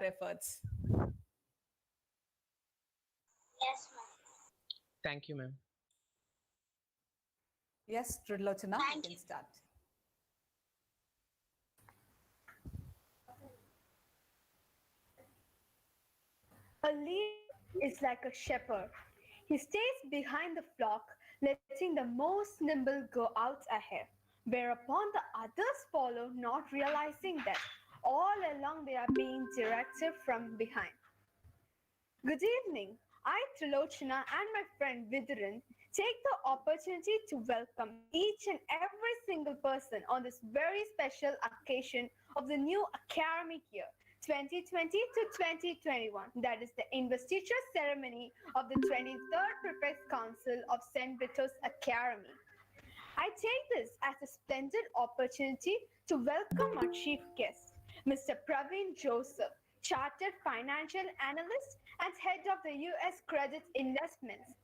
efforts. Yes, ma'am. Thank you, ma'am. Yes, Trilochana, you Thank can you. start. A leader is like a shepherd. He stays behind the flock, letting the most nimble go out ahead, whereupon the others follow, not realizing that all along they are being directed from behind. Good evening. I, Trilochana, and my friend Vidran take the opportunity to welcome each and every single person on this very special occasion of the new academic year 2020 to 2021. That is the investiture ceremony of the 23rd Prefects Council of St. Brittos Academy. I take this as a splendid opportunity to welcome our chief guest, Mr. Praveen Joseph, Chartered Financial Analyst and Head of the U.S. Credit Investments.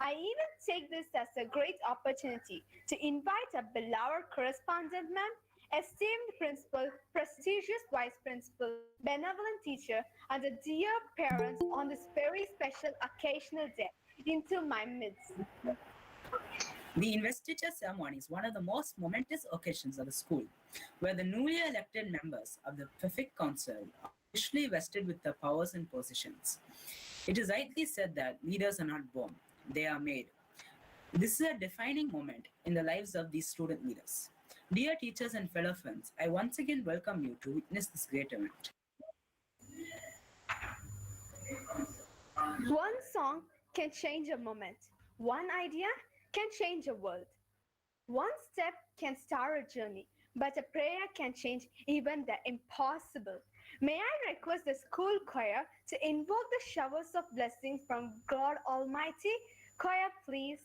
I even take this as a great opportunity to invite a beloved correspondent ma'am, esteemed principal, prestigious vice principal, benevolent teacher, and a dear parents on this very special occasional day into my midst. The investiture ceremony is one of the most momentous occasions of the school, where the newly elected members of the Prefect Council are officially vested with the powers and positions. It is rightly said that leaders are not born, they are made. This is a defining moment in the lives of these student leaders. Dear teachers and fellow friends, I once again welcome you to witness this great event. One song can change a moment. One idea can change a world. One step can start a journey, but a prayer can change even the impossible. May I request the school choir to invoke the showers of blessings from God Almighty? Choir, please.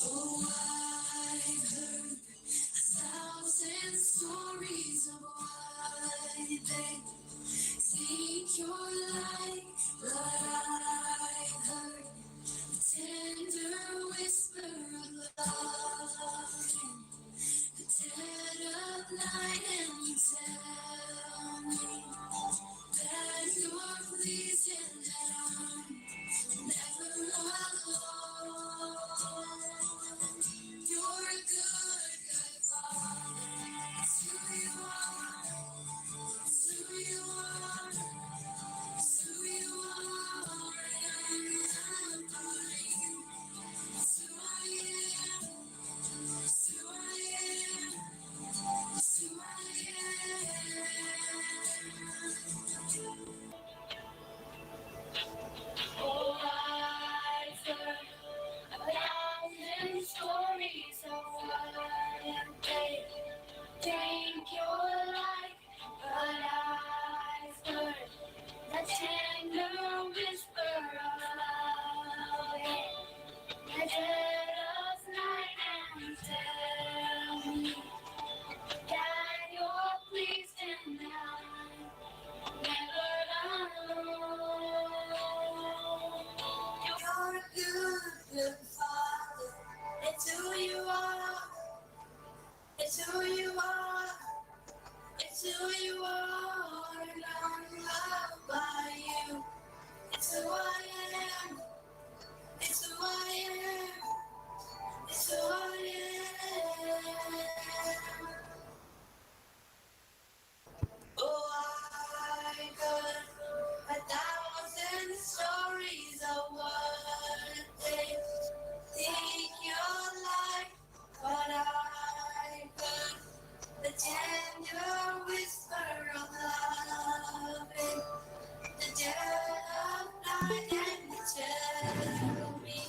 Oh, I've heard 1,000 stories of what they think you're like, but I've heard the tender whisper of love in the dead of night, and you tell me that you're pleased and that I'm never alone. You're a good, good father. It's who you are. It's who you are. It's who you are. And I'm by you. It's who I am. It's who I am. It's who I am. Oh, I've heard 1,000 stories of what they think you're like, but I've heard the tender whisper of love in the dead of night, and you tell me that you're pleased and I'm never alone. You're a good, good father. It's who you are. It's who you are. It's who you are. And I'm loved by you. It's who I am. It's who I am. It's who I am. Oh, I got 1,000 stories of what they think you're like, but I got the tender whisper of love in the dead of night, and you tell me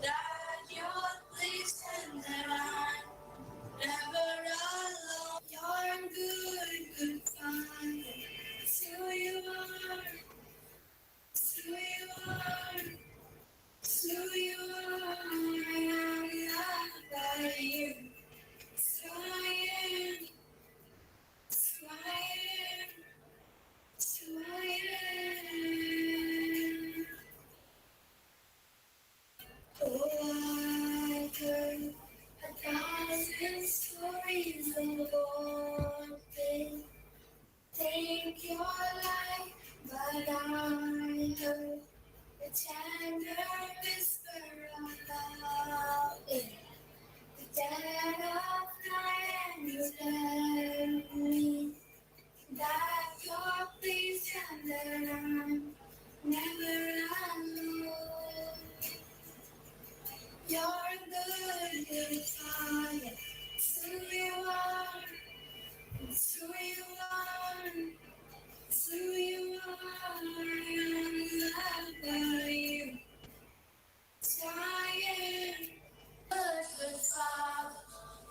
that you're pleased and and stories of orphans take your life, but I heard the tender whisper about it. The dead of night and you tell me that you're pleased and that I'm never alone. You're a good, good father. It's who you are. It's who you are. It's who you are. I'm loved by you. It's who I am. Good, good father.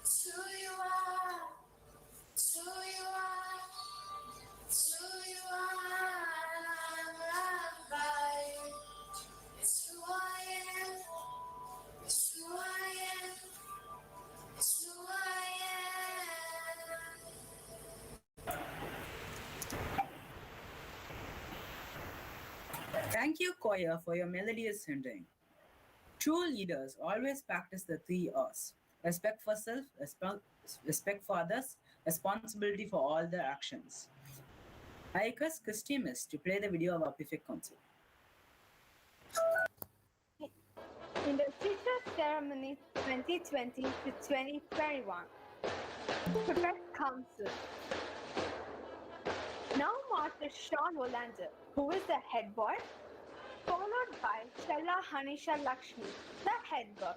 It's who you are. It's who you are. It's who you are. I'm loved by you. It's who I am. It's who I am. It's who I Thank you, choir, for your melodious hymning. True leaders always practice the three R's: respect for self, respect for others, responsibility for all their actions. I request Christy Miss to play the video of our Pacific Council. In the Teacher Ceremony 2020 to 2021, Protect Council. Now marches Sean Olander, who is the head boy, followed by Chella Hanisha Lakshmi, the head girl.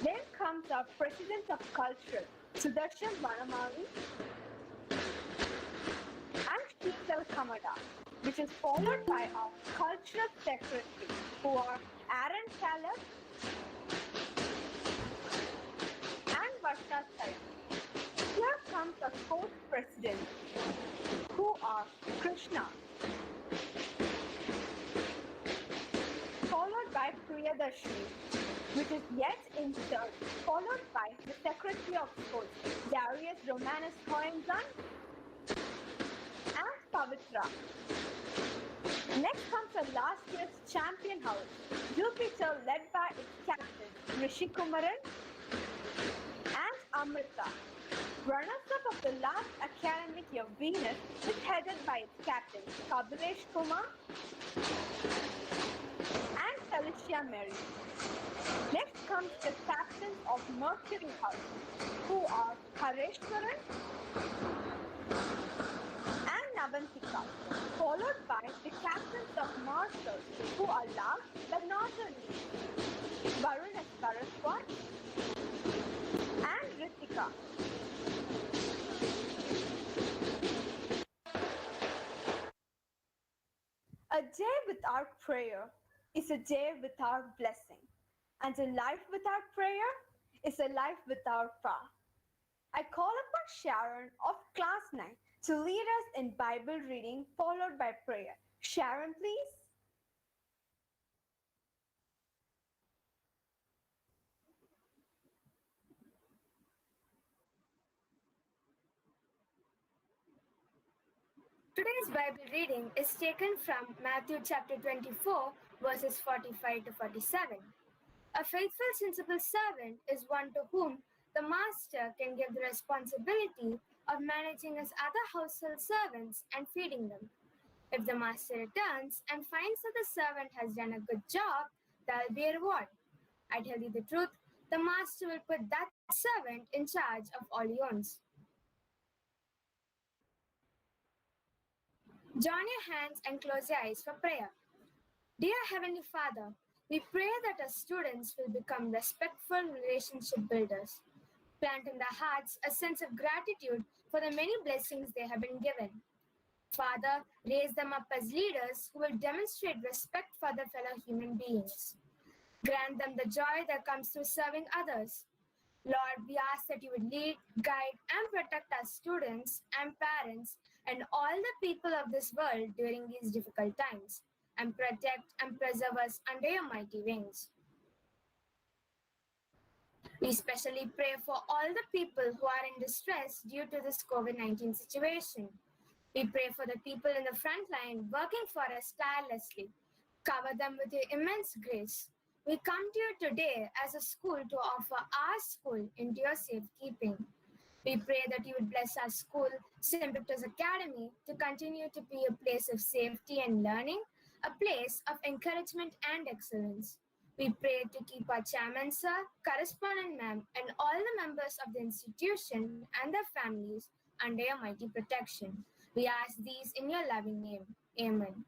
Then comes our President of Culture, Sudarshan Vanamali, and Sheetal Kamada, which is followed by our Cultural Secretary, who are Aaron Caleb and Varsha Sayan. Here comes the fourth president, who are Krishna, followed by Priyadarshini, which is yet in third, followed by the Secretary of Schools, Darius Romanus Hoenzan and Pavitra. Next comes the last year's champion house, Jupiter, led by its captain, Rishi Kumaran and Amrita. Runners-up of the last academic year, Venus, is headed by its captain, Kabilesh Kumar and Felicia Mary. Next comes the captains of Mercury House, who are Hareshwaran and Navantika, followed by the captains of Mars House, who are last but not the least, Varun as Saraswat and Ritika. A day without prayer is a day without blessing, and a life without prayer is a life without power. I call upon Sharon of class 9 to lead us in Bible reading followed by prayer. Sharon, please. Today's Bible reading is taken from Matthew chapter 24, verses 45 to 47. A faithful, sensible servant is one to whom the master can give the responsibility of managing his other household servants and feeding them. If the master returns and finds that the servant has done a good job, there will be a reward. I tell you the truth, the master will put that servant in charge of all he owns. Join your hands and close your eyes for prayer. Dear Heavenly Father, we pray that our students will become respectful relationship builders. Plant in their hearts a sense of gratitude for the many blessings they have been given. Father, raise them up as leaders who will demonstrate respect for their fellow human beings. Grant them the joy that comes through serving others. Lord, we ask that you would lead, guide, and protect our students and parents and all the people of this world during these difficult times, and protect and preserve us under your mighty wings. We especially pray for all the people who are in distress due to this COVID-19 situation. We pray for the people in the front line working for us tirelessly. Cover them with your immense grace. We come to you today as a school to offer our school into your safekeeping. We pray that you would bless our school, St. Brittos Academy, to continue to be a place of safety and learning, a place of encouragement and excellence. We pray to keep our chairman, sir, correspondent ma'am, and all the members of the institution and their families under your mighty protection. We ask these in your loving name. Amen.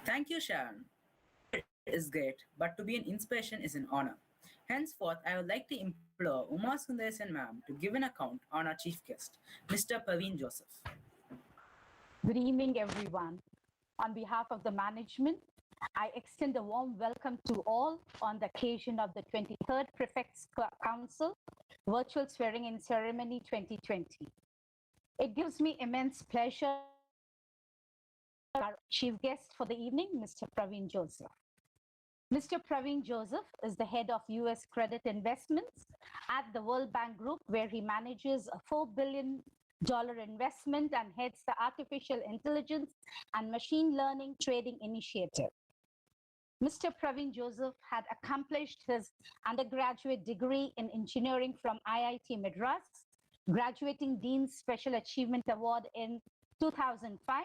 Thank you, Sharon. Is great, but to be an inspiration is an honor. Henceforth, I would like to implore Uma Sundaresan ma'am to give an account on our chief guest, Mr. Praveen Joseph. Good evening, everyone. On behalf of the management, I extend a warm welcome to all on the occasion of the 23rd Prefects Council Virtual Swearing In Ceremony 2020. It gives me immense pleasure our chief guest for the evening, Mr. Praveen Joseph. Mr. Praveen Joseph is the head of US credit investments at the World Bank Group, where he manages a $4 billion investment and heads the artificial intelligence and machine learning trading initiative. Mr. Praveen Joseph had accomplished his undergraduate degree in engineering from IIT Madras, graduating Dean's Special Achievement Award in 2005,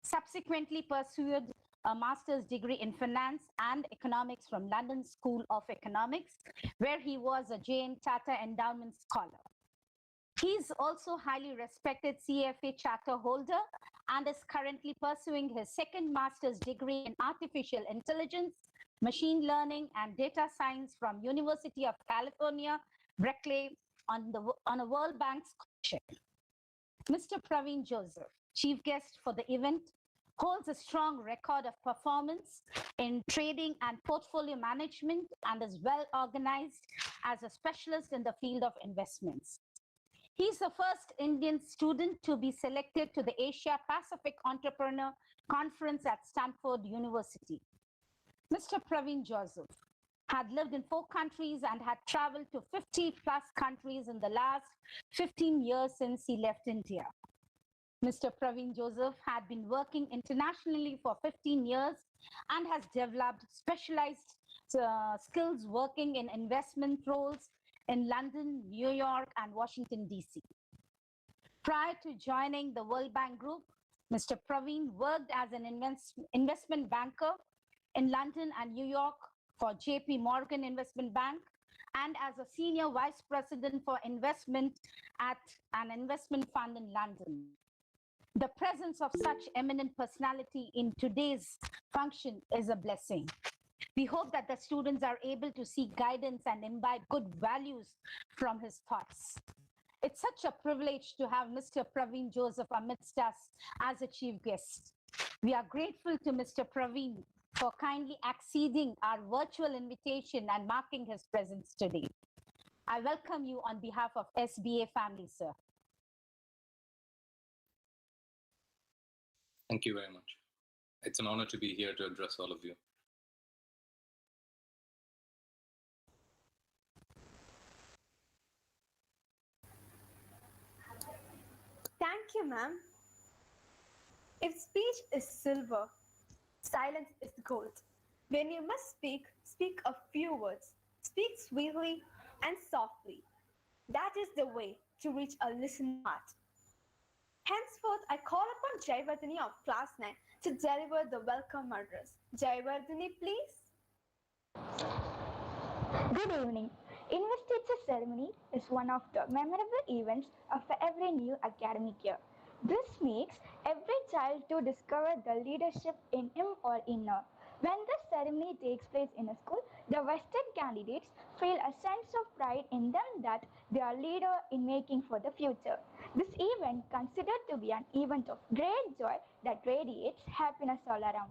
subsequently pursued a master's degree in finance and economics from London School of Economics, where he was a Jane Tata Endowment Scholar. He is also highly respected CFA charter holder and is currently pursuing his second master's degree in artificial intelligence, machine learning, and data science from University of California, Berkeley on a World Bank scholarship. Mr. Praveen Joseph, chief guest for the event, holds a strong record of performance in trading and portfolio management and is well organized as a specialist in the field of investments. He is the first Indian student to be selected to the Asia Pacific Entrepreneur Conference at Stanford University. Mr. Praveen Joseph had lived in 4 countries and had traveled to 50 plus countries in the last 15 years since he left India. Mr. Praveen Joseph had been working internationally for 15 years and has developed specialized skills working in investment roles in London, New York, and Washington, D.C. Prior to joining the World Bank Group, Mr. Praveen worked as an investment banker in London and New York for JP Morgan Investment Bank and as a senior vice president for investment at an investment fund in London. The presence of such eminent personality in today's function is a blessing. We hope that the students are able to seek guidance and imbibe good values from his thoughts. It's such a privilege to have Mr. Praveen Joseph amidst us as a chief guest. We are grateful to Mr. Praveen for kindly acceding our virtual invitation and marking his presence today. I welcome you on behalf of SBA family, sir. Thank you very much. It's an honor to be here to address all of you. Thank you, ma'am. If speech is silver, silence is gold. When you must speak, speak a few words. Speak sweetly and softly. That is the way to reach a listening heart. Henceforth, I call upon Jayavardhani of Class 9 to deliver the welcome address. Jayavardhani, please. Good evening. Investiture ceremony is one of the memorable events of every new academic year. This makes every child to discover the leadership in him or in her. When this ceremony takes place in a school, the vested candidates feel a sense of pride in them that they are leader in making for the future. This event considered to be an event of great joy that radiates happiness all around.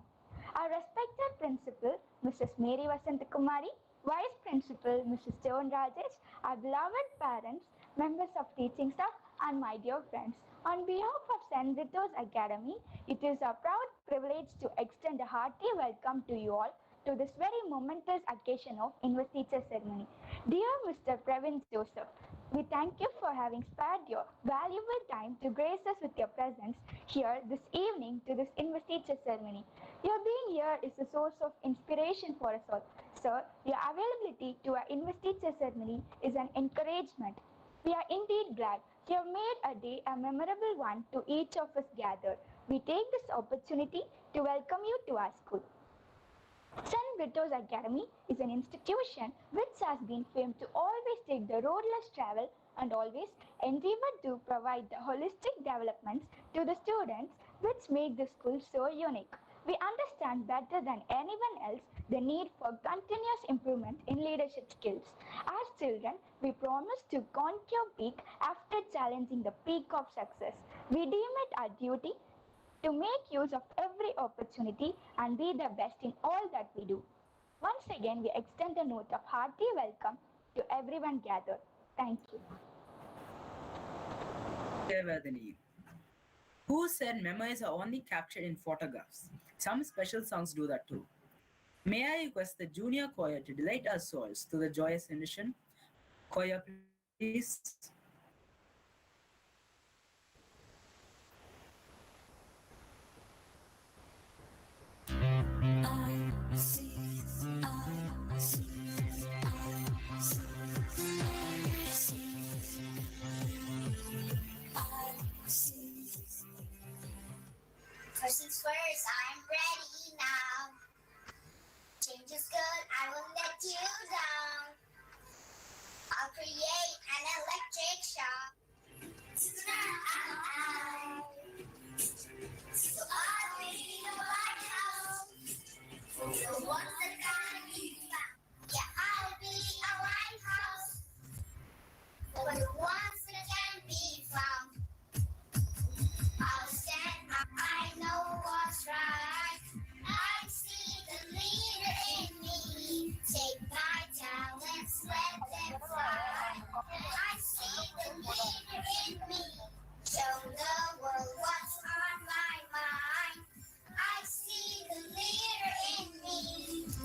Our respected principal, Mrs. Mary Vasantakumari, Vice Principal, Mrs. Joan Rajesh, our beloved parents, members of teaching staff, and my dear friends. On behalf of St. Brittos Academy, it is a proud privilege to extend a hearty welcome to you all to this very momentous occasion of investiture ceremony. Dear Mr. Pravin Joseph, we thank you for having spared your valuable time to grace us with your presence here this evening to this investiture ceremony. Your being here is a source of inspiration for us all. Sir, your availability to our investiture ceremony is an encouragement. We are indeed glad you have made a day a memorable one to each of us gathered. We take this opportunity to welcome you to our school. St. Brittos Academy is an institution which has been famed to always take the road less travel and always endeavor to provide the holistic developments to the students which make the school so unique. We understand better than anyone else the need for continuous improvement in leadership skills. As children, we promise to conquer peak after challenging the peak of success. We deem it our duty to make use of every opportunity and be the best in all that we do. Once again, we extend a note of hearty welcome to everyone gathered. Thank you. Devardhani. Who said memories are only captured in photographs? Some special songs do that too. May I request the junior choir to delight our souls to the joyous rendition? Choir, please. I see, I see, I see, I see. First things first, I'm ready now. Change is good, I will let you down. I'll create an electric shock. Tonight, so I'll be the lighthouse. The ones that gotta be found. Yeah, I'll be a lighthouse. For the ones that can be found. I'll stand up, I know what's right. I see the leader in me. Take my talents, let them fly. I see the leader in me. Show the world what's on my mind. I see the leader in me.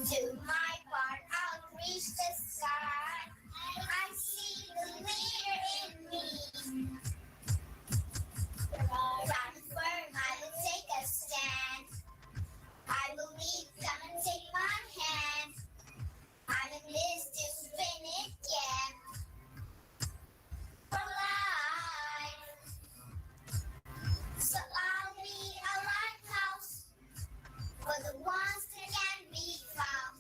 Do my part, I'll reach the sky. I see the leader in me. Round and firm, I will take a stand. I believe, come and take my hand. I'm in this to win it, yeah. For life. So I'll be a lighthouse for the ones that can be found.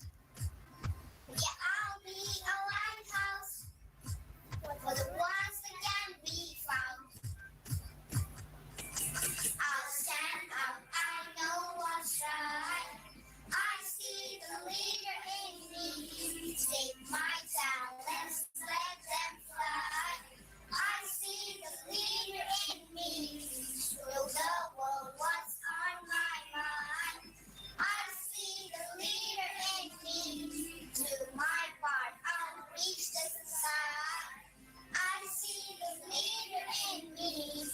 Yeah, I'll be a lighthouse for the ones that can be found. I'll stand up, I know what's right. I see the leader in me. Take my talents, let them fly. I see the leader in me. Show the world what's on my mind. I see the leader in me. Do my part, I'll reach the sky. I see the leader in me.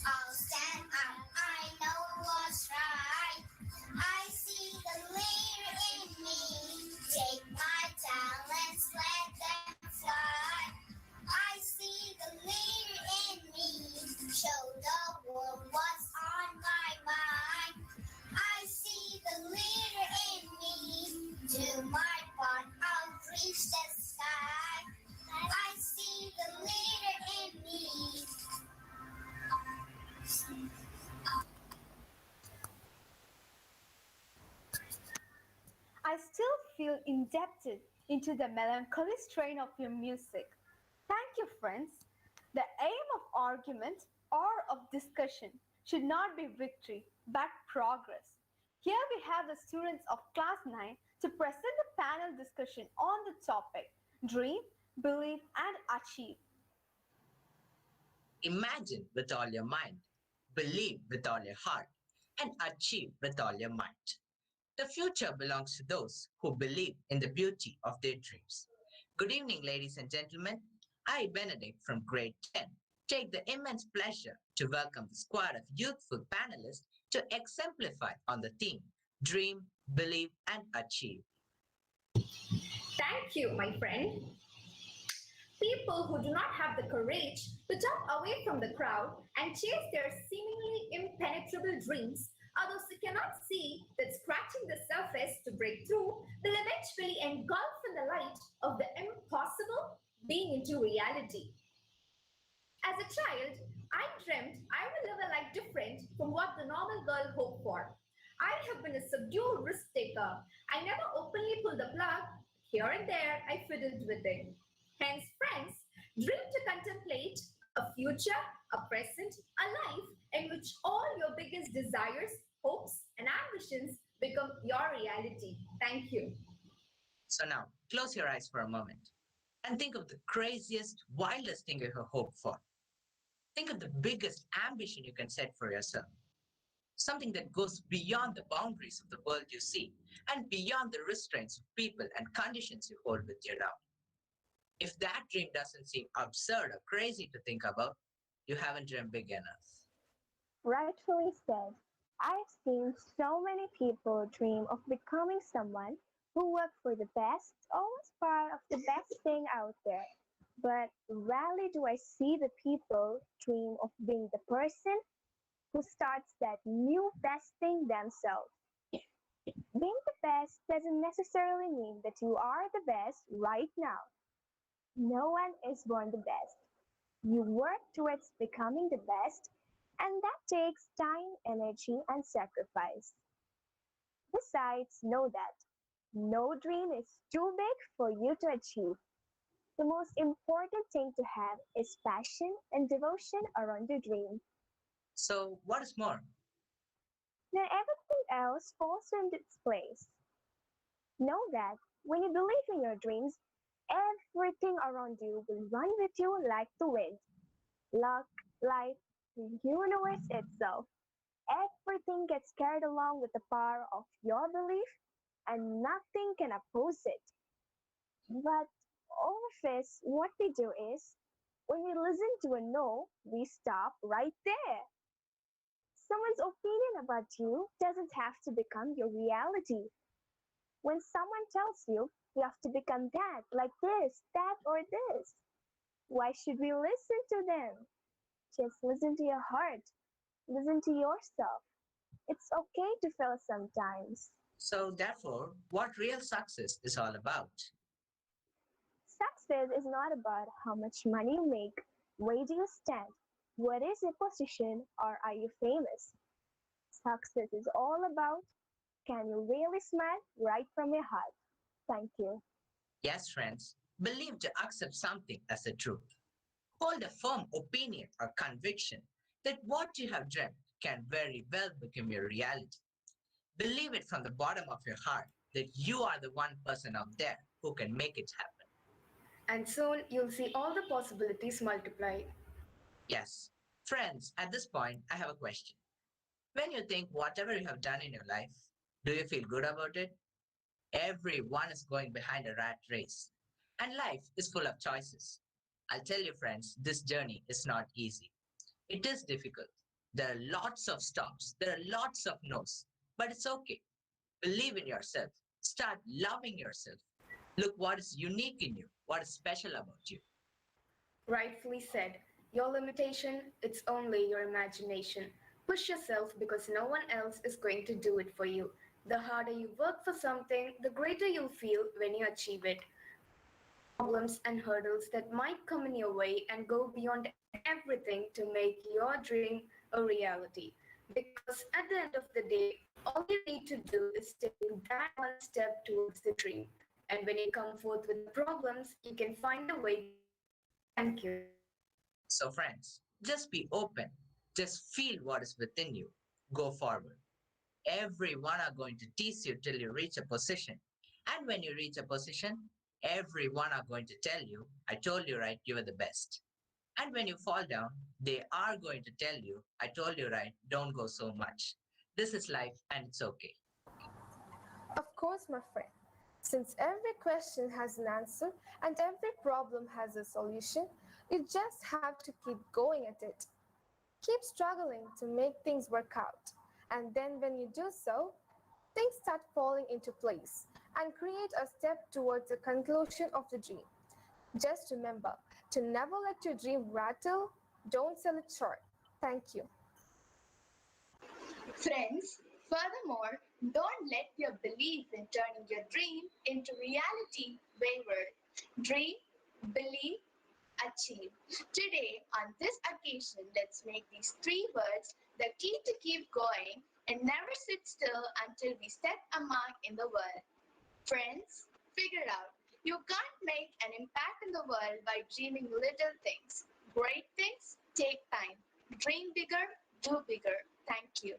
I'll stand up, I know what's right. I see the leader in me. Take my talents, let them fly. I see the leader in me. Show the world what's on my mind. I see the leader in me. Do my part, I'll reach the sky. I see the leader in me. I still feel indebted into the melancholy strain of your music. Thank you, friends. The aim of argument or of discussion should not be victory, but progress. Here we have the students of class 9 to present the panel discussion on the topic Dream, Believe and Achieve. Imagine with all your mind, believe with all your heart, and achieve with all your might. The future belongs to those who believe in the beauty of their dreams. Good evening, ladies and gentlemen. I, Benedict from grade 10, take the immense pleasure to welcome the squad of youthful panelists to exemplify on the theme Dream, Believe, and Achieve. Thank you, my friend. People who do not have the courage to jump away from the crowd and chase their seemingly impenetrable dreams are those who cannot see that scratching the surface to break through will eventually engulf in the light of the impossible being into reality. As a child, I dreamt I would live a life different from what the normal girl hoped for. I have been a subdued risk taker. I never openly pulled the plug. Here and there, I fiddled with it. Hence, friends, dream to contemplate a future, a present, a life in which all your biggest desires, hopes, and ambitions become your reality. Thank you. So now, close your eyes for a moment and think of the craziest, wildest thing you have hoped for. Think of the biggest ambition you can set for yourself. Something that goes beyond the boundaries of the world you see and beyond the restraints of people and conditions you hold with your love. If that dream doesn't seem absurd or crazy to think about, you haven't dreamed big enough. Rightfully said. I've seen so many people dream of becoming someone who worked for the best, always part of the best thing out there. But rarely do I see the people dream of being the person who starts that new best thing themselves. Being the best doesn't necessarily mean that you are the best right now. No one is born the best. You work towards becoming the best, and that takes time, energy, and sacrifice. Besides, know that no dream is too big for you to achieve. The most important thing to have is passion and devotion around your dream. So, what is more? Then everything else falls into its place. Know that when you believe in your dreams, everything around you will run with you like the wind. Luck, life, the universe itself. Everything gets carried along with the power of your belief, and nothing can oppose it. But all of us, what we do is, when we listen to a no, we stop right there. Someone's opinion about you doesn't have to become your reality. When someone tells you have to become that, like this, that, or this, why should we listen to them? Just listen to your heart. Listen to yourself. It's okay to fail sometimes. So, therefore, what real success is all about? Success is not about how much money you make, where do you stand, what is your position, or are you famous. Success is all about can you really smile right from your heart. Thank you. Yes, friends, believe to accept something as the truth. Hold a firm opinion or conviction that what you have dreamt can very well become your reality. Believe it from the bottom of your heart that you are the one person out there who can make it happen. And soon you'll see all the possibilities multiply. Yes. Friends, at this point, I have a question. When you think whatever you have done in your life, do you feel good about it? Everyone is going behind a rat race, and life is full of choices. I'll tell you, friends, this journey is not easy. It is difficult. There are lots of stops, there are lots of no's, but it's okay. Believe in yourself. Start loving yourself. Look what is unique in you, what is special about you. Rightfully said. Your limitation, it's only your imagination. Push yourself because no one else is going to do it for you. The harder you work for something, the greater you'll feel when you achieve it. Problems and hurdles that might come in your way and go beyond everything to make your dream a reality. Because at the end of the day, all you need to do is take that one step towards the dream. And when you come forth with problems, you can find a way. Thank you. So, friends, just be open. Just feel what is within you. Go forward. Everyone are going to tease you till you reach a position. And when you reach a position, everyone are going to tell you, I told you right, you were the best. And when you fall down, they are going to tell you, I told you right, don't go so much. This is life and it's okay. Of course, my friend. Since every question has an answer and every problem has a solution, you just have to keep going at it. Keep struggling to make things work out. And then when you do so, things start falling into place and create a step towards the conclusion of the dream. Just remember to never let your dream rattle. Don't sell it short. Thank you. Friends, furthermore, don't let your belief in turning your dream into reality waver. Dream, believe, achieve. Today, on this occasion, let's make these three words the key to keep going and never sit still until we set a mark in the world. Friends, figure out you can't make an impact in the world by dreaming little things. Great things take time. Dream bigger, do bigger. Thank you.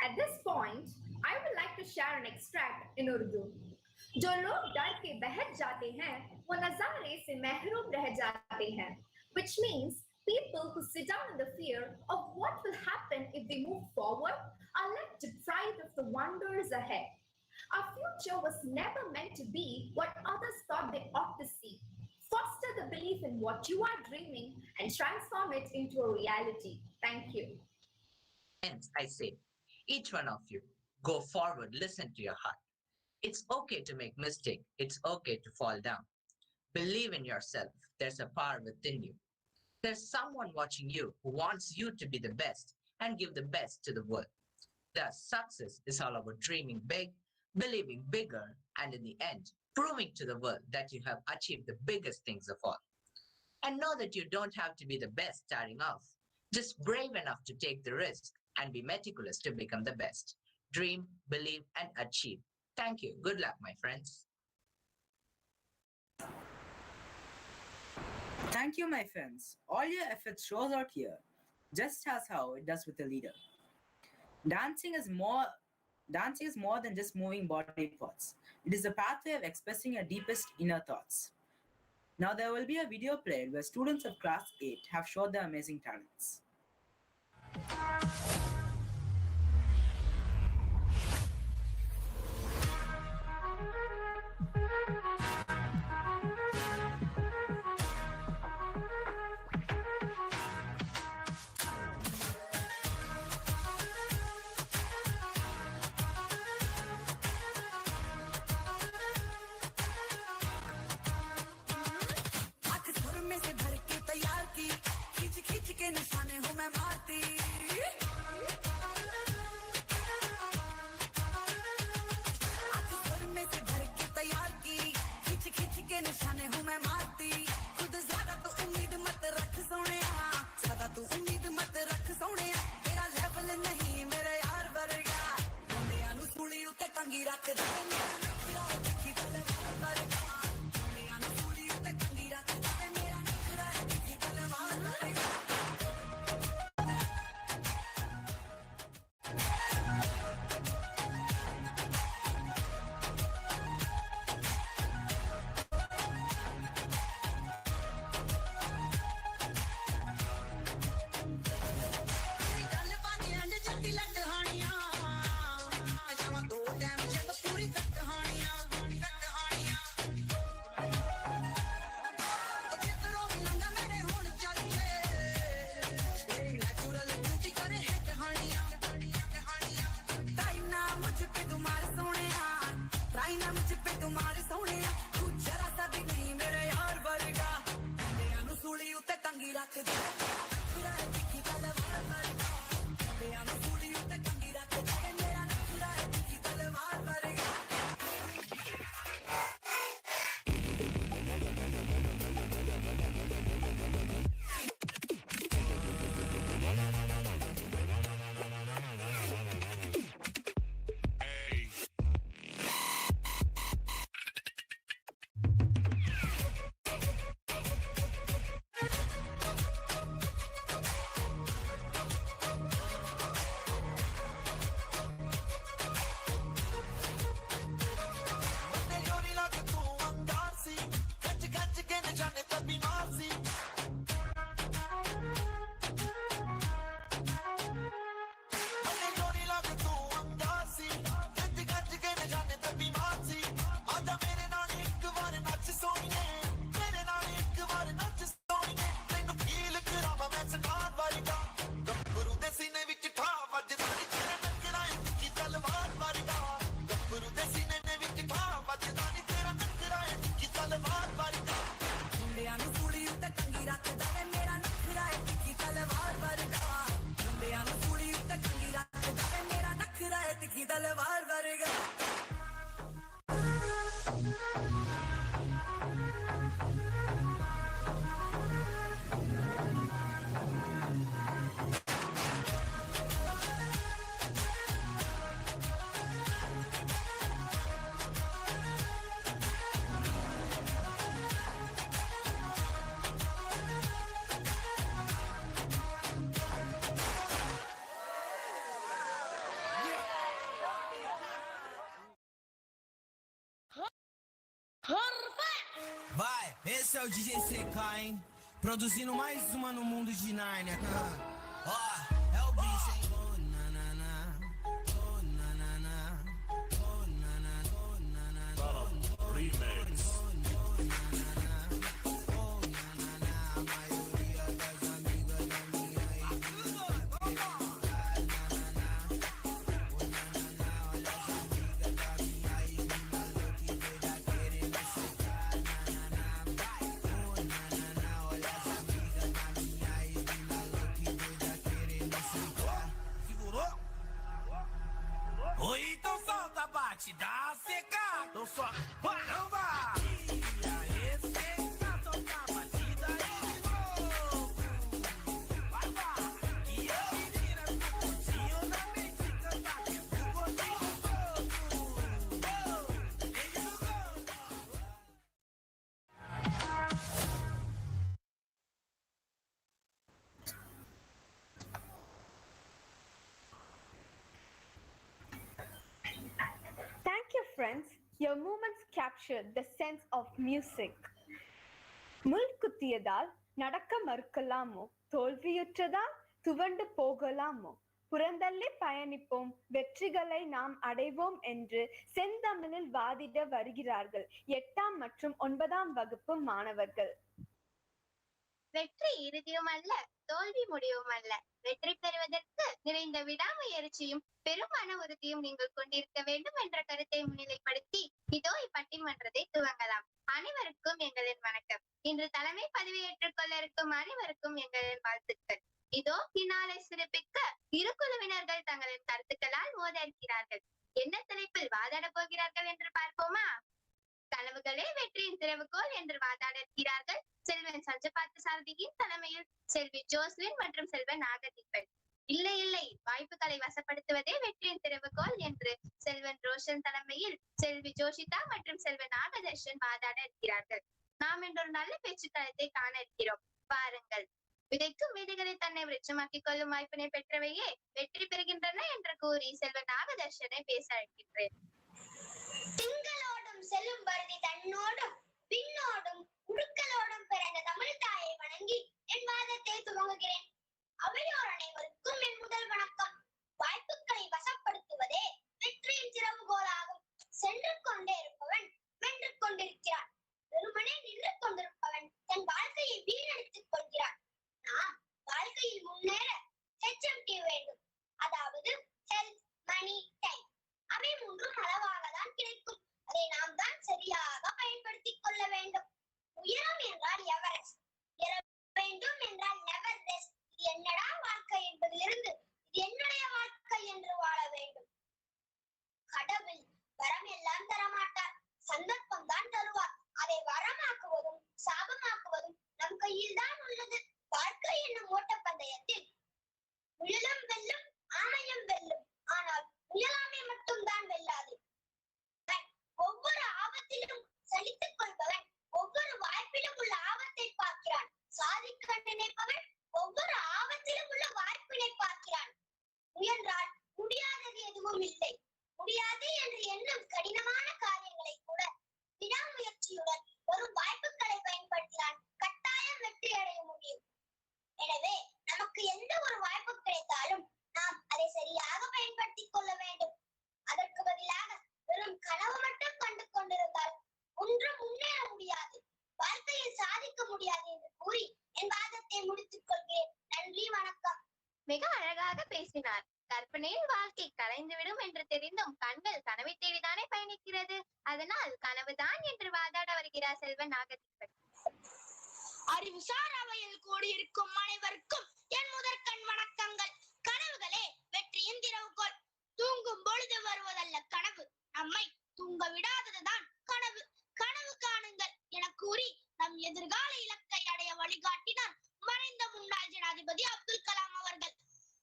At this point, I would like to share an extract in Urdu. जो लोग डर के बहक जाते हैं, वो नजारे से महरूम रह जाते हैं, which means people who sit down in the fear of what will happen if they move forward are left deprived of the wonders ahead. Our future was never meant to be what others thought they ought to see. Foster the belief in what you are dreaming and transform it into a reality. Thank you. Hence, I say, each one of you, go forward, listen to your heart. It's okay to make mistake. It's okay to fall down. Believe in yourself. There's a power within you. There's someone watching you who wants you to be the best and give the best to the world. Thus, success is all about dreaming big, believing bigger, and in the end, proving to the world that you have achieved the biggest things of all. And know that you don't have to be the best starting off. Just brave enough to take the risk and be meticulous to become the best. Dream, believe, and achieve. Thank you. Good luck, my friends. Thank you, my friends. All your efforts shows out here, just as how it does with a leader. Dancing is more than just moving body parts. It is a pathway of expressing your deepest inner thoughts. Now there will be a video played where students of class 8 have showed their amazing talents. ਰੱਖ ਦੇ ਦਿਖੀ ਗੱਲ ਵਾਰ ਵਾਰ ਤੇ ਆਨੂੰ ਕੁੜੀ ਉੱਤੇ இதழ வாழ் வருக. Vai, esse é o DJ Sekai, produzindo mais uma no mundo de Nárnia. Ó, é o bicho, hein? Oh, nanana, oh, nanana, oh, nanana, oh, nanana, remix. Oi, então solta, bate, dá seca, então só caramba! E aí, seca, solta a batida aí de novo. Vai, vai, que a menina ficou curtinho na mente, cantar que o gordinho do fogo. Ele no gol. Thank you, friends. Your movements captured the sense of music. முள் குத்தியதால் நடக்க மறுக்கலாமோ, தோல்வியுற்றதால் துவண்டு போகலாமோ, புறந்தள்ளி பயணிப்போம், வெற்றிகளை நாம் அடைவோம் என்று செந்தமிழில் வாதிட வருகிறார்கள் 8ஆம் மற்றும் 9ஆம் வகுப்பு மாணவர்கள். வெற்றி இறுதியும் அல்ல, தோல்வி முடிவும் அல்ல. வெற்றி பெறுவதற்கு நிறைந்த விடாமுயற்சியும் பெரும் மன உறுதியும் நீங்கள் கொண்டிருக்க வேண்டும் என்ற கருத்தை முன்னிலைப்படுத்தி இதோ இப்பட்டிமன்றத்தை துவங்கலாம். அனைவருக்கும் எங்களின் வணக்கம். இன்று தலைமை பதவியேற்றுக் கொள்ள இருக்கும் அனைவருக்கும் எங்களின் வாழ்த்துக்கள். இதோ இந்நாளை சிறப்பிக்க இரு குழுவினர்கள் தங்களின் கருத்துக்களால் மோத இருக்கிறார்கள். என்ன தலைப்பில் வாதாட போகிறார்கள் என்று பார்ப்போமா? கனவுகளே வெற்றியின் திறவுகோல் என்று வாதாட இருக்கிறார்கள் செல்வன் சஞ்சபாத்த சாரதியின் தலைமையில் செல்வி ஜோஸ்லின் மற்றும் செல்வன் நாகதீபன். இல்லை இல்லை, வாய்ப்புகளை வசப்படுத்துவதே வெற்றியின் திறவுகோல் என்று செல்வன் ரோஷன் தலைமையில் செல்வி ஜோஷிதா மற்றும் செல்வன் நாகதர்ஷன் வாதாட இருக்கிறார்கள். நாம் இன்று ஒரு நல்ல பேச்சுக்களத்தை காண இருக்கிறோம். பாருங்கள். விதைக்கும் விதைகளை தன்னை விருட்சமாக்கிக் கொள்ளும் வாய்ப்பினை பெற்றவையே வெற்றி பெறுகின்றன என்று கூறி செல்வன் நாகதர்ஷனை பேச அழைக்கின்றேன். திங்களோடும் செல்லும் பருதி தன்னோடும் பின்னோடும் உடுக்களோடும் பிறந்த தமிழ் தாயை வணங்கி என் வாதத்தை துவங்குகிறேன். அவையோர் அனைவருக்கும் என் முதல் வணக்கம். வாய்ப்புகளை வசப்படுத்துவதே வெற்றியின் திறவுகோலாகும். சென்று கொண்டே இருப்பவன் வென்று கொண்டிருக்கிறான். வெறுமனே நின்று கொண்டிருப்பவன் தன் வாழ்க்கையை வீணடித்துக் கொள்கிறான். நாம் வாழ்க்கையில் முன்னேற HMT வேண்டும். அதாவது ஹெல்த், மணி, டைம். அவை மூன்றும் அளவாகத்தான் கிடைக்கும். அதை நாம் தான் சரியாக பயன்படுத்திக் கொள்ள வேண்டும். உயரம் என்றால் எவரெஸ்ட், உயர வேண்டும் என்றால் நெவர் ரெஸ்ட். இது என்னடா வாழ்க்கை என்பதிலிருந்து இது என்னுடைய வாழ்க்கை என்று வாழ வேண்டும். கடவுள் வரம் எல்லாம் தரமாட்டார், சந்தர்ப்பம் தான் தருவார். அதை வரமாக்குவதும் சாபமாக்குவதும் நம் கையில் தான் உள்ளது. வாழ்க்கை என்னும் ஓட்டப்பந்தயத்தில் முயலும் வெல்லும், ஆமையும் வெல்லும். ஆனால் முயலாமை மட்டும் தான் வெல்லாது. ஒவ்வொரு ஆபத்திலும் சலித்துக் கொள்பவன் ஒவ்வொரு வாய்ப்பிலும் உள்ள ஆபத்தை பார்க்கிறான். சாதிக்க நினைப்பவன் ஒவ்வொரு ஆபத்திலும் உள்ள வாய்ப்பினை பார்க்கிறான். முயன்றால் முடியாதது எதுவும் இல்லை. முடியாது என்று எண்ணும் கடினமான காரியங்களை கூட விடாமுயற்சியுடன் வரும் வாய்ப்புகளை பயன்படுத்தினால் கட்டாயம் வெற்றி அடைய முடியும். எனவே நமக்கு எந்த ஒரு வாய்ப்பு கிடைத்தாலும் நாம் அதை சரியாக பயன்படுத்திக் கொள்ள வேண்டும். அதற்கு பதிலாக வெறும் கனவு மட்டும் கண்டு கொண்டிருந்தால் ஒன்றும் முன்னேற முடியாது, வாழ்க்கையில் சாதிக்க முடியாது என்று கூறி என் வாதத்தை முடித்துக் கொள்கிறேன். நன்றி, வணக்கம். மிக அழகாக பேசினார். கற்பனையில் வாழ்க்கை கலைந்துவிடும் என்று தெரிந்தும் கண்கள் கனவை தேடிதானே பயணிக்கிறது. அதனால் கனவுதான் என்று வாதாட வருகிறார் செல்வன் நாகதீபன். அறிவுசார் அவையில் கூடியிருக்கும் அனைவருக்கும் என் முதற்கண் வணக்கங்கள். கனவுகளே வெற்றியின் திறவுகோல். தூங்கும் பொழுது வருவதல்ல கனவு, நம்மை தூங்க விடாததுதான் கனவு. கனவு காணுங்கள் என கூறி நம் எதிர்கால இலக்கை அடைய வழிகாட்டினார் மறைந்த முன்னாள் ஜனாதிபதி அப்துல் கலாம் அவர்கள்.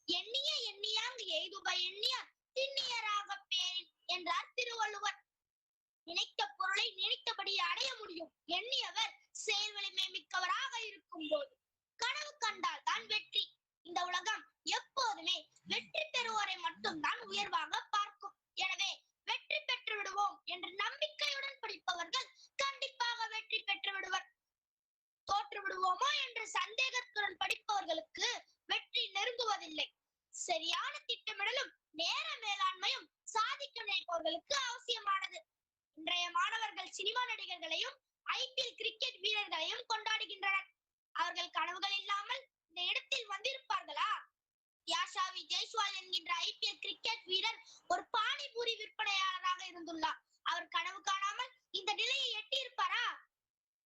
எண்ணிய எண்ணியாங்கு எய்துப எண்ணியார் திண்ணியராக பேரின் என்றார் திருவள்ளுவர். நினைத்த பொருளை நினைத்தபடி அடைய முடியும் எண்ணியவர் செயல்வலிமை மிக்கவராக இருக்கும் போது. கனவு கண்டால் தான் வெற்றி. இந்த உலகம் எப்போதுமே வெற்றி பெறுவோரை மட்டும் தான் உயர்வாக பார்க்கும். எனவே வெற்றி பெற்று விடுவோம் என்ற நம்பிக்கையுடன் படிப்பவர்கள் கண்டிப்பாக வெற்றி பெற்று விடுவர். தோற்று விடுவோமோ என்ற சந்தேகத்துடன் படிப்பவர்களுக்கு வெற்றி நெருங்குவதில்லை. சரியான திட்டமிடலும் நேர மேலாண்மையும் சாதிக்க நினைப்பவர்களுக்கு அவசியமானது. இன்றைய மாணவர்கள் சினிமா நடிகர்களையும் ஐபிஎல் கிரிக்கெட் வீரர்களையும் கொண்டாடுகின்றனர். அவர்கள் கனவுகள் இல்லாமல் இந்த இடத்தில் வந்திருப்பார்களா? யாஷாவி ஜெய்ஸ்வால் என்கின்ற ஐபிஎல் கிரிக்கெட் வீரர் ஒரு பானிபூரி விற்பனையாளராக இருந்துள்ளார். அவர் கனவு காணாமல் இந்த நிலையை எட்டியிருப்பாரா?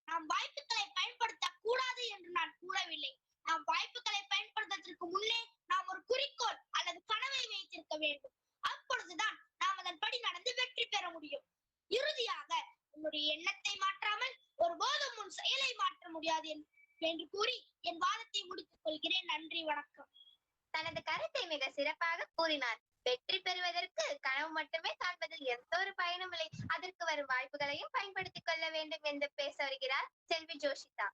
நாம் வாய்ப்புகளை பயன்படுத்த கூடாது என்று நான் கூறவில்லை. நாம் வாய்ப்புகளை பயன்படுத்துவதற்கு முன்னே நாம் ஒரு குறிக்கோள் அல்லது கனவை வைத்திருக்க வேண்டும். அப்பொழுதுதான் நாம் அதன்படி நடந்து வெற்றி பெற முடியும். இறுதியாக உன்னுடைய எண்ணத்தை மாற்றாமல் ஒருபோதும் உன் செயலை மாற்ற முடியாது என்று கூறி என் வாதத்தை முடித்துக் கொள்கிறேன். நன்றி, வணக்கம். தனது கருத்தை மிக சிறப்பாக கூறினார். வெற்றி பெறுவதற்கு கனவு மட்டுமே காண்பதில் எந்த ஒரு பயனும் இல்லை. அதற்கு வரும் வாய்ப்புகளையும் பயன்படுத்திக் கொள்ள வேண்டும் என்று பேச வருகிறார் செல்வி ஜோஷிதா.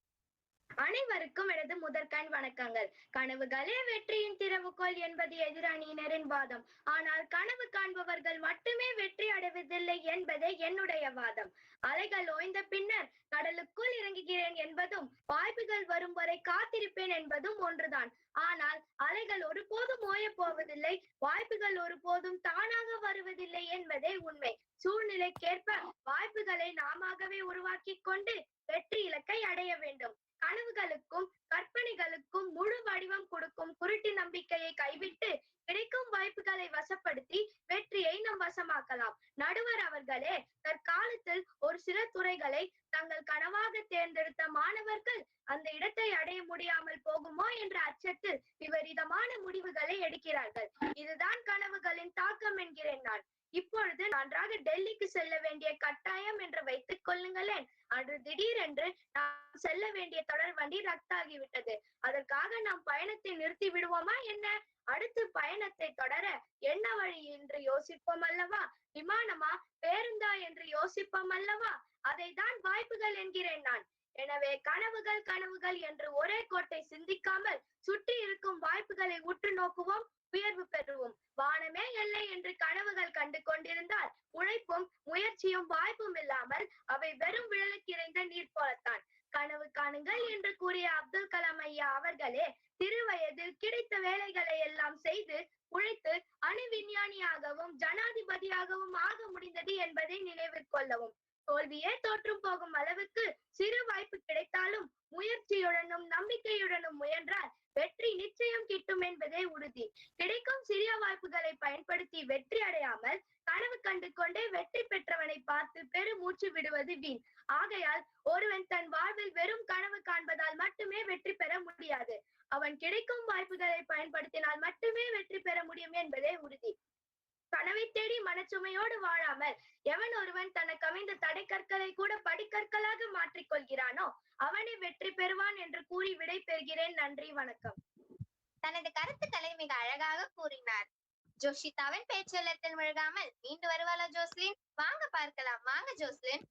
அனைவருக்கும் எனது முதற்கண் வணக்கங்கள். கனவுகளே வெற்றியின் திறவுகோல் என்பது எதிரணியினரின் வாதம். ஆனால் கனவு காண்பவர்கள் மட்டுமே வெற்றி அடைவதில்லை என்பதே என்னுடைய வாதம். அலைகள் ஓய்ந்த பின்னர் கடலுக்குள் இறங்குகிறேன் என்பதும் வாய்ப்புகள் வரும் வரை காத்திருப்பேன் என்பதும் ஒன்றுதான். ஆனால் அலைகள் ஒருபோதும் ஓய போவதில்லை, வாய்ப்புகள் ஒருபோதும் தானாக வருவதில்லை என்பதே உண்மை. சூழ்நிலைக்கேற்ப வாய்ப்புகளை நாமாகவே உருவாக்கி கொண்டு வெற்றி இலக்கை அடைய வேண்டும். கனவுகளுக்கும் கற்பனைகளுக்கும் முழு வடிவம் கொடுக்கும் குருட்டு நம்பிக்கையை கைவிட்டு கிடைக்கும் வாய்ப்புகளை வசப்படுத்தி வெற்றியை நம் வசமாக்கலாம். நடுவர் அவர்களே, தற்காலத்தில் ஒரு சில துறைகளை தங்கள் கனவாக தேர்ந்தெடுத்த மாணவர்கள் அந்த இடத்தை அடைய முடியாமல் போகுமோ என்ற அச்சத்தில் விபரீதமான முடிவுகளை எடுக்கிறார்கள். இதுதான் கனவுகளின் தாக்கம் என்கிறேன் நான். இப்பொழுது நன்றாக டெல்லிக்கு செல்ல வேண்டிய கட்டாயம் என்று வைத்துக் கொள்ளுங்களேன். அன்று திடீரென்று நாம் செல்ல வேண்டிய தொடர் வண்டி ரத்தாகிவிட்டது. அதற்காக நாம் பயணத்தை நிறுத்தி விடுவோமா என்ன? அடுத்து பயணத்தை தொடர என்ன வழி என்று யோசிப்போம் அல்லவா? விமானமா பேருந்தா என்று யோசிப்போம் அல்லவா? அதை தான் வாய்ப்புகள் என்கிறேன் நான். எனவே கனவுகள் கனவுகள் என்று ஒரே கோட்டை சிந்திக்காமல் சுற்றி இருக்கும் வாய்ப்புகளை உற்று நோக்குவோம், உயர்வு பெறுவோம். வானமே எல்லை என்று கனவுகள் கண்டு கொண்டிருந்தால் உழைப்பும் முயற்சியும் வாய்ப்பும் இல்லாமல் அவை வெறும் விழலுக்கிறைந்த நீர் போலத்தான். கனவு காணுங்கள் என்று கூறிய அப்துல் கலாம் ஐயா அவர்களே திருவயதில் கிடைத்த வேலைகளை எல்லாம் செய்து உழைத்து அணு விஞ்ஞானியாகவும் ஜனாதிபதியாகவும் ஆக முடிந்தது என்பதை நினைவில் கொள்ளவும். தோல்வியே தோற்றும் போகும் அளவுக்கு சிறு வாய்ப்பு கிடைத்தாலும் முயற்சியுடனும் நம்பிக்கையுடனும் முயன்றால் வெற்றி நிச்சயம் கிட்டும் என்பதே உறுதி. கிடைக்கும் சிறிய வாய்ப்புகளை பயன்படுத்தி வெற்றி அடையாமல் கனவு கண்டு கொண்டே வெற்றி பெற்றவனை பார்த்து பெருமூச்சு விடுவது வீண். ஆகையால் ஒருவன் தன் வாழ்வில் வெறும் கனவு காண்பதால் மட்டுமே வெற்றி பெற முடியாது. அவன் கிடைக்கும் வாய்ப்புகளை பயன்படுத்தினால் மட்டுமே வெற்றி பெற முடியும் என்பதே உறுதி. கனவை தேடி மனச்சுமையோடு வாழாமல் எவன் ஒருவன் தனக்கு அமைந்த தடைக்கற்களை கூட படிக்கற்களாக மாற்றிக் கொள்கிறானோ அவனை வெற்றி பெறுவான் என்று கூறி விடை பெறுகிறேன். நன்றி, வணக்கம். தனது கருத்துக்களை மிக அழகாக கூறினார். ஜோஷிதாவின் பேச்செல்லத்தில் முழுகாமல் மீண்டு வருவாளா ஜோஸ்லின்? வாங்க பார்க்கலாம். வாங்க ஜோஸ்லின்.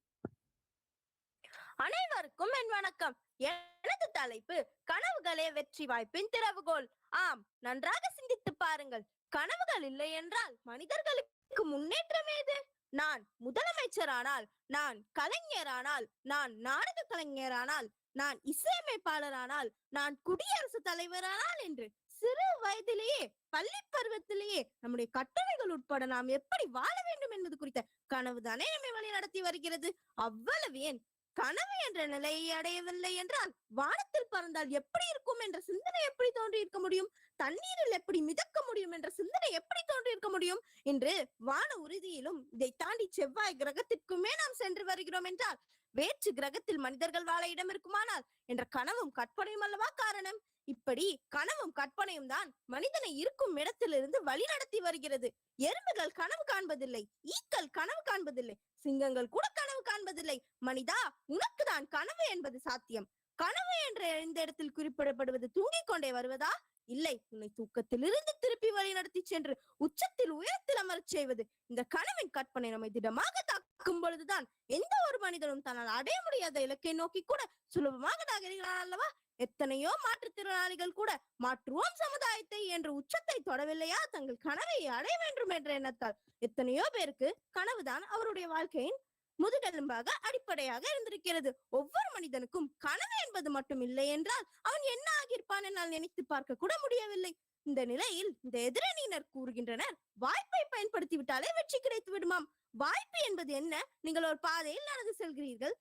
அனைவருக்கும் என் வணக்கம். எனது தலைப்பு கனவுகளே வெற்றி வாய்ப்பின் திறவுகோல். ஆம், நன்றாக சிந்தித்து பாருங்கள். கனவுகள் இல்லை என்றால் மனிதர்களுக்கு முன்னேற்றம் ஏது? நான் முதலமைச்சரானால், நான் கலைஞரானால், நான் நாடக கலைஞரானால், நான் இசையமைப்பாளரானால், நான் குடியரசுத் தலைவரானால் என்று சிறு வயதிலேயே பள்ளி பருவத்திலேயே நம்முடைய கட்டளைகள் உட்பட நாம் எப்படி வாழ வேண்டும் என்பது குறித்த கனவுதானே நம்மை வழி நடத்தி வருகிறது. அவ்வளவு ஏன் கனவு என்ற நிலையை அடையவில்லை என்றால் வானத்தில் பறந்தால் எப்படி இருக்கும் என்ற சிந்தனை எப்படி தோன்றி இருக்க முடியும்? தண்ணீரில் எப்படி மிதக்க முடியும் என்ற சிந்தனை எப்படி தோன்றி இருக்க முடியும்? இன்று வான உறுதியிலும் இதை தாண்டி செவ்வாய் கிரகத்திற்குமே நாம் சென்று வருகிறோம் என்றால் வேற்று கிரகத்தில் மனிதர்கள் வாழ இடம் இருக்குமானால் என்ற கனவும் கற்பனையும் அல்லவா காரணம். இப்படி கனவும் கற்பனையும் தான் மனிதனை இருக்கும் இடத்திலிருந்து வழி நடத்தி வருகிறது. எறும்புகள் கனவு காண்பதில்லை, ஈக்கள் கனவு காண்பதில்லை, சிங்கங்கள் கூட கனவு காண்பதில்லை. மனிதா, உனக்கு தான் கனவு என்பது சாத்தியம். கனவு என்ற எந்த இடத்தில் குறிப்பிடப்படுவது தூங்கிக் கொண்டே வருவதா? இல்லை, உன்னை தூக்கத்திலிருந்து திருப்பி வழி நடத்தி சென்று உச்சத்தில் உயரத்தில் அமரச் செய்வது. இந்த கனவின் கற்பனை நம்மை திடமாக தாக்கும் பொழுதுதான் எந்த ஒரு மனிதனும் தன்னால் அடைய முடியாத இலக்கை நோக்கி கூட சுலபமாக நகர்கிறான் அல்லவா? எத்தனையோ மாற்றுத்திறனாளிகள் கூட மாற்றுவோம் சமுதாயத்தை என்ற உச்சத்தை தொடவில்லையா தங்கள் கனவை அடைய வேண்டும் என்ற எண்ணத்தால்? எத்தனையோ பேருக்கு கனவுதான் அவருடைய வாழ்க்கையின் முதுகெலும்பாக அடிப்படையாக இருந்திருக்கிறது. ஒவ்வொரு மனிதனுக்கும் கனவு என்பது மட்டும் இல்லை என்றால் அவன் என்ன ஆகியிருப்பான் என்னால் நினைத்து பார்க்க கூட முடியவில்லை. இந்த நிலையில் இந்த எதிரணியினர் கூறுகின்றனர், வாய்ப்பை பயன்படுத்தி விட்டாலே வெற்றி கிடைத்து விடுமாம். வாய்ப்பு என்பது என்ன? நீங்கள் ஒரு பாதையில் நடந்து செல்கிறீர்கள்,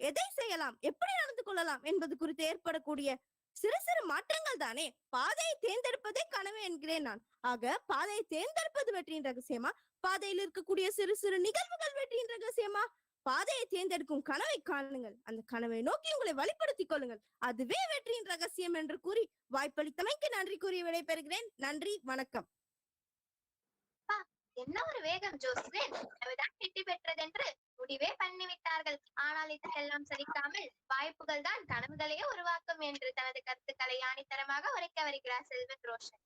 எதை செய்யலாம், எப்படி நடந்து கொள்ளலாம் என்பது குறித்து ஏற்படக்கூடிய சிறு சிறு மாற்றங்கள் தானே பாதையை தேர்ந்தெடுப்பதே கனவு என்கிறேன் நான். ஆக பாதையை தேர்ந்தெடுப்பது வெற்றியின் ரகசியமா, பாதையில் இருக்கக்கூடிய சிறு சிறு நிகழ்வுகள் வெற்றியின் ரகசியமா? பாதையை தேர்ந்தெடுக்கும் கனவை காணுங்கள், அந்த கனவை நோக்கி உங்களை வழிபடுத்திக் கொள்ளுங்கள், அதுவே வெற்றியின் ரகசியம் என்று கூறி வாய்ப்பளித்தமைக்கு நன்றி கூறி விடைபெறுகிறேன். நன்றி, வணக்கம். என்ன ஒரு வேகம் ஜோஸ்லின், கனவுதான் வெற்றி பெற்றதென்று முடிவே பண்ணிவிட்டார்கள். ஆனால் இதெல்லாம் சலிக்காமல் வாய்ப்புகள் தான் கனவுகளையே உருவாக்கும் என்று தனது கருத்துக்களை ஆணித்தரமாக உரைக்க வருகிறார் செல்வன் ரோஷன்.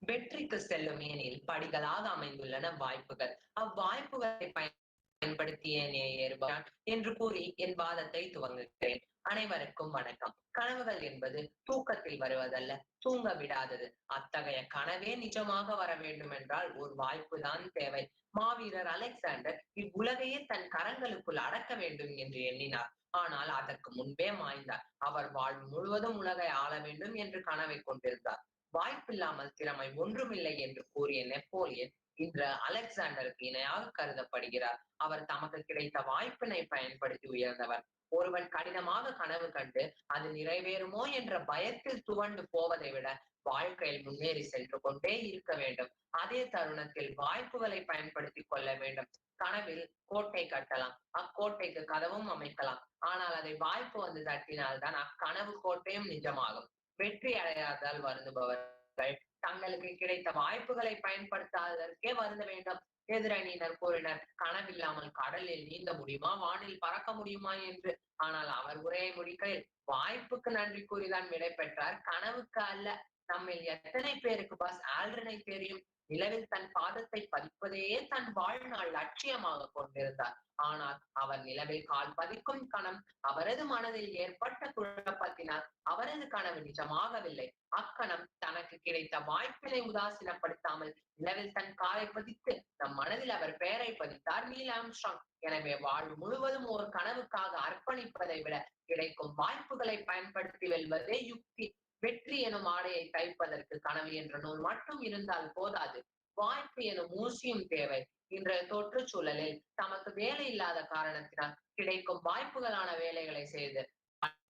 வெற்றிக்கு செல்லும் ஏனில் படிகளாக அமைந்துள்ளன வாய்ப்புகள். அவ்வாய்ப்புகளை பயன்படுத்திய ஏறுவான் என்று கூறி என் வாதத்தை துவங்குகிறேன். அனைவருக்கும் வணக்கம். கனவுகள் என்பது தூக்கத்தில் வருவதல்ல, தூங்க விடாதது. அத்தகைய கனவே நிஜமாக வர வேண்டும் என்றால் ஒரு வாய்ப்பு தான் தேவை. மாவீரர் அலெக்சாண்டர் இவ்வுலகையே தன் கரங்களுக்குள் அடக்க வேண்டும் என்று எண்ணினார். ஆனால் அதற்கு முன்பே மாய்ந்தார். அவர் வாழ்வு முழுவதும் உலகை ஆள வேண்டும் என்று கனவை கொண்டிருந்தார். வாய்ப்பில்லாமல் திறமை ஒன்றுமில்லை என்று கூறிய நெப்போலியன் இன்று அலெக்சாண்டருக்கு இணையாக கருதப்படுகிறார். அவர் தமக்கு கிடைத்த வாய்ப்பினை பயன்படுத்தி உயர்ந்தவர். ஒருவன் கடினமாக கனவு கண்டு அது நிறைவேறுமோ என்ற பயத்தில் துவண்டு போவதை விட வாழ்க்கையில் முன்னேறி சென்று கொண்டே இருக்க வேண்டும். அதே தருணத்தில் வாய்ப்புகளை பயன்படுத்தி கொள்ள வேண்டும். கனவில் கோட்டை கட்டலாம், அக்கோட்டைக்கு கதவும் அமைக்கலாம். ஆனால் அதை வாய்ப்பு வந்து தட்டினால்தான் அக்கனவு கோட்டையும் நிஜமாகும். வெற்றி அடையாதால் வருந்துபவர்கள் தங்களுக்கு கிடைத்த வாய்ப்புகளை பயன்படுத்தாததற்கே வருந்த வேண்டும். எதிரணியினர் கூறினர், கனவில்லாமல் கடலில் நீந்த முடியுமா, வானில் பறக்க முடியுமா என்று. ஆனால் அவர் உரையை முடிக்கையில் வாய்ப்புக்கு நன்றி கூறிதான் விடை பெற்றார், கனவுக்கு அல்ல. நம்மில் எத்தனை பேருக்கு பாஸ் ஆல்ட்ரினை தெரியும்? நிலவில் தன் பாதத்தை பதிப்பதையே தன் வாழ்நாள் லட்சியமாக கொண்டிருந்தார். ஆனால் அவர் நிலவில் கால் பதிக்கும் கணம் அவரது மனதில் ஏற்பட்ட குழப்பத்தினால் அவரது கனவு நிஜமாகவில்லை. அக்கணம் தனக்கு கிடைத்த வாய்ப்பினை உதாசீனப்படுத்தாமல் நிலவில் தன் காலை பதித்து நம் மனதில் அவர் பெயரை பதித்தார் நீல் ஆம்ஸ்ட்ராங். எனவே வாழ்வு முழுவதும் ஒரு கனவுக்காக அர்ப்பணிப்பதை விட கிடைக்கும் வாய்ப்புகளை பயன்படுத்தி வெல்வதே யுக்தி. வெற்றி எனும் ஆடையை தைப்பதற்கு கனவு என்ற நூல் மட்டும் இருந்தால் போதாது, வாய்ப்பு எனும் ஊசியும் தேவை. இன்றைய தொற்று சூழலில் தமக்கு வேலை இல்லாத காரணத்தினால் கிடைக்கும் வாய்ப்புகளான வேலைகளை செய்து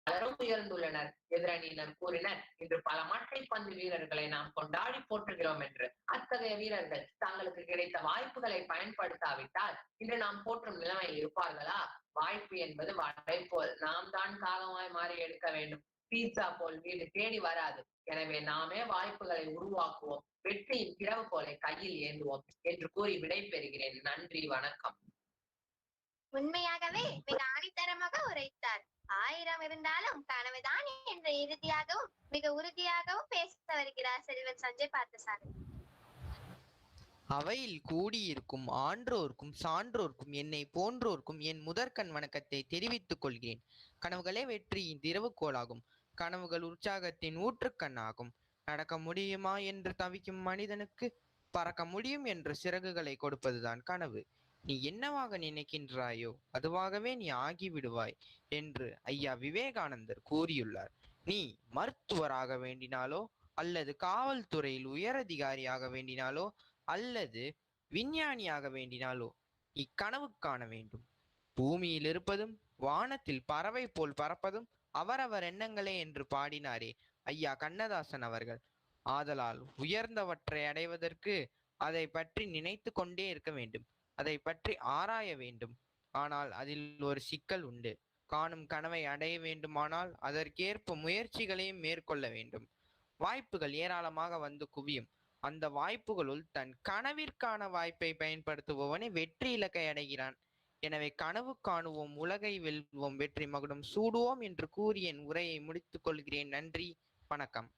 பலரும் உயர்ந்துள்ளனர். எதிரணியினர் கூறினர், இன்று பல மட்டை பந்து வீரர்களை நாம் கொண்டாடி போற்றுகிறோம் என்று. அத்தகைய வீரர்கள் தங்களுக்கு கிடைத்த வாய்ப்புகளை பயன்படுத்தாவிட்டால் இன்று நாம் போற்றும் நிலைமையில் இருப்பார்களா? வாய்ப்பு என்பது வடை போல் நாம் தான் காலமாய் மாறி எடுக்க வேண்டும். பீட்சா போல் வீடு தேடி வராது. எனவே நாமே வாய்ப்புகளை உருவாக்குவோம், வெற்றியின் திறவுகோலை கையில் ஏந்துவோம் என்று கூறி விடை பெறுகிறேன். நன்றி, வணக்கம். உண்மையாகவே மிக ஆணித்தரமாக உரைத்தார். 1000 இருந்தாலும் கனவுதான் என்று இறுதியாகவும் மிக உறுதியாகவும் பேச வருகிறார் செல்வன் சஞ்சய் பார்த்தசாரதி. அவையில் கூடியிருக்கும் ஆன்றோர்க்கும் சான்றோர்க்கும் என்னை போன்றோர்க்கும் என் முதற்கண் வணக்கத்தை தெரிவித்துக் கொள்கிறேன். கனவுகளே வெற்றியின் திறவுகோலாகும். கனவுகள் உற்சாகத்தின் ஊற்றுக்கண்ணாகும். நடக்க முடியுமா என்று தவிக்கும் மனிதனுக்கு பறக்க முடியும் என்ற சிறகுகளை கொடுப்பதுதான் கனவு. நீ என்னவாக நினைக்கின்றாயோ அதுவாகவே நீ ஆகிவிடுவாய் என்று ஐயா விவேகானந்தர் கூறியுள்ளார். நீ மருத்துவராக வேண்டினாலோ அல்லது காவல்துறையில் உயரதிகாரியாக வேண்டினாலோ அல்லது விஞ்ஞானியாக வேண்டினாலோ நீ கனவு காண வேண்டும். பூமியில் இருப்பதும் வானத்தில் பறவை போல் பறப்பதும் அவரவர் எண்ணங்களே என்று பாடினாரே ஐயா கண்ணதாசன் அவர்கள். ஆதலால் உயர்ந்தவற்றை அடைவதற்கு அதை பற்றி நினைத்து கொண்டே இருக்க வேண்டும், அதை பற்றி ஆராய வேண்டும். ஆனால் அதில் ஒரு சிக்கல் உண்டு. காணும் கனவை அடைய வேண்டுமானால் அதற்கேற்ப முயற்சிகளையும் மேற்கொள்ள வேண்டும். வாய்ப்புகள் ஏராளமாக வந்து குவியும். அந்த வாய்ப்புகளுள் தன் கனவிற்கான வாய்ப்பை பயன்படுத்துபவனே வெற்றி இலக்கை அடைகிறான். எனவே கனவு காணுவோம், உலகை வெல்வோம், வெற்றி மகுடம் சூடுவோம் என்று கூறி என் உரையை முடித்துக் கொள்கிறேன். நன்றி, வணக்கம்.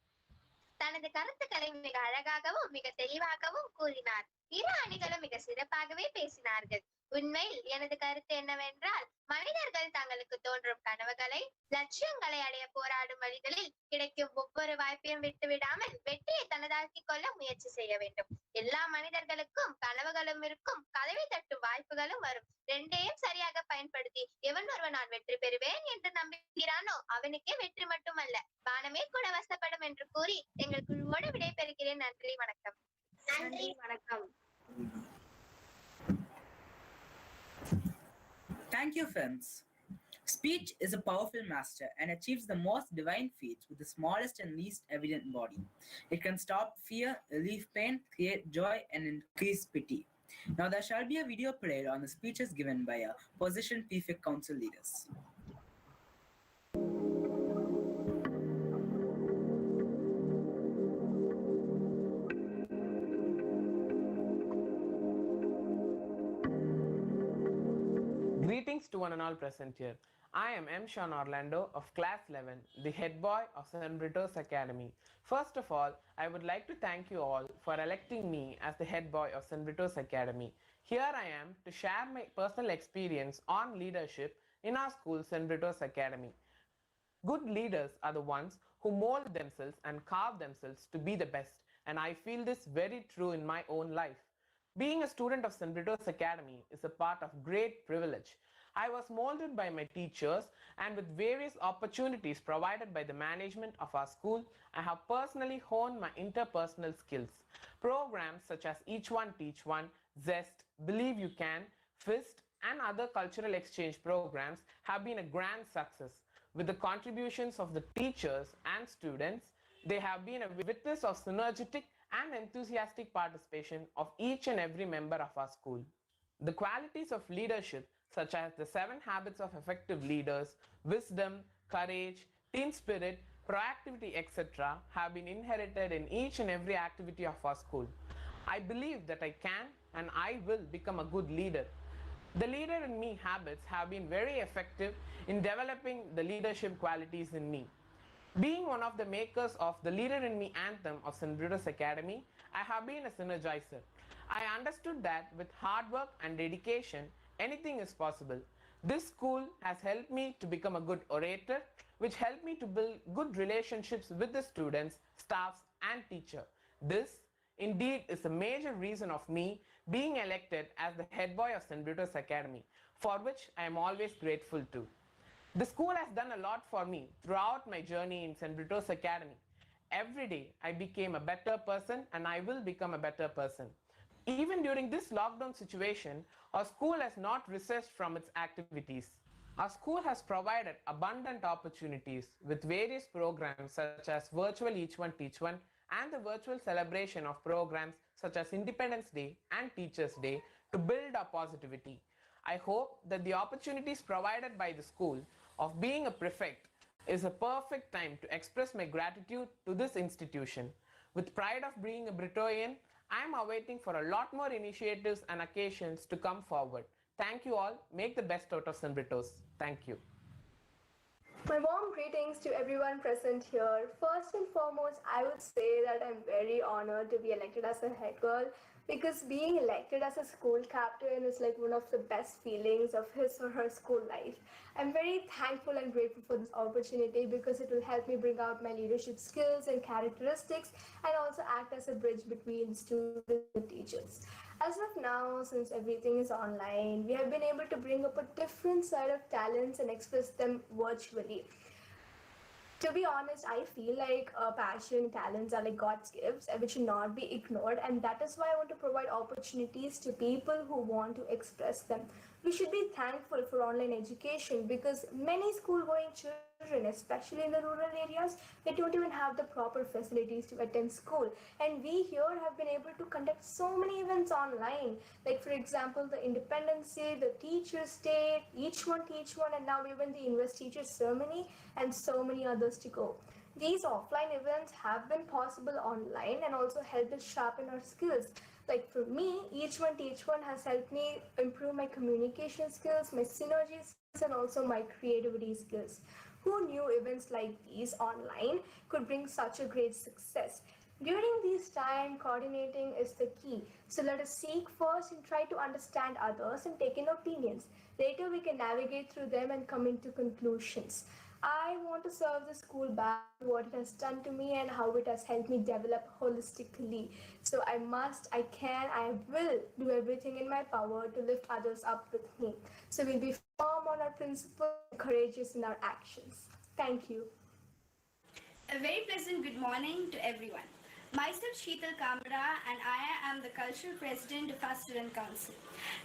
தனது கருத்துக்களை மிக அழகாகவும் மிக தெளிவாகவும் கூறினார். இரு அணிகளும் மிக சிறப்பாகவே பேசினார்கள். உண்மையில் எனது கருத்து என்னவென்றால், மனிதர்கள் தங்களுக்கு தோன்றும் கனவுகளை, லட்சியங்களை அடைய போராடும் வழிகளில் கிடைக்கும் ஒவ்வொரு வாய்ப்பையும் விட்டுவிடாமல் வெற்றியை தனதாக்கிக் கொள்ள முயற்சி செய்ய வேண்டும். எல்லா மனிதர்களுக்கும் கனவுகளும் இருக்கும், கதவை தட்டும் வாய்ப்புகளும் வரும். ரெண்டையும் சரியாக பயன்படுத்தி எவன் ஒருவன் நான் வெற்றி பெறுவேன் என்று நம்புகிறானோ அவனுக்கே வெற்றி மட்டுமல்ல, வானமே கூட வசப்படும் என்று கூறி எங்கள் குழுவோடு விடைபெறுகிறேன். நன்றி, வணக்கம். நன்றி, வணக்கம். Thank you, friends. Speech is a powerful master and achieves the most divine feats with the smallest and least evident body. It can stop fear, relieve pain, create joy, and increase pity. Now, there shall be a video played on the speeches given by our position prefect council leaders. Greetings to one and all present here. I am M. Sean Orlando of Class 11, the head boy of St. Brittos Academy. First of all, I would like to thank you all for electing me as the head boy of St. Brittos Academy. Here I am to share my personal experience on leadership in our school, St. Brittos Academy. Good leaders are the ones who mold themselves and carve themselves to be the best, and I feel this very true in my own life. Being a student of St. Brittos Academy is a part of great privilege. I was molded by my teachers, and with various opportunities provided by the management of our school, I have personally honed my interpersonal skills. Programs such as Each One Teach One, Zest, Believe You Can, FIST, and other cultural exchange programs have been a grand success. With the contributions of the teachers and students, they have been a witness of synergetic and enthusiastic participation of each and every member of our school. The qualities of leadership, such as the 7 habits of effective leaders, wisdom, courage, team spirit, proactivity, etc., have been inherited in each and every activity of our school. I believe that I can and I will become a good leader. The leader in me habits have been very effective in developing the leadership qualities in me. Being one of the makers of the Leader in Me anthem of St. Brittos Academy, I have been a synergizer. I understood that with hard work and dedication, anything is possible. This school has helped me to become a good orator, which helped me to build good relationships with the students, staffs, and teacher. This, indeed, is a major reason of me being elected as the head boy of St. Brittos Academy, for which I am always grateful to. The school has done a lot for me throughout my journey in St. Brittos Academy. Every day, I became a better person and I will become a better person. Even during this lockdown situation, our school has not recessed from its activities. Our school has provided abundant opportunities with various programs such as Virtual Each One Teach One and the virtual celebration of programs such as Independence Day and Teachers' Day to build our positivity. I hope that the opportunities provided by the school of being a prefect is a perfect time to express my gratitude to this institution. With pride of being a Brittoian, I am awaiting for a lot more initiatives and occasions to come forward. Thank you all. Make the best out of St. Brittos. Thank you. My warm greetings to everyone present here. First and foremost, I would say that I'm very honored to be elected as a head girl, because being elected as a school captain is like one of the best feelings of his or her school life. I'm very thankful and grateful for this opportunity because it will help me bring out my leadership skills and characteristics and also act as a bridge between students and teachers. As of now, since everything is online, we have been able to bring up a different side of talents and express them virtually. To be honest, I feel like passion, talents are like God's gifts and which should not be ignored. And that is why I want to provide opportunities to people who want to express them. We should be thankful for online education because many school going children, especially in the rural areas, they don't even have the proper facilities to attend school. And we here have been able to conduct so many events online. Like, for example, the Independence Day, the Teachers' Day, each one teach one, and now even the Invest Teachers ceremony, and so many others to go. These offline events have been possible online and also helped us sharpen our skills. Like for me, each one teach one has helped me improve my communication skills, my synergy skills, and also my creativity skills. Who knew events like these online could bring such a great success? During these time, coordinating is the key. So let us seek first and try to understand others and take in opinions. Later, we can navigate through them and come into conclusions. I want to serve the school back for what it has done to me and how it has helped me develop holistically. So I must, I can, I will do everything in my power to lift others up with me. So we'll be firm on our principles and courageous in our actions. Thank you. A very pleasant good morning to everyone. Myself Sheetal Kamra and I am the Cultural President of our Student Council.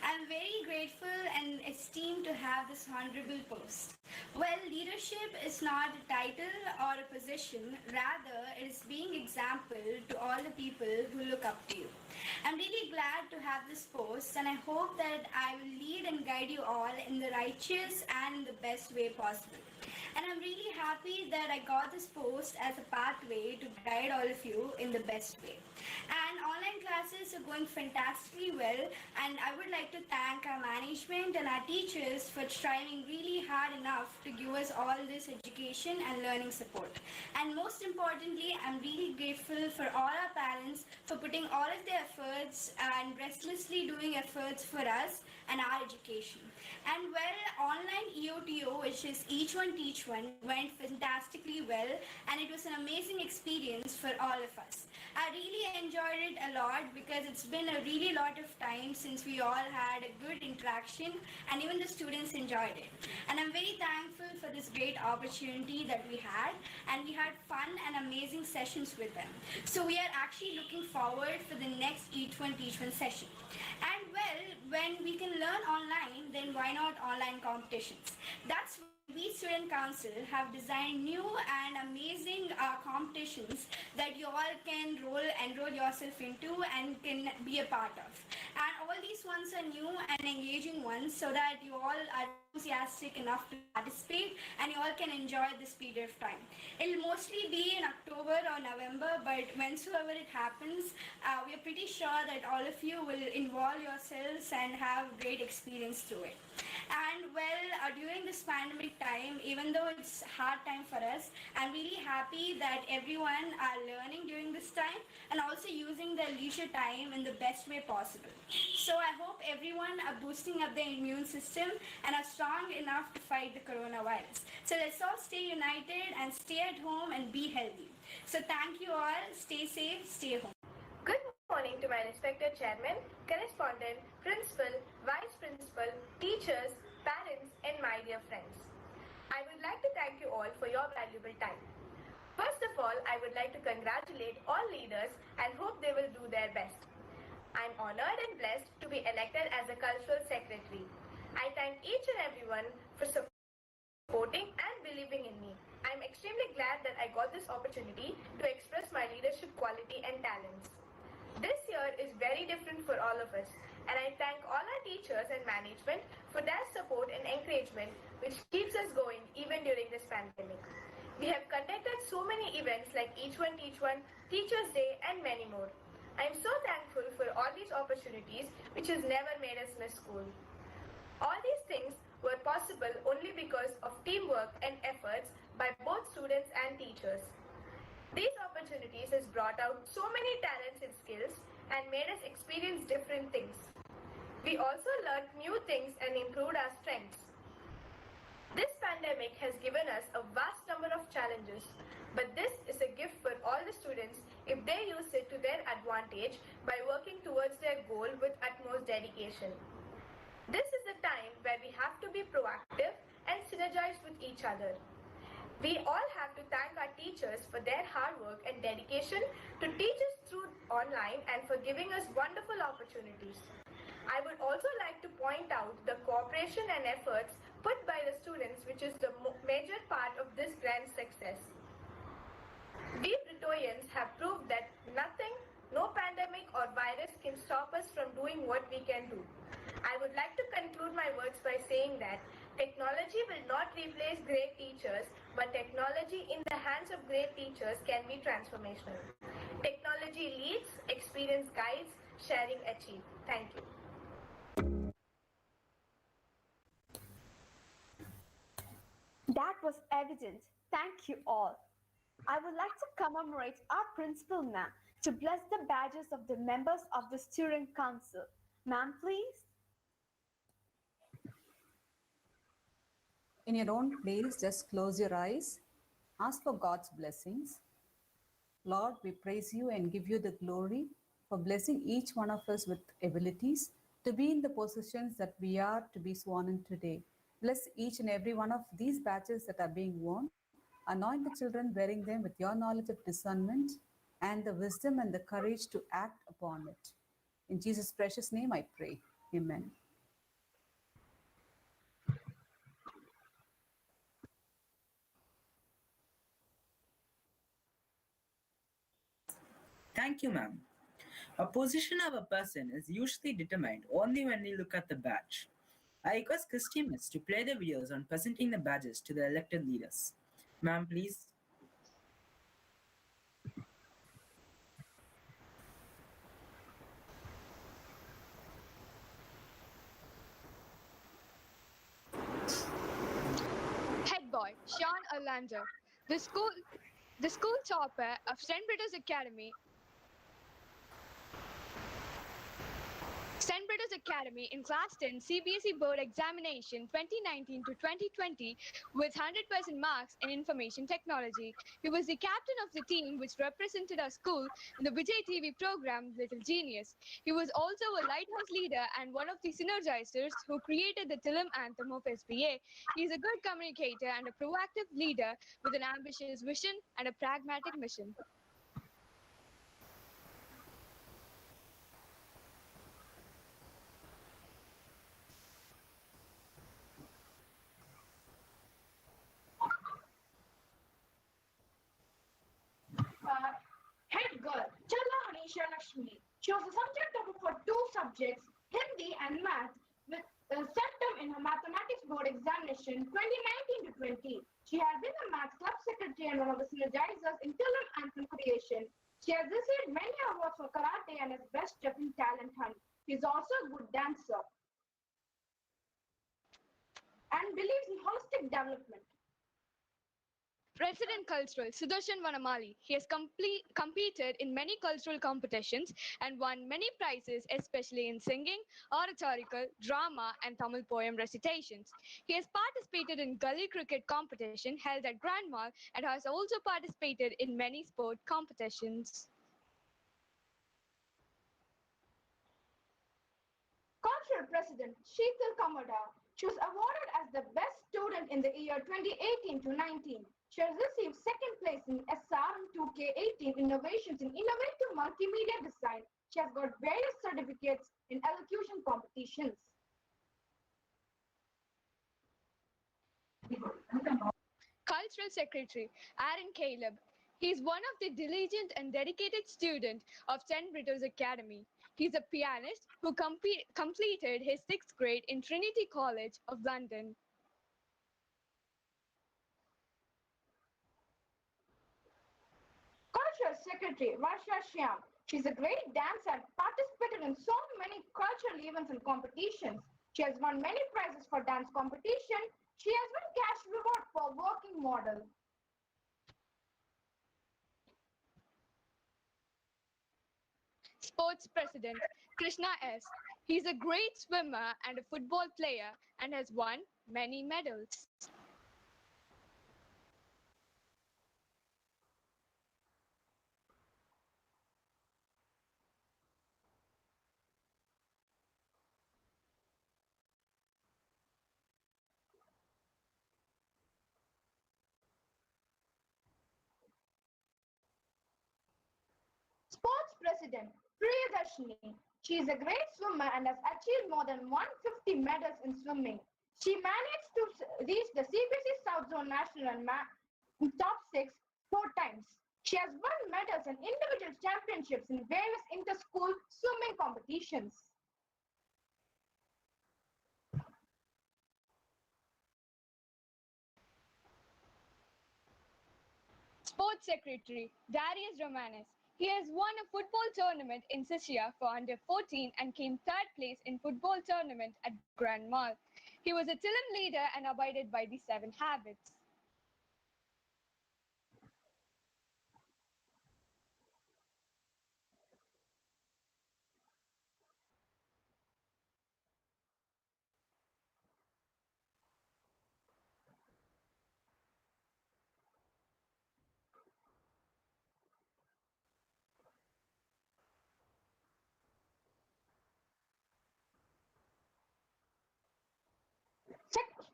I am very grateful and esteemed to have this honorable post. Well, leadership is not a title or a position, rather it is being example to all the people who look up to you. I'm really glad to have this post and I hope that I will lead and guide you all in the righteous and in the best way possible. And I'm really happy that I got this post as a pathway to guide all of you in the best way. And online classes are going fantastically well, and I would like to thank our management and our teachers for striving really hard enough to give us all this education and learning support. And most importantly, I'm really grateful for all our parents for putting all of their efforts and restlessly doing efforts for us and our education. And well, online EOTO, which is Each One Teach One, went fantastically well, and it was an amazing experience for all of us. I really enjoyed it a lot because it's been a really lot of time since we all had a good interaction, and even the students enjoyed it. And I'm very thankful for this great opportunity that we had, and we had fun and amazing sessions with them. So we are actually looking forward for the next Each One Teach One session. And well, when we can learn online, then why not online competitions? That's we Student Council have designed new and amazing competitions that you all can enroll yourself into and can be a part of. And all these ones are new and engaging ones so that you all are enthusiastic enough to participate and you all can enjoy this period of time. It'll mostly be in October or November, but whensoever it happens, we are pretty sure that all of you will involve yourselves and have great experience through it. And well, during this pandemic time, even though it's a hard time for us, I'm really happy that everyone are learning during this time and also using their leisure time in the best way possible. So I hope everyone are boosting up their immune system and are strong enough to fight the coronavirus. So let's all stay united and stay at home and be healthy. So thank you all. Stay safe, stay home. Good morning to my respected chairman, correspondent, principal, vice principal, teachers, parents, and my dear friends. I would like to thank you all for your valuable time. First of all, I would like to congratulate all leaders and hope they will do their best. I'm honored and blessed to be elected as a cultural secretary. I thank each and everyone for supporting and believing in me. I'm extremely glad that I got this opportunity to express my leadership quality and talents. This year is very different for all of us, and I thank all our teachers and management for their support and encouragement, which keeps us going even during this pandemic. We have conducted so many events like Each One Teach One, Teachers' Day, and many more. I am so thankful for all these opportunities, which has never made us miss school. All these things were possible only because of teamwork and efforts by both students and teachers. These opportunities has brought out so many talents and skills and made us experience different things. We also learned new things and improved our strengths. This pandemic has given us a vast number of challenges, but this is a gift for all the students if they use it to their advantage by working towards their goal with utmost dedication. This is a time where we have to be proactive and synergize with each other. We all have to thank our teachers for their hard work and dedication to teach us through online and for giving us wonderful opportunities. I would also like to point out the cooperation and efforts put by the students, which is the major part of this grand success. We Brittoians have proved that nothing, no pandemic or virus can stop us from doing what we can do. I would like to conclude my words by saying that technology will not replace great teachers, but technology in the hands of great teachers can be transformational. Technology leads, experience guides, sharing achieve. Thank you. That was evident. Thank you all. I would like to commemorate our principal ma'am to bless the badges of the members of the student council. Ma'am, please. In your own place, just close your eyes. Ask for God's blessings. Lord, we praise you and give you the glory for blessing each one of us with abilities to be in the positions that we are to be sworn in today. Bless each and every one of these badges that are being worn. Anoint the children wearing them with your knowledge of discernment and the wisdom and the courage to act upon it. In Jesus' precious name I pray. Amen. Thank you, ma'am. A position of a person is usually determined only when we look at the badge. I request Christy Miss to play the videos on presenting the badges to the elected leaders. Ma'am, please. Head boy, Sean Orlando, the school topper of St. Brittos in Class 10 CBSE Board Examination 2019 to 2020 with 100% marks in information technology. He was the captain of the team which represented our school in the Vijay TV program Little Genius. He was also a lighthouse leader and one of the synergizers who created the Tilim anthem of SBA. He is a good communicator and a proactive leader with an ambitious vision and a pragmatic mission. Head girl, Challa Anisha Lakshmi. She was a subject topper for two subjects, Hindi and Math, with a septum in her mathematics board examination 2019 to 20. She has been a math club secretary and one of the synergizers in Tilim anthem creation. She has received many awards for karate and is best step in talent hunt. She is also a good dancer and believes in holistic development. President Cultural, Sudarshan Vanamali. He has competed in many cultural competitions and won many prizes, especially in singing, oratorical, drama, and Tamil poem recitations. He has participated in gully cricket competition held at Grand Mall and has also participated in many sport competitions. Cultural President Sheetal Kamada. She was awarded as the best student in the year 2018 to 19. She has received second place in SRM 2K18 Innovations in Innovative Multimedia Design. She has got various certificates in elocution competitions. Cultural Secretary Aaron Caleb. He is one of the diligent and dedicated student of St. Brittos Academy. He is a pianist who completed his 6th grade in Trinity College of London. Cultural Secretary Varsha Shyam. She's a great dancer and participated in so many cultural events and competitions. She has won many prizes for dance competition. She has won cash reward for working model. Sports President Krishna S. He is a great swimmer and a football player and has won many medals. Sports President Priyadarshini. She is a great swimmer and has achieved more than 150 medals in swimming. She managed to reach the CBC South Zone National and in top 6 4 times. She has won medals and individual championships in various inter-school swimming competitions. Sports Secretary Darius Romanes. He has won a football tournament in Sicily for under 14 and came third place in football tournament at Grand Mall. He was a Tillam leader and abided by the 7 habits.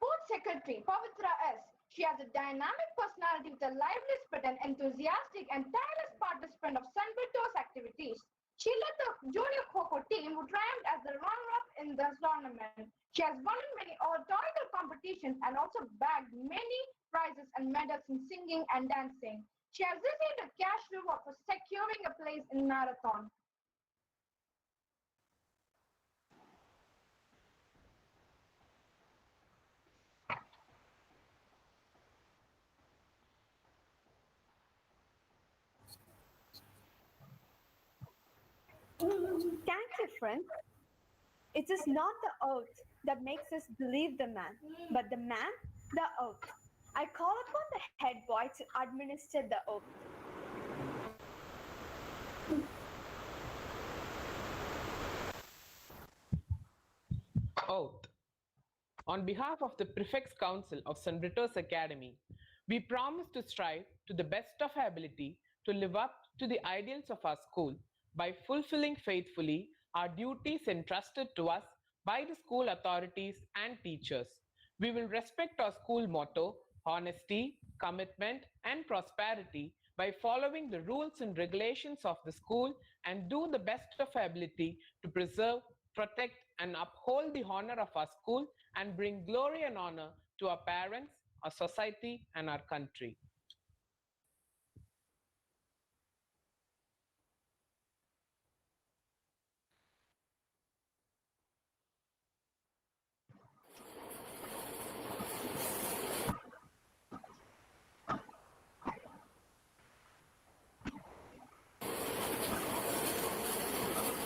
Sports Secretary Pavitra S. She has a dynamic personality with a lively spirit and enthusiastic and tireless participant of San Brittos activities. She led the junior Kho team who triumphed as the runner-up in the tournament. She has won many oratorical competitions and also bagged many prizes and medals in singing and dancing. She has received a cash reward for securing a place in marathon. Thank you, friends. It is not the oath that makes us believe the man, but the man, the oath. I call upon the head boy to administer the oath. Oath. On behalf of the Prefects Council of St. Brittos Academy, we promise to strive to the best of our ability to live up to the ideals of our school by fulfilling faithfully our duties entrusted to us by the school authorities and teachers. We will respect our school motto, honesty, commitment, and prosperity by following the rules and regulations of the school and do the best of our ability to preserve, protect, and uphold the honor of our school and bring glory and honor to our parents, our society, and our country.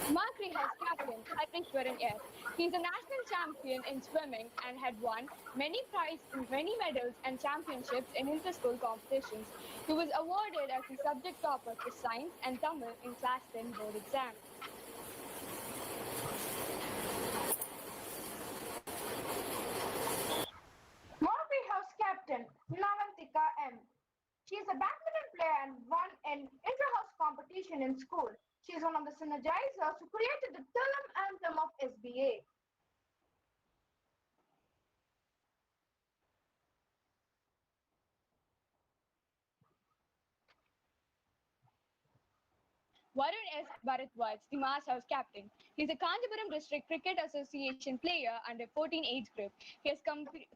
Mark House captain Harishwaran S. He is a national champion in swimming and had won many many medals and championships in inter-school competitions. He was awarded as the subject topper for science and Tamil in class 10 board exam. Murphy House captain Navantika M. She is a badminton player and won an inter-house competition in school. She is one of the synergizers who created the Tillam anthem of SBA. Varun S. Bharatwaj, the Mass House captain. He is a Kanchipuram District Cricket Association player under 14 age group. He has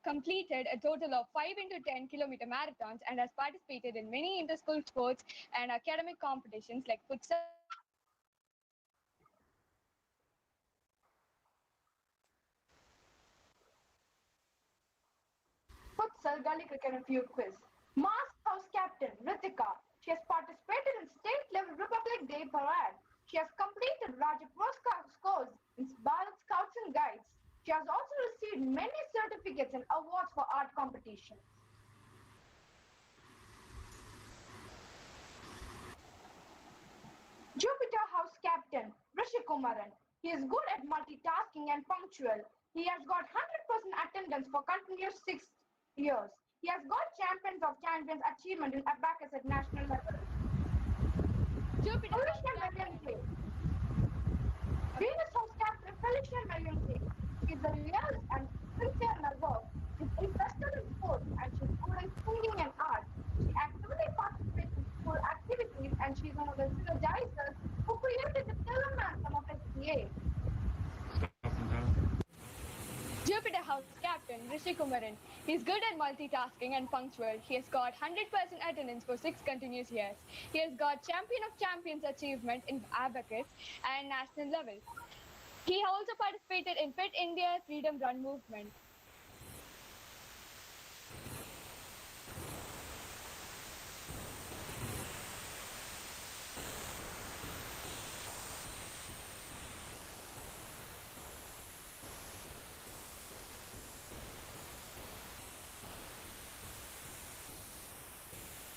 completed a total of 5 into 10-kilometer marathons and has participated in many inter-school sports and academic competitions like futsal. Futsal Gully Cricket Review Quiz. Mass House captain Ritika. She has participated in state-level Republic Day Parade. She has completed Raja Puruskar scores in Bharat Scouts and Guides. She has also received many certificates and awards for art competitions. Jupiter House captain Rishi Kumaran. He is good at multitasking and punctual. He has got 100% attendance for continuous 6 years. He has got champions of champions achievement in abacus at national level. Felicia Marion K. Venus House captain Felicia Marion K. She is a realist and sincere in her work. She is interested in sports and she is good in singing and art. She actively participates in school activities and she is one of the synergizers who created the Tillam anthem of SBA. Kumaran. He's good at multitasking and punctual. He has got 100% attendance for 6 continuous years. He has got Champion of Champions achievement in abacus and national level. He also participated in Fit India Freedom Run movement.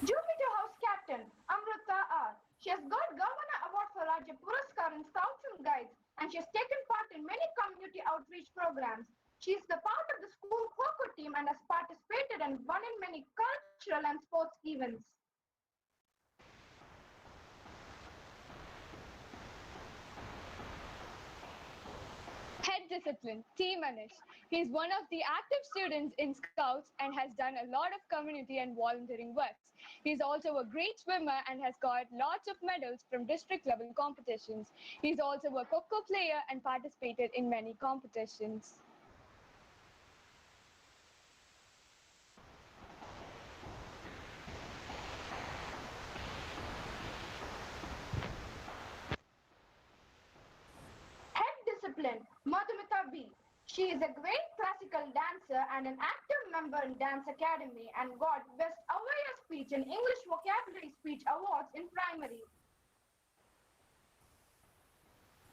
Jupiter House Captain Amrita R. She has got Governor Award for Rajya Puraskar in Scouts and Guides, and she has taken part in many community outreach programs. She is the part of the school Kho team and has participated and won in many cultural and sports events. Head discipline, T. Manish. He is one of the active students in Scouts and has done a lot of community and volunteering works. He is also a great swimmer and has got lots of medals from district level competitions. He is also a Kho player and participated in many competitions. Head discipline Madhumita B. She is a great classical dancer and an active member in Dance Academy and got Best Aware Speech and English Vocabulary Speech Awards in primary.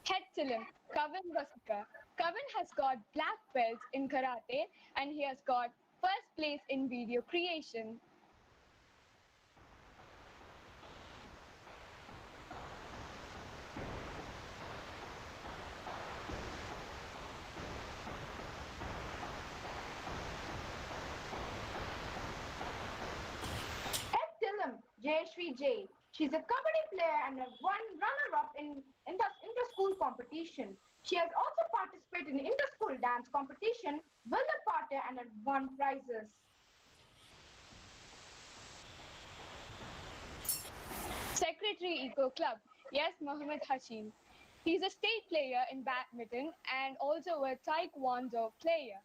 Head Tilim, Kavan Vasika. Kavan has got black belts in karate and he has got first place in video creation. Head Tilim Jayashri J. She's a kabaddi player and a one runner-up in inter-school competition. She has also participated in inter-school dance competition, won a party and had won prizes. Secretary Eco Club, yes, Mohammed Hashim. He's a state player in badminton and also a taekwondo player.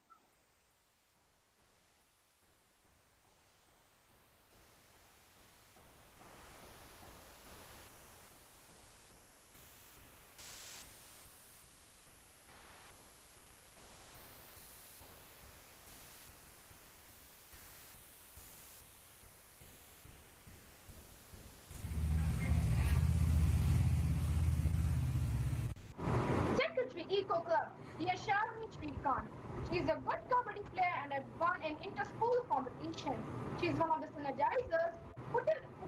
Secretary Eco Club, Yasharni Shrikant. She is a good kabaddi player and had won in inter-school competitions. She is one of the synergizers who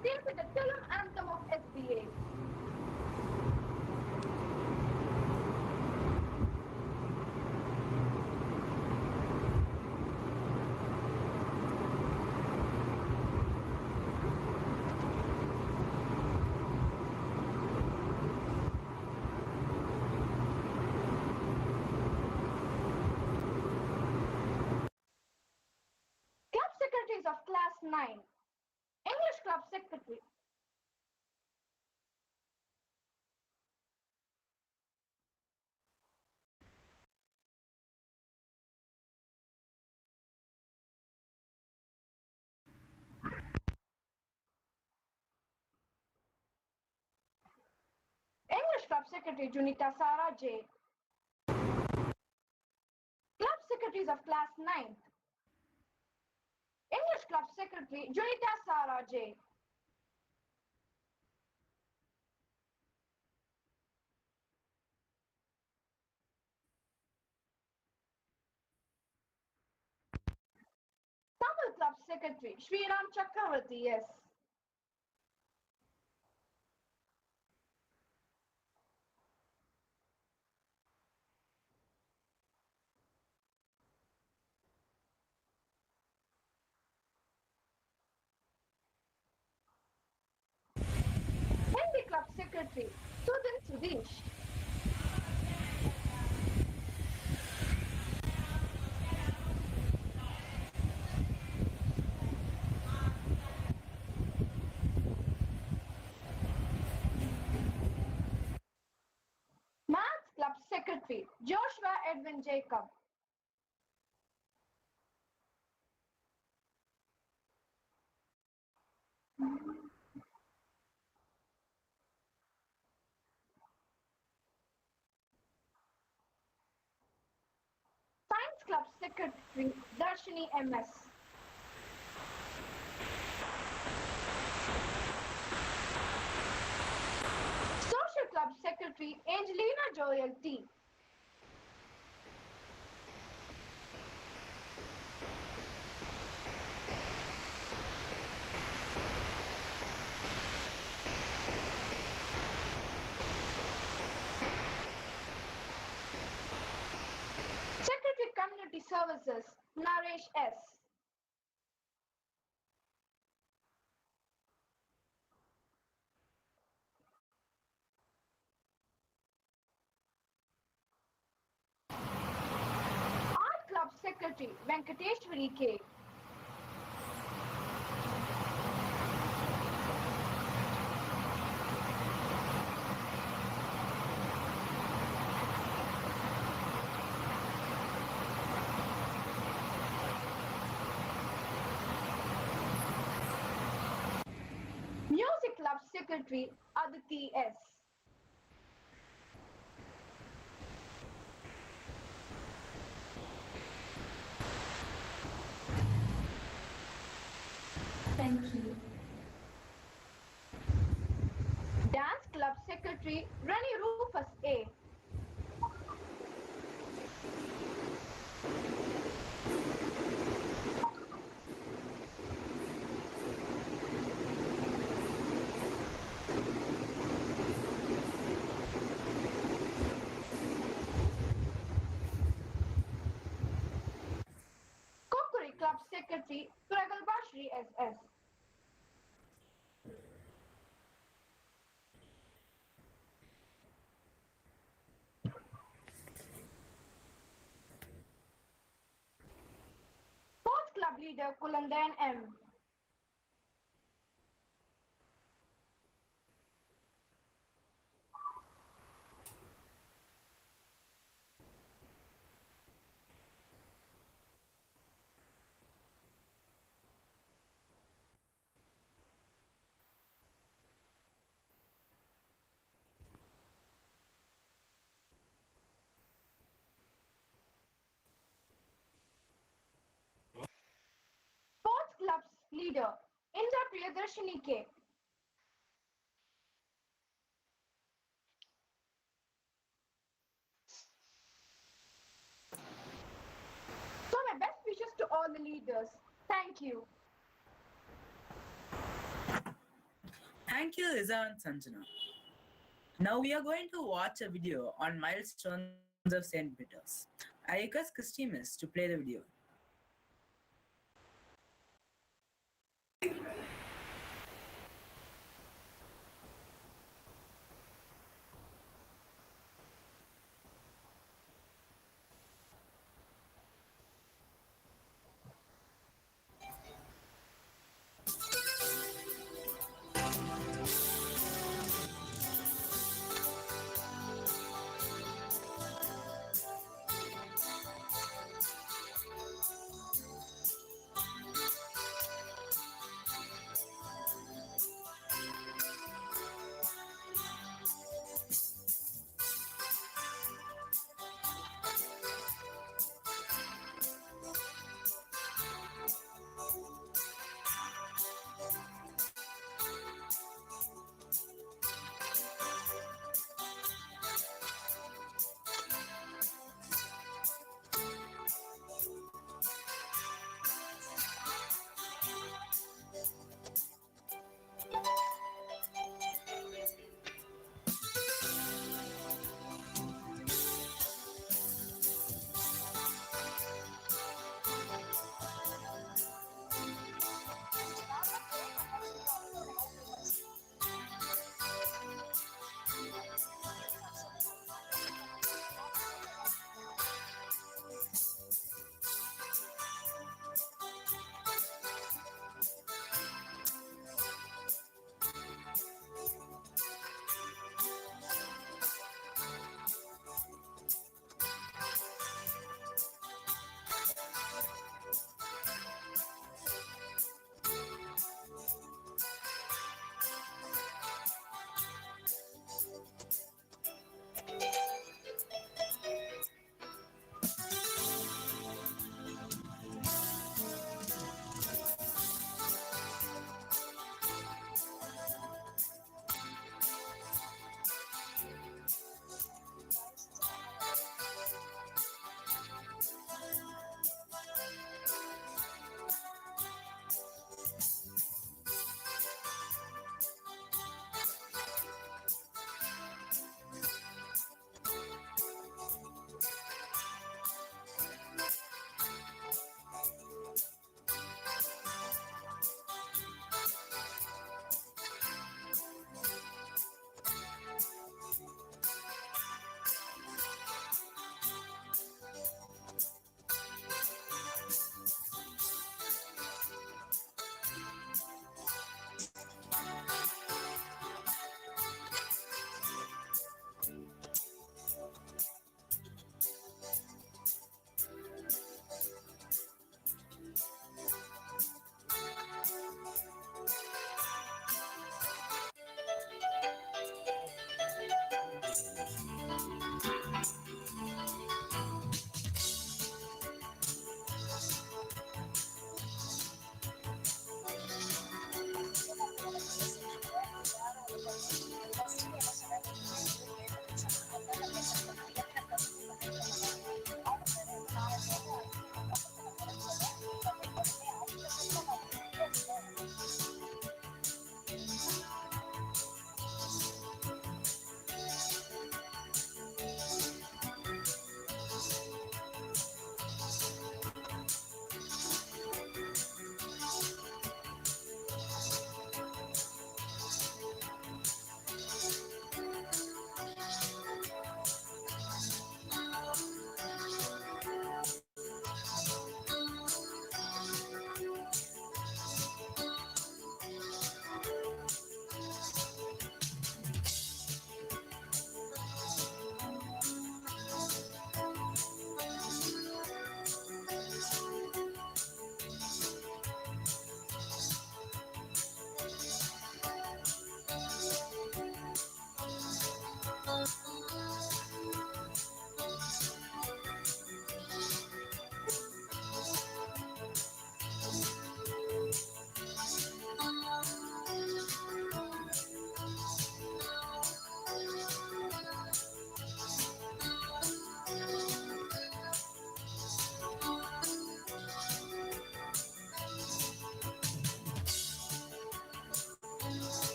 created the Tilim anthem of SBA. Club secretaries of class 9. English Club Secretary. English Club Secretary Junita Sara J. Club Secretaries of Class 9th. English Club Secretary Junita Sara J. Tamil Club Secretary Sriram Chakravarti, yes. Hindi Club Secretary Sudhin Sudesh. Maths Club Secretary Joshua Edwin Jacob. Club Secretary Darshini MS. Social Club Secretary Angelina Joel T. Secretary Community Services Naresh S. Art Club Secretary Venkateshwari K. Music Club Secretary Aditi S. Thank you. Dance Club Secretary Rani Rufus A. Kokuri Club Secretary Pragalbashri SS. Sports Club Leader Kulandan M. Sports Club's leader Indra Priyadarshini K. So my best wishes to all the leaders. Thank you. Thank you, Iza and Sanjana. Now we are going to watch a video on milestones of St. Brittos. I request Christy Miss to play the video.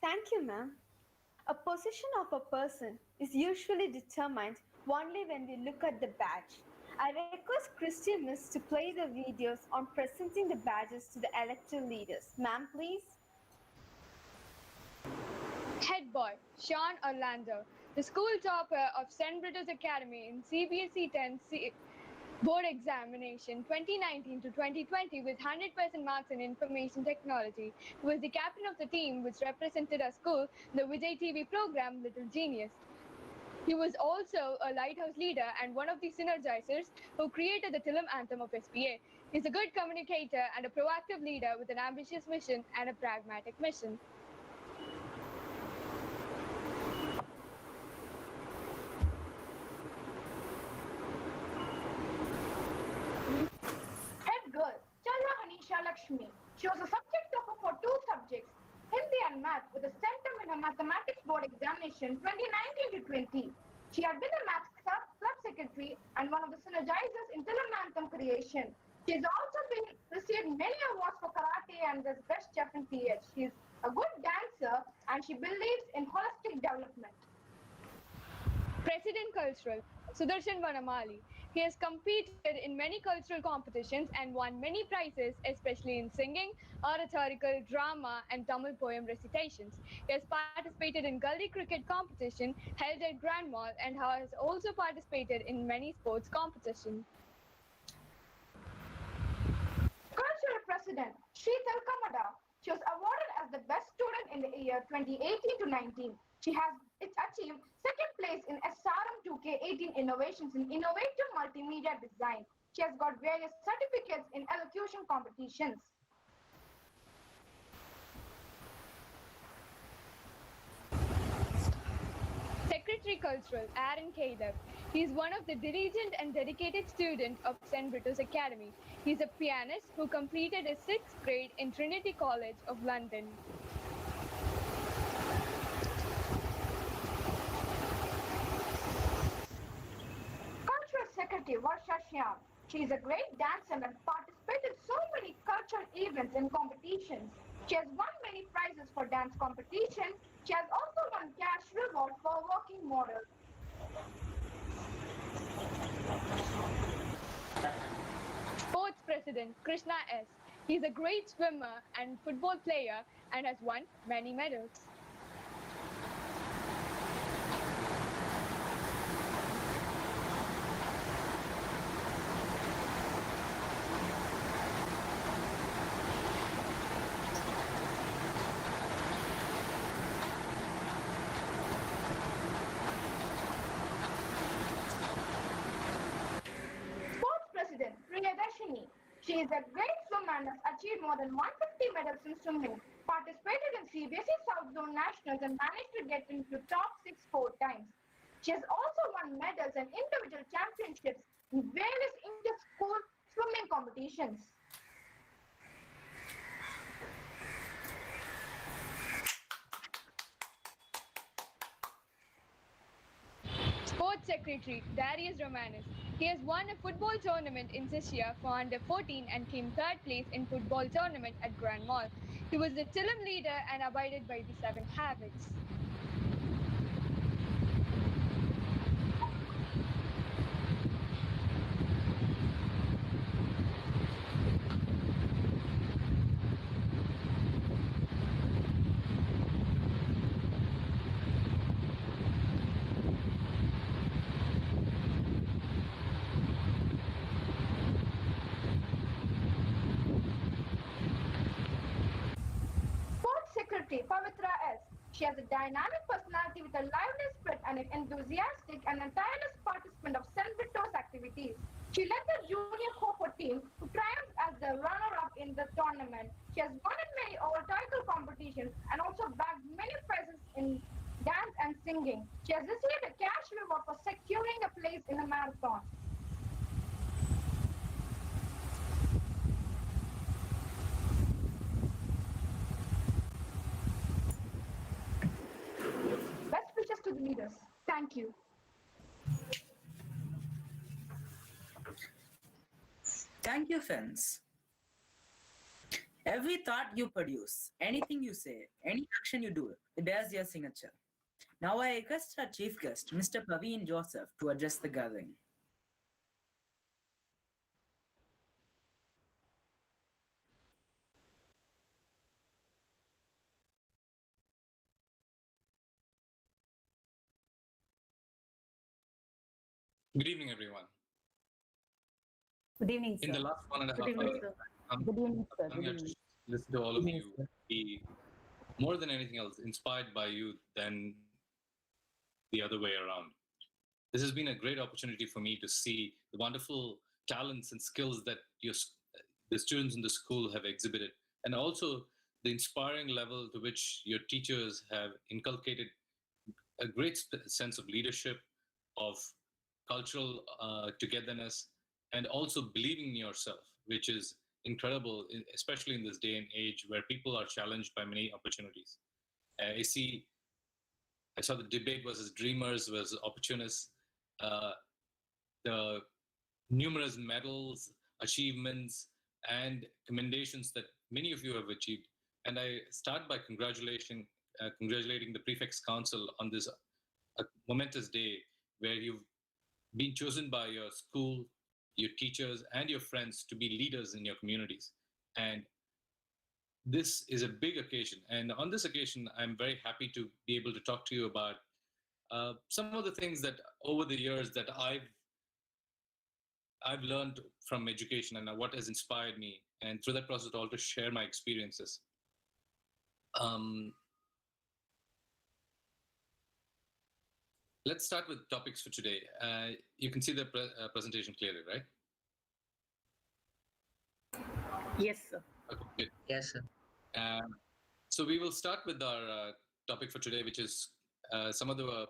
Thank you, ma'am. A position of a person is usually determined only when we look at the badge. I request Christy Miss to play the videos on presenting the badges to the elected leaders. Ma'am, please. Head boy, Sean Orlando, the school topper of St. Brittos Academy in CBSE 10 board examination 2019 to 2020 with 100% marks in information technology. He was the captain of the team which represented our school in the Vijay TV program Little Genius. He was also a lighthouse leader and one of the synergizers who created the Tilam anthem of SPA. He's a good communicator and a proactive leader with an ambitious mission and a pragmatic mission. Head girl, Chandra Hanisha Lakshmi. She was a subject topper for two subjects, Hindi and Math, with a centum in her mathematics board examination 2019 to 20. She had been the maths club secretary and one of the synergizers in Tilamantham creation. She has also received many awards for karate and as best chef in PH. She is a good dancer and she believes in holistic development. President Cultural, Sudarshan Vanamali. He has competed in many cultural competitions and won many prizes, especially in singing, oratorical, drama, and Tamil poem recitations. He has participated in Gully cricket competition held at Grand Mall and has also participated in many sports competitions. Cultural President, Sheetal Kamada. She was awarded as the best student in the year 2018 to 19. She has achieved second place in SRM 2K18 Innovations in Innovative Multimedia Design. She has got various certificates in elocution competitions. Secretary Cultural, Aaron Caleb. He is one of the diligent and dedicated students of St. Brittos Academy. He is a pianist who completed his 6th grade in Trinity College of London. Cultural Secretary Varsha Shyam. She is a great dancer and participated in so many cultural events and competitions. She has won many prizes for dance competition. She has also won cash reward for working model. Sports President Krishna S. He is a great swimmer and football player and has won many medals. Sports President Priyadashini. She is a great swimmer and has achieved more than 150 medals in swimming. Participated in CBSE South Zone Nationals and managed to get into top 6 4 times. She has also won medals and individual championships in various inter-school swimming competitions. Sports Secretary Darius Romanis. He has won a football tournament in Sicily for under 14 and came 3rd place in football tournament at Grand Mall. He was the Tilam leader and abided by the 7 habits. Sports Secretary Pavitra S. She has a dynamic personality with a lively spirit and an enthusiastic and a tireless participant of St. Brittos activities. She led the junior kho team to triumph as the runner-up in the tournament. She has won in many oratorical competitions and also bagged many prizes in dance and singing. She has received a cash reward for securing a place in a marathon. Best wishes to the leaders. Thank you. Thank you, friends. Every thought you produce, anything you say, any action you do, it bears your signature. Now I request our chief guest, Mr. Paveen Joseph, to address the gathering. Good evening, everyone. Good evening, In sir. the last 1.5 Good evening, hours, sir. I'm, Good evening, sir. I'm Good here evening. to listen to all of Good evening, you, sir. be more than anything else inspired by you than the other way around. This has been a great opportunity for me to see the wonderful talents and skills that the students in the school have exhibited, and also the inspiring level to which your teachers have inculcated a great sense of leadership, of cultural togetherness, and also believing in yourself, which is incredible, especially in this day and age where people are challenged by many opportunities. I see I saw the debate versus dreamers versus opportunists, uh, the numerous medals, achievements, and commendations that many of you have achieved. And I start by congratulating the Prefects Council on this momentous day where you've been chosen by your school, your teachers, and your friends to be leaders in your communities. And this is a big occasion. And on this occasion, I'm very happy to be able to talk to you about some of the things that over the years that I've learned from education and what has inspired me, and through that process, also share my experiences. Um, let's start with topics for today. You can see the presentation clearly, right? Yes, sir. Okay, good. Yes, sir. So we will start with our topic for today, which is some of the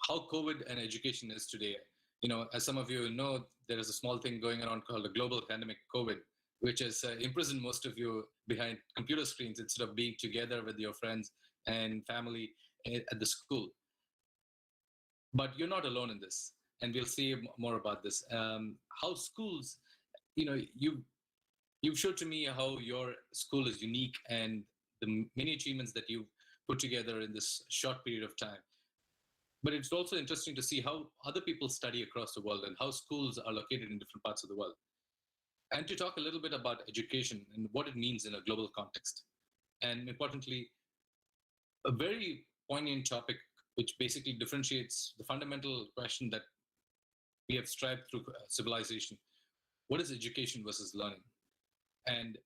how COVID and education is today. You know, as some of you know, there is a small thing going around called the global pandemic COVID, which has imprisoned most of you behind computer screens instead of being together with your friends and family at the school. But you're not alone in this, and we'll see more about this. How schools, you know, you've showed to me how your school is unique and the many achievements that you've put together in this short period of time. But it's also interesting to see how other people study across the world and how schools are located in different parts of the world. And to talk a little bit about education and what it means in a global context. And importantly, a very poignant topic which basically differentiates the fundamental question that we have strived through civilization. What is education versus learning? And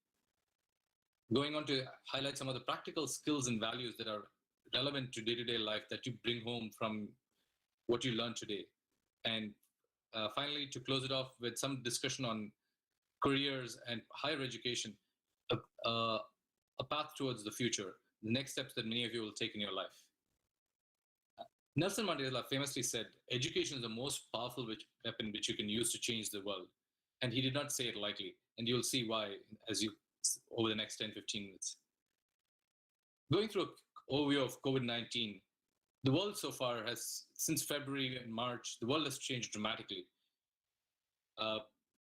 going on to highlight some of the practical skills and values that are relevant to day-to-day life that you bring home from what you learned today. And finally, to close it off with some discussion on careers and higher education, a path towards the future, the next steps that many of you will take in your life. Nelson Mandela famously said, education is the most powerful weapon which you can use to change the world. And he did not say it lightly. And you'll see why over the next 10-15 minutes. Going through an overview of COVID-19, the world so far has, since February and March, the world has changed dramatically.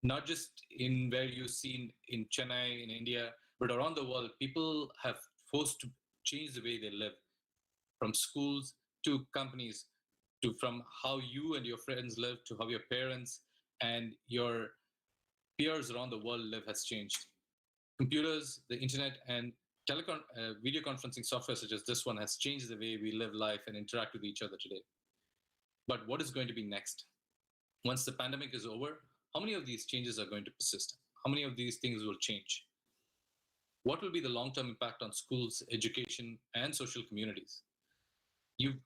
Not just in where you've seen in Chennai, in India, but around the world, people have forced to change the way they live, from schools to companies, to from how you and your friends live, to how your parents and your peers around the world live has changed. Computers, the internet, and video conferencing software such as this one has changed the way we live life and interact with each other today. But what is going to be next? Once the pandemic is over, how many of these changes are going to persist? How many of these things will change? What will be the long-term impact on schools, education, and social communities? You've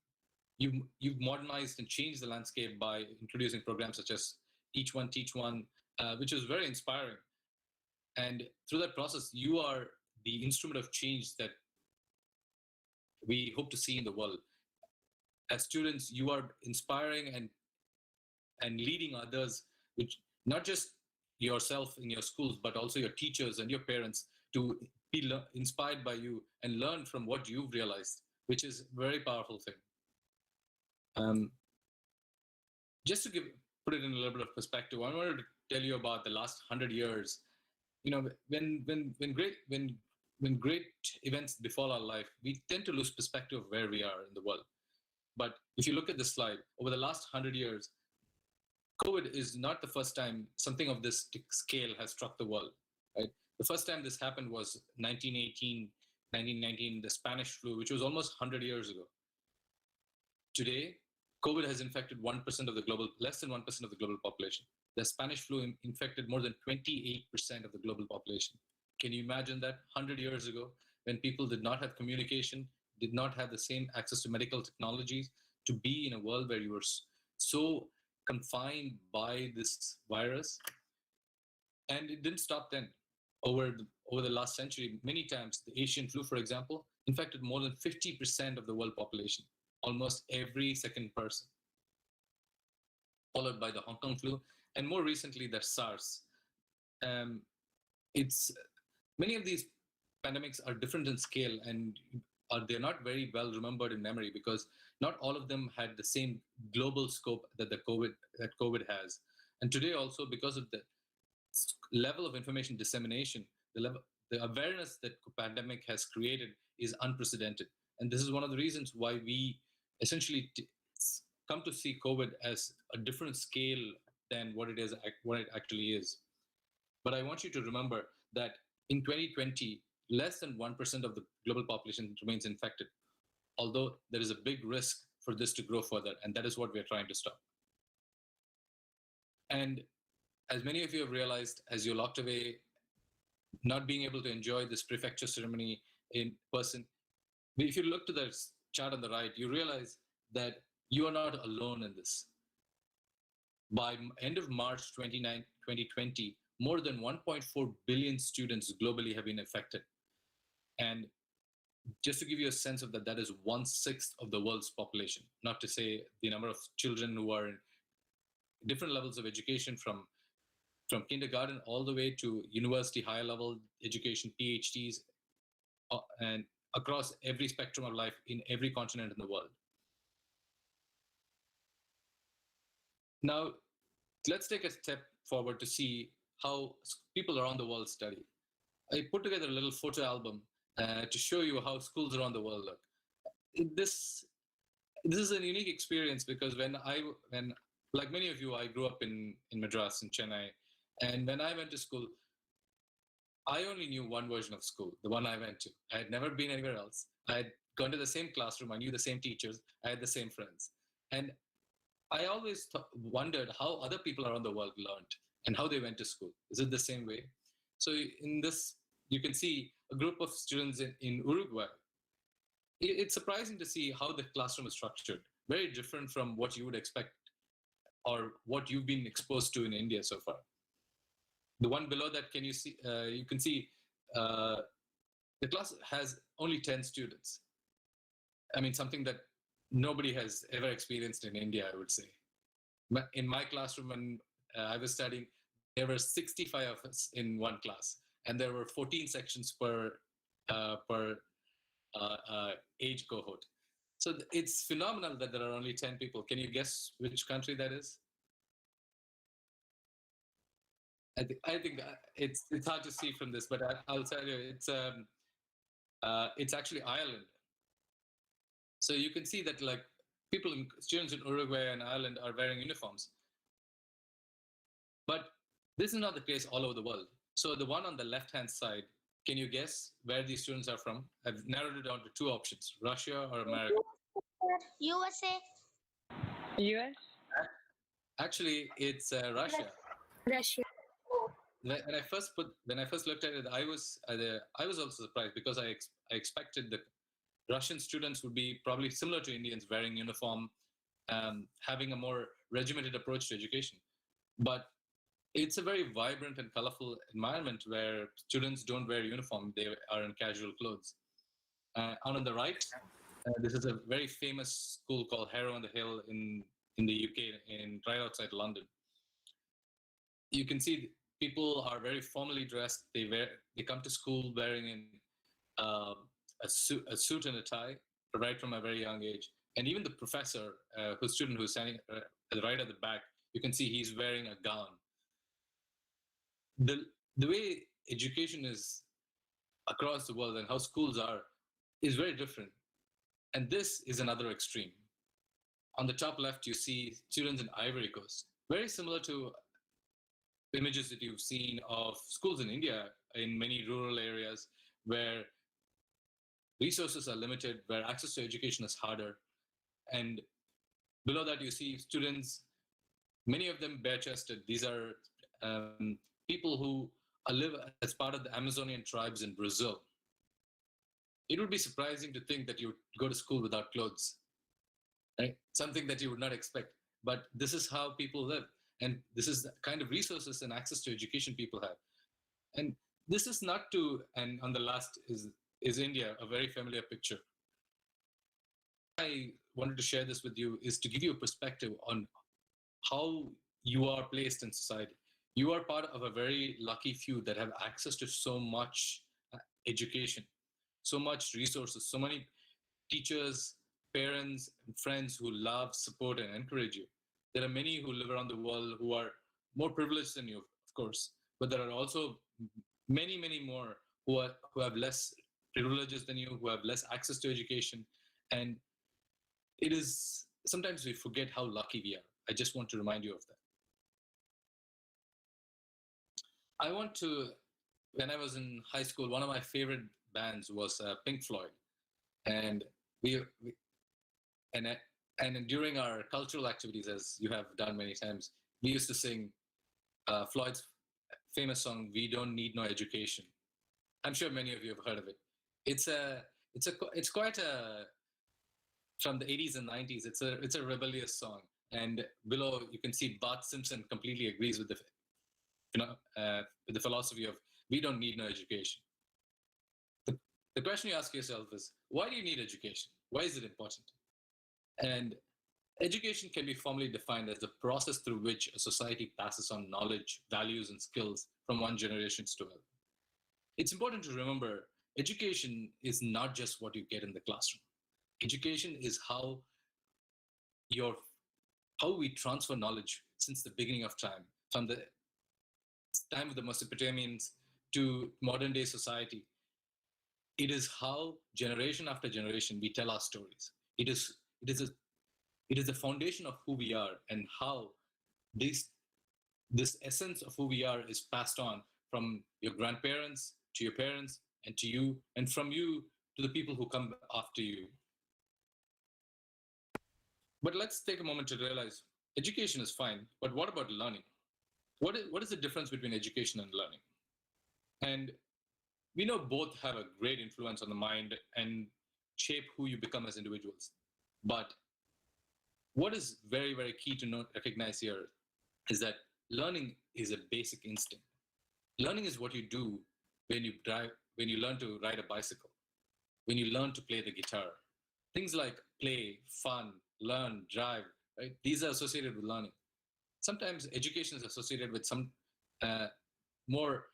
modernized and changed the landscape by introducing programs such as Each One Teach One, which is very inspiring. And through that process, you are the instrument of change that we hope to see in the world. As students, you are inspiring and leading others, which not just yourself in your schools, but also your teachers and your parents to be inspired by you and learn from what you've realized, which is a very powerful thing. Just to put it in a little bit of perspective, I wanted to tell you about the last 100 years when great events befall our life, we tend to lose perspective of where we are in the world. But if you look at the slide, over the last 100 years, COVID is not the first time something of this scale has struck the world, right? The first time this happened was 1918, 1919, the Spanish flu, which was almost 100 years ago. Today, COVID has infected 1% of the global, less than 1% of the global population. The Spanish flu infected more than 28% of the global population. Can you imagine that 100 years ago, when people did not have communication, did not have the same access to medical technologies, to be in a world where you were so confined by this virus? And it didn't stop then. Over the last century, many times, the Asian flu, for example, infected more than 50% of the world population, almost every second person, followed by the Hong Kong flu, and more recently, the SARS. It's Many of these pandemics are different in scale, and they're not very well remembered in memory because not all of them had the same global scope that COVID has. And today, also because of the level of information dissemination, the awareness that pandemic has created is unprecedented. And this is one of the reasons why we essentially come to see COVID as a different scale than what it actually is. But I want you to remember that in 2020, less than 1% of the global population remains infected, although there is a big risk for this to grow further, and that is what we're trying to stop. And as many of you have realized, as you're locked away, not being able to enjoy this prefecture ceremony in person, if you look to the chart on the right, you realize that you are not alone in this. By end of March 2020, more than 1.4 billion students globally have been affected. And just to give you a sense of that, that is 1/6 of the world's population, not to say the number of children who are in different levels of education from kindergarten all the way to university, higher level education, PhDs, and across every spectrum of life in every continent in the world. Now, let's take a step forward to see how people around the world study. I put together a little photo album to show you how schools around the world look. This is a unique experience because when like many of you, I grew up in Madras, in Chennai, and when I went to school, I only knew one version of school, the one I went to. I had never been anywhere else. I had gone to the same classroom, I knew the same teachers, I had the same friends. And I always wondered how other people around the world learned and how they went to school. Is it the same way? So in this, you can see a group of students in Uruguay. It's surprising to see how the classroom is structured. Very different from what you would expect or what you've been exposed to in India so far. The one below that, can you see? You can see the class has only 10 students. I mean, something that nobody has ever experienced in India, I would say. In my classroom, when I was studying, there were 65 of us in one class, and there were 14 sections per age cohort. So it's phenomenal that there are only 10 people. Can you guess which country that is? I think it's hard to see from this, but I'll tell you, it's actually Ireland. So you can see that like students in Uruguay and Ireland are wearing uniforms. But this is not the case all over the world. So the one on the left-hand side, can you guess where these students are from? I've narrowed it down to two options, Russia or America. USA. US? Actually, it's Russia. Russia. When I first looked at it, I was also surprised because I expected the Russian students would be probably similar to Indians, wearing uniform, having a more regimented approach to education. But it's a very vibrant and colorful environment where students don't wear uniform; they are in casual clothes. On the right, this is a very famous school called Harrow on the Hill in the UK, right outside London. You can see people are very formally dressed. They come to school wearing a suit and a tie right from a very young age. And even the professor, who's standing right at the back, you can see he's wearing a gown. The way education is across the world and how schools are is very different. And this is another extreme. On the top left, you see students in Ivory Coast, very similar to images that you've seen of schools in India in many rural areas where resources are limited, where access to education is harder. And below that, you see students, many of them bare chested. These are people who live as part of the Amazonian tribes in Brazil. It would be surprising to think that you would go to school without clothes, right? Something that you would not expect. But this is how people live. And this is the kind of resources and access to education people have. And this is not to, and on the last is India, a very familiar picture. I wanted to share this with you is to give you a perspective on how you are placed in society. You are part of a very lucky few that have access to so much education, so much resources, so many teachers, parents, and friends who love, support, and encourage you. There are many who live around the world who are more privileged than you, of course, but there are also many, many more who have less privileges than you, who have less access to education, and it is sometimes we forget how lucky we are. I just want to remind you of that. I want to, when I was in high school, one of my favorite bands was Pink Floyd, and we and I- and during our cultural activities, as you have done many times, we used to sing Floyd's famous song "We Don't Need No Education." I'm sure many of you have heard of it. It's quite a from the 80s and 90s. It's a rebellious song, and below you can see Bart Simpson completely agrees with with the philosophy of we don't need no education. The question you ask yourself is, why do you need education? Why is it important? And education can be formally defined as the process through which a society passes on knowledge, values, and skills from one generation to another. It's important to remember education is not just what you get in the classroom. Education is how we transfer knowledge since the beginning of time, from the time of the Mesopotamians to modern day society. It is how generation after generation we tell our stories. It is the foundation of who we are and how this essence of who we are is passed on from your grandparents to your parents and to you, and from you to the people who come after you. But let's take a moment to realize education is fine, but what about learning? What is the difference between education and learning? And we know both have a great influence on the mind and shape who you become as individuals. But what is very, very key to recognize here is that learning is a basic instinct. Learning is what you do when you drive, when you learn to ride a bicycle, when you learn to play the guitar. Things like play, fun, learn, drive, right? These are associated with learning. Sometimes education is associated with some more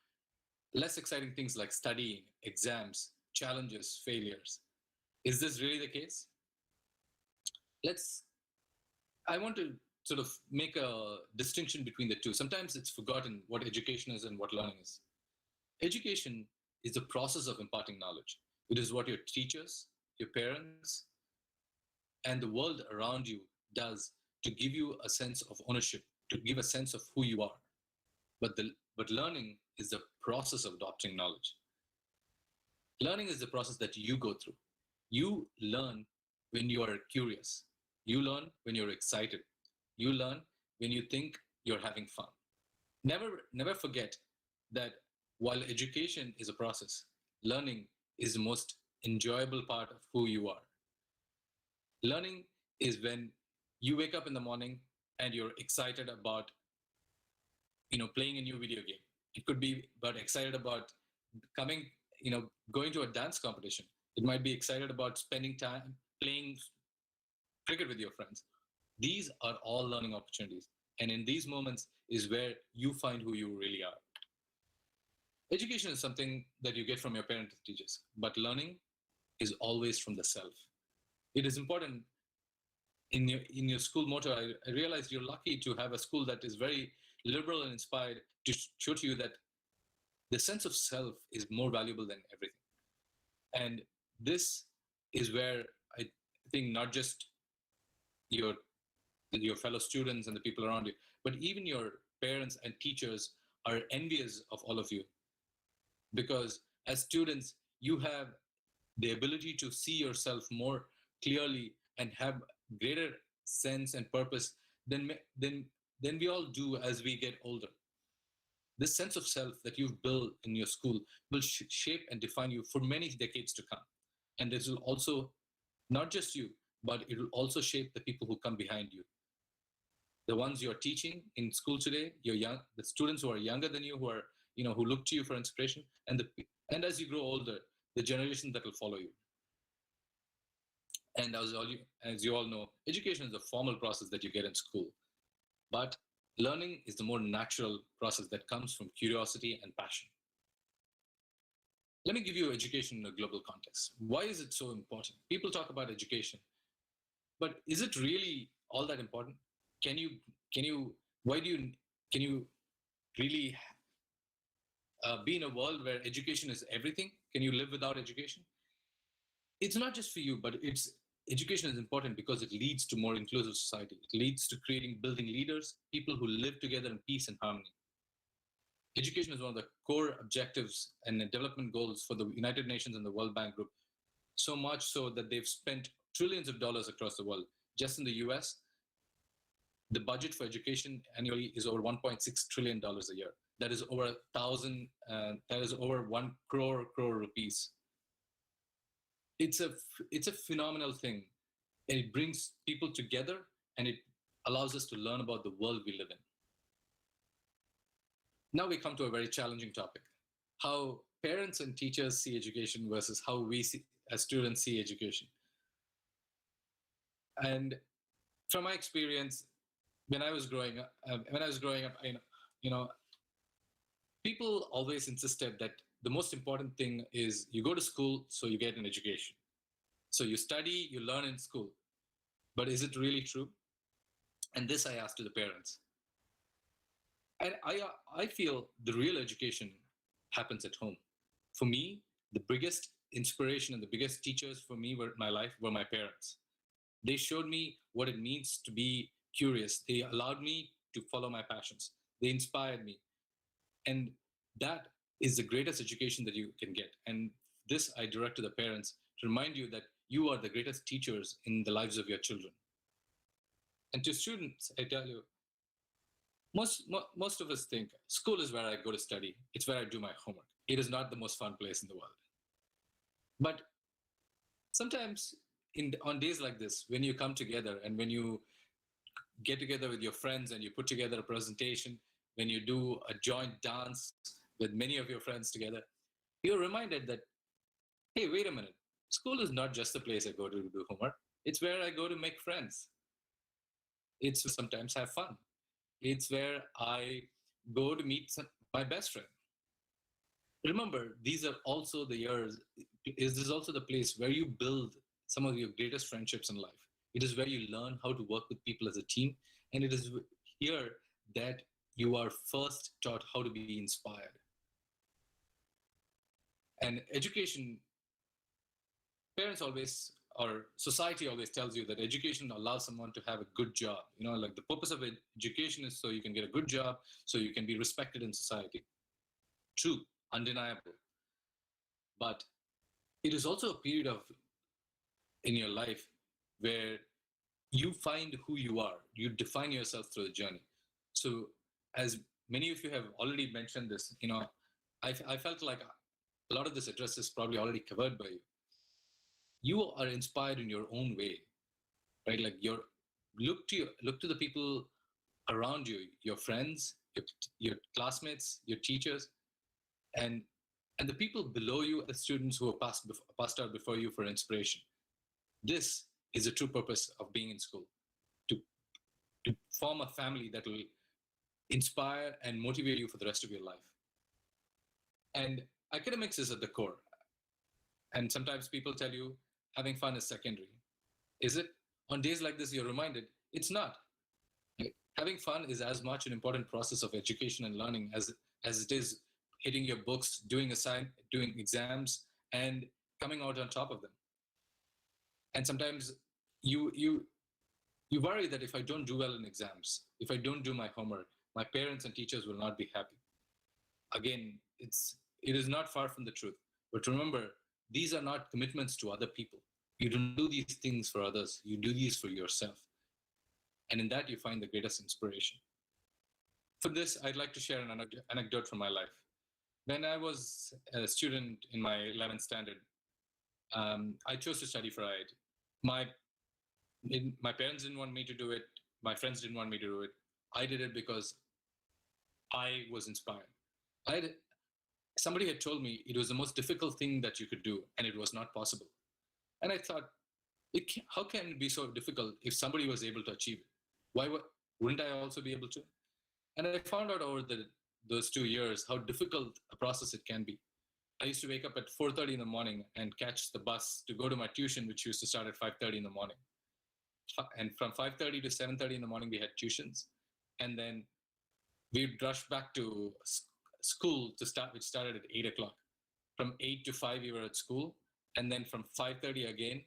less exciting things like studying, exams, challenges, failures. Is this really the case? I want to sort of make a distinction between the two. Sometimes it's forgotten what education is and what learning is. Education is the process of imparting knowledge. It is what your teachers, your parents, and the world around you does to give you a sense of ownership, to give a sense of who you are. But learning is the process of adopting knowledge. Learning is the process that you go through. You learn when you are curious. You learn when you're excited. You learn when you think you're having fun. Never forget that while education is a process, learning is the most enjoyable part of who you are. Learning is when you wake up in the morning and you're excited about playing a new video game. It could be about excited about coming, going to a dance competition. It might be excited about spending time playing cricket with your friends. These are all learning opportunities. And in these moments is where you find who you really are. Education is something that you get from your parents and teachers, but learning is always from the self. It is important in your school motto. I realize you're lucky to have a school that is very liberal and inspired to show to you that the sense of self is more valuable than everything. And this is where I think not just your fellow students and the people around you, but even your parents and teachers are envious of all of you, because as students you have the ability to see yourself more clearly and have greater sense and purpose than we all do as we get older. This sense of self that you've built in your school will shape and define you for many decades to come. And this will also, not just you, but it will also shape the people who come behind you. The ones you're teaching in school today, the students who are younger than you, who look to you for inspiration, and as you grow older, the generation that will follow you. And as you all know, education is a formal process that you get in school. But learning is the more natural process that comes from curiosity and passion. Let me give you education in a global context. Why is it so important? People talk about education, but is it really all that important? Can you really be in a world where education is everything? Can you live without education? It's not just for you, but education is important because it leads to more inclusive society. It leads to building leaders, people who live together in peace and harmony. Education is one of the core objectives and the development goals for the United Nations and the World Bank Group, so much so that they've spent trillions of dollars across the world. Just in the US, the budget for education annually is over $1.6 trillion a year. That is over 1 crore rupees. It's a phenomenal thing. And it brings people together, and it allows us to learn about the world we live in. Now we come to a very challenging topic: how parents and teachers see education versus how we as students see education. And from my experience, when I was growing up, people always insisted that the most important thing is you go to school so you get an education. So you study, you learn in school. But is it really true? And this I asked to the parents. And I feel the real education happens at home. For me, the biggest inspiration and the biggest teachers for me in my life were my parents. They showed me what it means to be curious. They allowed me to follow my passions. They inspired me. And that is the greatest education that you can get. And this I direct to the parents to remind you that you are the greatest teachers in the lives of your children. And to students, I tell you, most of us think school is where I go to study. It's where I do my homework. It is not the most fun place in the world. But sometimes on days like this, when you come together and when you get together with your friends and you put together a presentation, when you do a joint dance with many of your friends together, you're reminded that, hey, wait a minute. School is not just the place I go to do homework. It's where I go to make friends. It's sometimes have fun. It's where I go to meet my best friend. Remember, these are also the years, this is also the place where you build some of your greatest friendships in life. It is where you learn how to work with people as a team. And it is here that you are first taught how to be inspired. And education, parents always, or society always tells you that education allows someone to have a good job. Like the purpose of education is so you can get a good job, so you can be respected in society. True, undeniable. But it is also a period in your life where you find who you are. You define yourself through the journey. So as many of you have already mentioned this, I felt like a lot of this address is probably already covered by you. You are inspired in your own way, right? Like look to the people around you, your friends, your classmates, your teachers, and the people below you, the students who have passed out before you for inspiration. This is the true purpose of being in school, to form a family that will inspire and motivate you for the rest of your life. And academics is at the core. And sometimes people tell you having fun is secondary. Is it? On days like this, you're reminded it's not. Having fun is as much an important process of education and learning as it is hitting your books, doing exams, and coming out on top of them. And sometimes you worry that if I don't do well in exams, if I don't do my homework, my parents and teachers will not be happy. Again, it is not far from the truth. But remember, these are not commitments to other people. You don't do these things for others. You do these for yourself. And in that, you find the greatest inspiration. For this, I'd like to share an anecdote from my life. When I was a student in my 11th standard, I chose to study for IIT. My parents didn't want me to do it. My friends didn't want me to do it. I did it because I was inspired. Somebody had told me it was the most difficult thing that you could do, and it was not possible. And I thought, how can it be so difficult if somebody was able to achieve it? Why wouldn't I also be able to? And I found out over those 2 years how difficult a process it can be. I used to wake up at 4:30 in the morning and catch the bus to go to my tuition, which used to start at 5:30 in the morning. And from 5:30 to 7:30 in the morning, we had tuitions. And then we'd rush back to school which started at 8 o'clock. From 8 to 5, we were at school. And then from 5:30 again,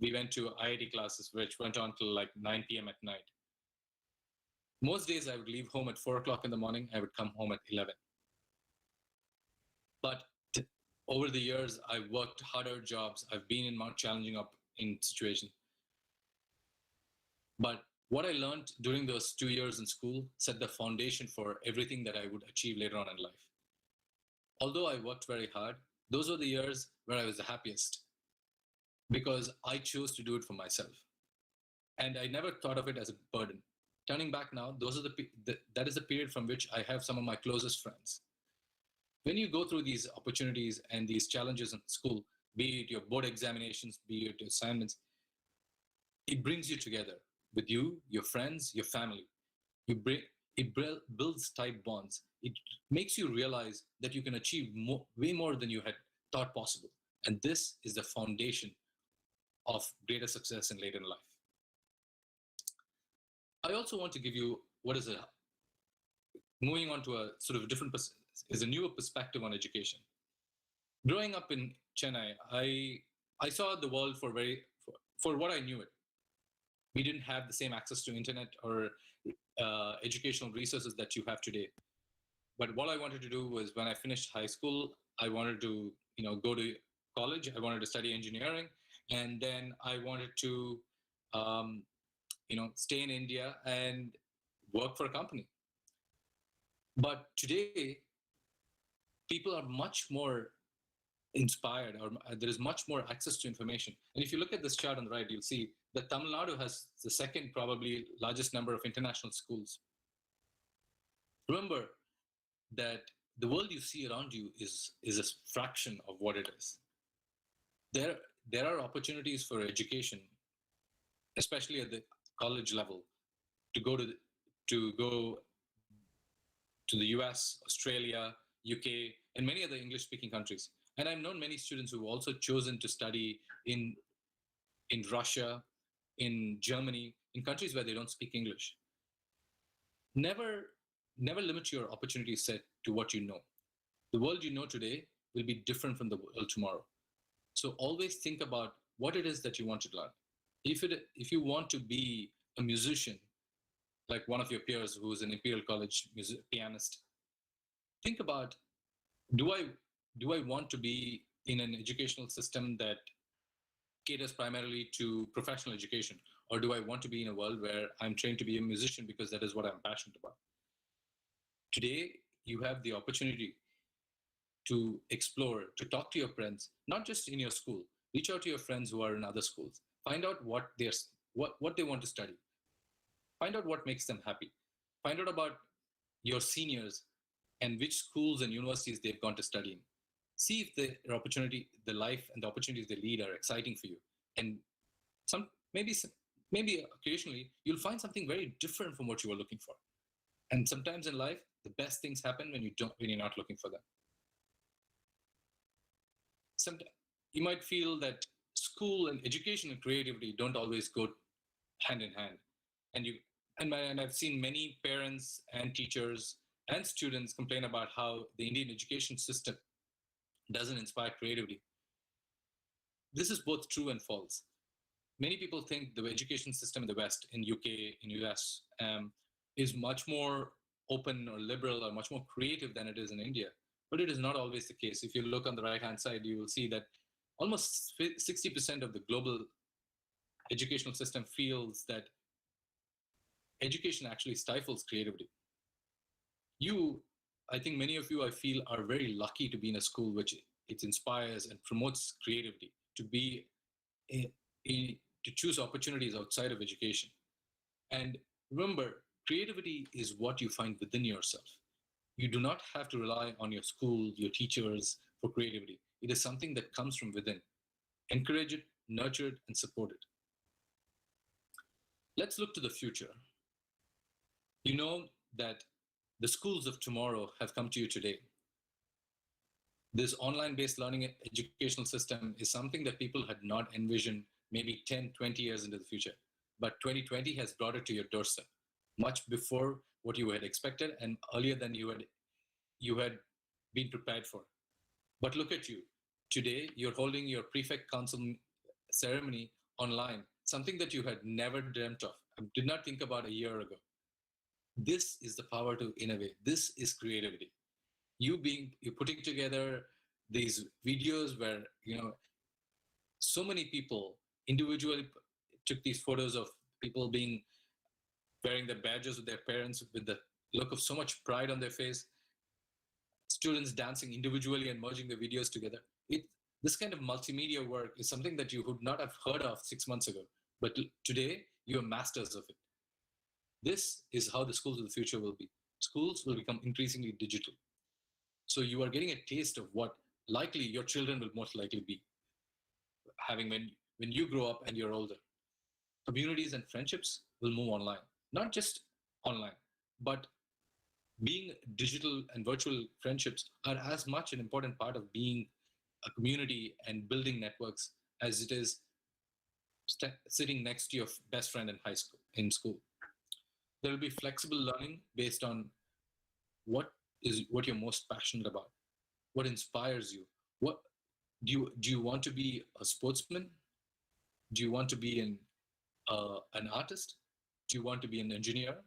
we went to IIT classes, which went on till like 9 p.m. at night. Most days I would leave home at 4 o'clock in the morning. I would come home at 11. But over the years, I've worked harder jobs. I've been in more challenging situations. But what I learned during those 2 years in school set the foundation for everything that I would achieve later on in life. Although I worked very hard, those were the years where I was the happiest because I chose to do it for myself. And I never thought of it as a burden. Turning back now, that is the period from which I have some of my closest friends. When you go through these opportunities and these challenges in school, be it your board examinations, be it your assignments, it brings you together with you, your friends, your family. It builds tight bonds. It makes you realize that you can achieve way more than you had thought possible. And this is the foundation of greater success in later life. I also want to give you moving on to a sort of different, is a newer perspective on education. Growing up in Chennai, I saw the world for what I knew it. We didn't have the same access to internet or educational resources that you have today. But what I wanted to do was when I finished high school, I wanted to go to college. I wanted to study engineering, and then I wanted to stay in India and work for a company. But today, people are much more inspired, or there is much more access to information. And if you look at this chart on the right, you'll see that Tamil Nadu has the second probably largest number of international schools. Remember that the world you see around you is a fraction of what it is. There are opportunities for education, especially at the college level, to go to the US, Australia, UK, and many other English-speaking countries. And I've known many students who've also chosen to study in Russia, in Germany, in countries where they don't speak English. Never limit your opportunity set to what you know. The world you know today will be different from the world tomorrow. So always think about what it is that you want to learn. If you want to be a musician, like one of your peers who's an Imperial College pianist, think about, do I want to be in an educational system that caters primarily to professional education, or do I want to be in a world where I'm trained to be a musician because that is what I'm passionate about? Today, you have the opportunity to explore, to talk to your friends, not just in your school. Reach out to your friends who are in other schools. Find out what they want to study. Find out what makes them happy. Find out about your seniors and which schools and universities they've gone to study in. See if the life and the opportunities they lead are exciting for you. And maybe occasionally you'll find something very different from what you were looking for. And sometimes in life, the best things happen when you're not looking for them. Sometimes you might feel that school and education and creativity don't always go hand in hand. And I've seen many parents and teachers and students complain about how the Indian education system doesn't inspire creativity. This is both true and false. Many people think the education system in the West, in UK, in US, is much more open or liberal or much more creative than it is in India. But it is not always the case. If you look on the right-hand side, you will see that almost 60% of the global educational system feels that education actually stifles creativity. I think many of you, I feel, are very lucky to be in a school which it inspires and promotes creativity, to be to choose opportunities outside of education. And remember, creativity is what you find within yourself. You do not have to rely on your school, your teachers for creativity. It is something that comes from within. Encourage it, nurture it, and support it. Let's look to the future. You know that the schools of tomorrow have come to you today. This online-based learning educational system is something that people had not envisioned maybe 10, 20 years into the future. But 2020 has brought it to your doorstep, much before what you had expected and earlier than you had been prepared for. But look at you. Today, you're holding your prefect council ceremony online, something that you had never dreamt of, did not think about a year ago. This is the power to innovate. This is creativity. You're putting together these videos where, so many people individually took these photos of people wearing their badges with their parents with the look of so much pride on their face, students dancing individually and merging the videos together. This kind of multimedia work is something that you would not have heard of 6 months ago, but today you are masters of it. This is how the schools of the future will be. Schools will become increasingly digital. So you are getting a taste of what likely your children will most likely be having when you grow up and you're older. Communities and friendships will move online, not just online, but being digital and virtual friendships are as much an important part of being a community and building networks as it is sitting next to your best friend in school. There will be flexible learning based on what you're most passionate about, what inspires you. What do you want to be a sportsman? Do you want to be an artist? Do you want to be an engineer?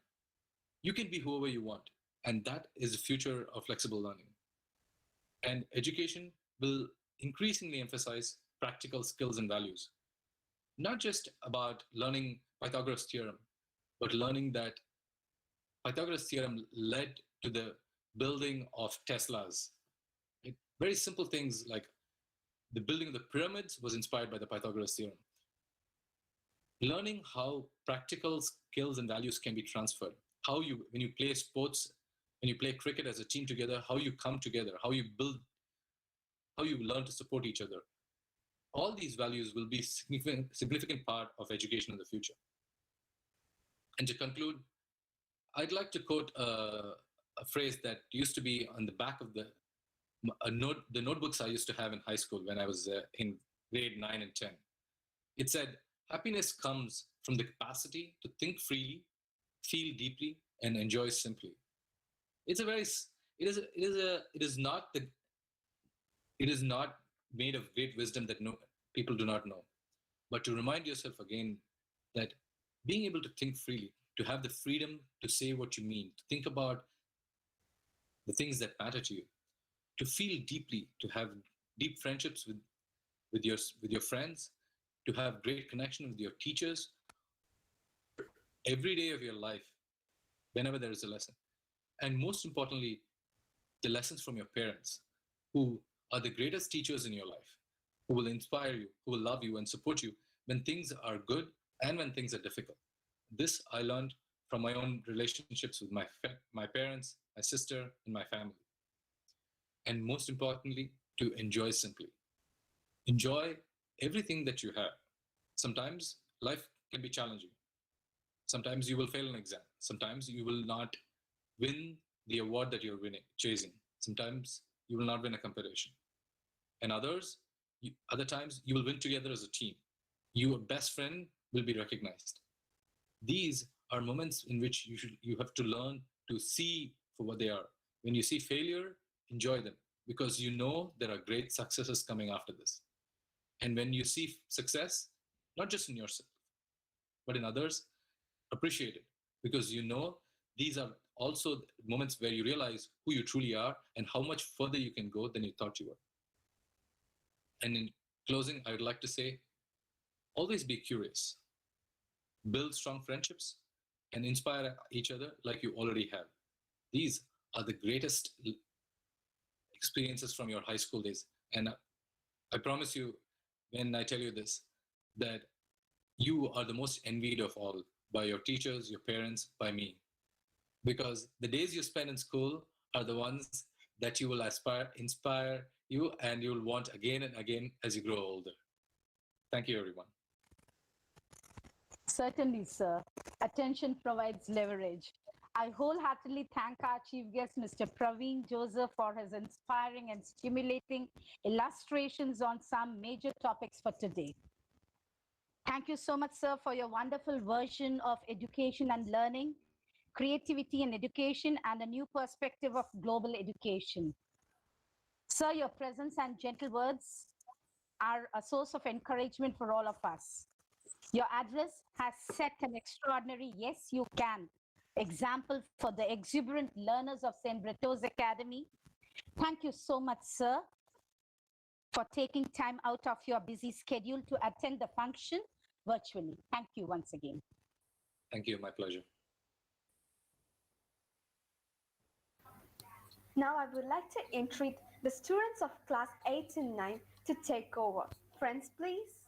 You can be whoever you want, and that is the future of flexible learning. And education will increasingly emphasize practical skills and values, not just about learning Pythagoras' theorem, but learning that Pythagoras' theorem led to the building of Teslas. Very simple things like the building of the pyramids was inspired by the Pythagoras theorem. Learning how practical skills and values can be transferred, when you play sports, when you play cricket as a team together, how you come together, how you learn to support each other. All these values will be significant part of education in the future. And to conclude, I'd like to quote a phrase that used to be on the back of the notebooks I used to have in high school when I was in grade 9 and 10. It said, "Happiness comes from the capacity to think freely, feel deeply, and enjoy simply." It is not made of great wisdom that people do not know, but to remind yourself again that being able to think freely, to have the freedom to say what you mean, to think about the things that matter to you, to feel deeply, to have deep friendships with your friends, to have great connection with your teachers every day of your life, whenever there is a lesson. And most importantly, the lessons from your parents, who are the greatest teachers in your life, who will inspire you, who will love you and support you when things are good and when things are difficult. This I learned from my own relationships with my parents, my sister, and my family. And most importantly, to enjoy simply. Enjoy everything that you have. Sometimes life can be challenging. Sometimes you will fail an exam. Sometimes you will not win the award that you're chasing. Sometimes you will not win a competition. And other times you will win together as a team. Your best friend will be recognized. These are moments in which you have to learn to see for what they are. When you see failure, enjoy them because you know there are great successes coming after this. And when you see success, not just in yourself, but in others, appreciate it because you know these are also moments where you realize who you truly are and how much further you can go than you thought you were. And in closing, I would like to say, always be curious, build strong friendships, and inspire each other like you already have. These are the greatest experiences from your high school days. And I promise you, when I tell you this, that you are the most envied of all by your teachers, your parents, by me. Because the days you spend in school are the ones that you will inspire you, and you will want again and again as you grow older. Thank you, everyone. Certainly, sir. Attention provides leverage. I wholeheartedly thank our chief guest, Mr. Praveen Joseph, for his inspiring and stimulating illustrations on some major topics for today. Thank you so much, sir, for your wonderful version of education and learning, creativity and education, and a new perspective of global education. Sir, your presence and gentle words are a source of encouragement for all of us. Your address has set an extraordinary yes, you can example for the exuberant learners of St. Brittos Academy. Thank you so much, sir, for taking time out of your busy schedule to attend the function virtually. Thank you once again. Thank you. My pleasure. Now I would like to entreat the students of class 8 and 9 to take over. Friends, please.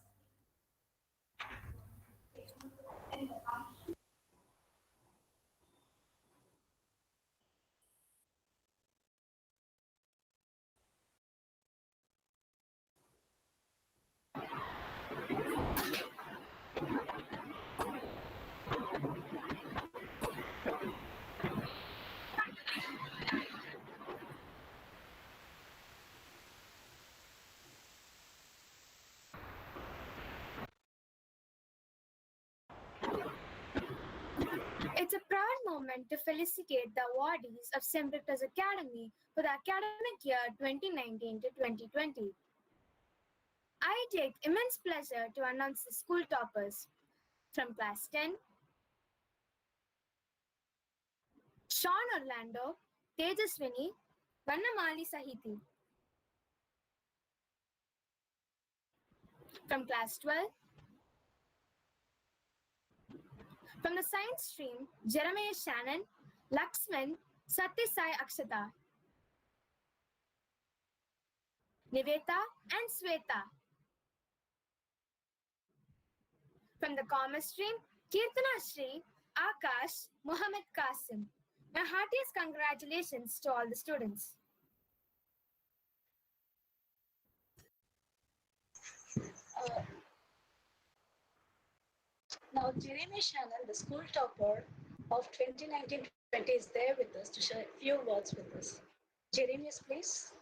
It's a proud moment to felicitate the awardees of St. Brittos Academy for the academic year 2019 to 2020. I take immense pleasure to announce the school toppers. From class 10, Sean Orlando, Tejaswini, Vannamali Sahiti. From class 12, from the science stream, Jeremiah Shannon, Laxman, Satyasai Akshata, Niveta and Sweta. From the commerce stream, Kirtana Shri, Akash, Muhammad Qasim. My heartiest congratulations to all the students. Now, Jeremy Shannon, the school topper of 2019-20, is there with us to share a few words with us. Jeremy, please.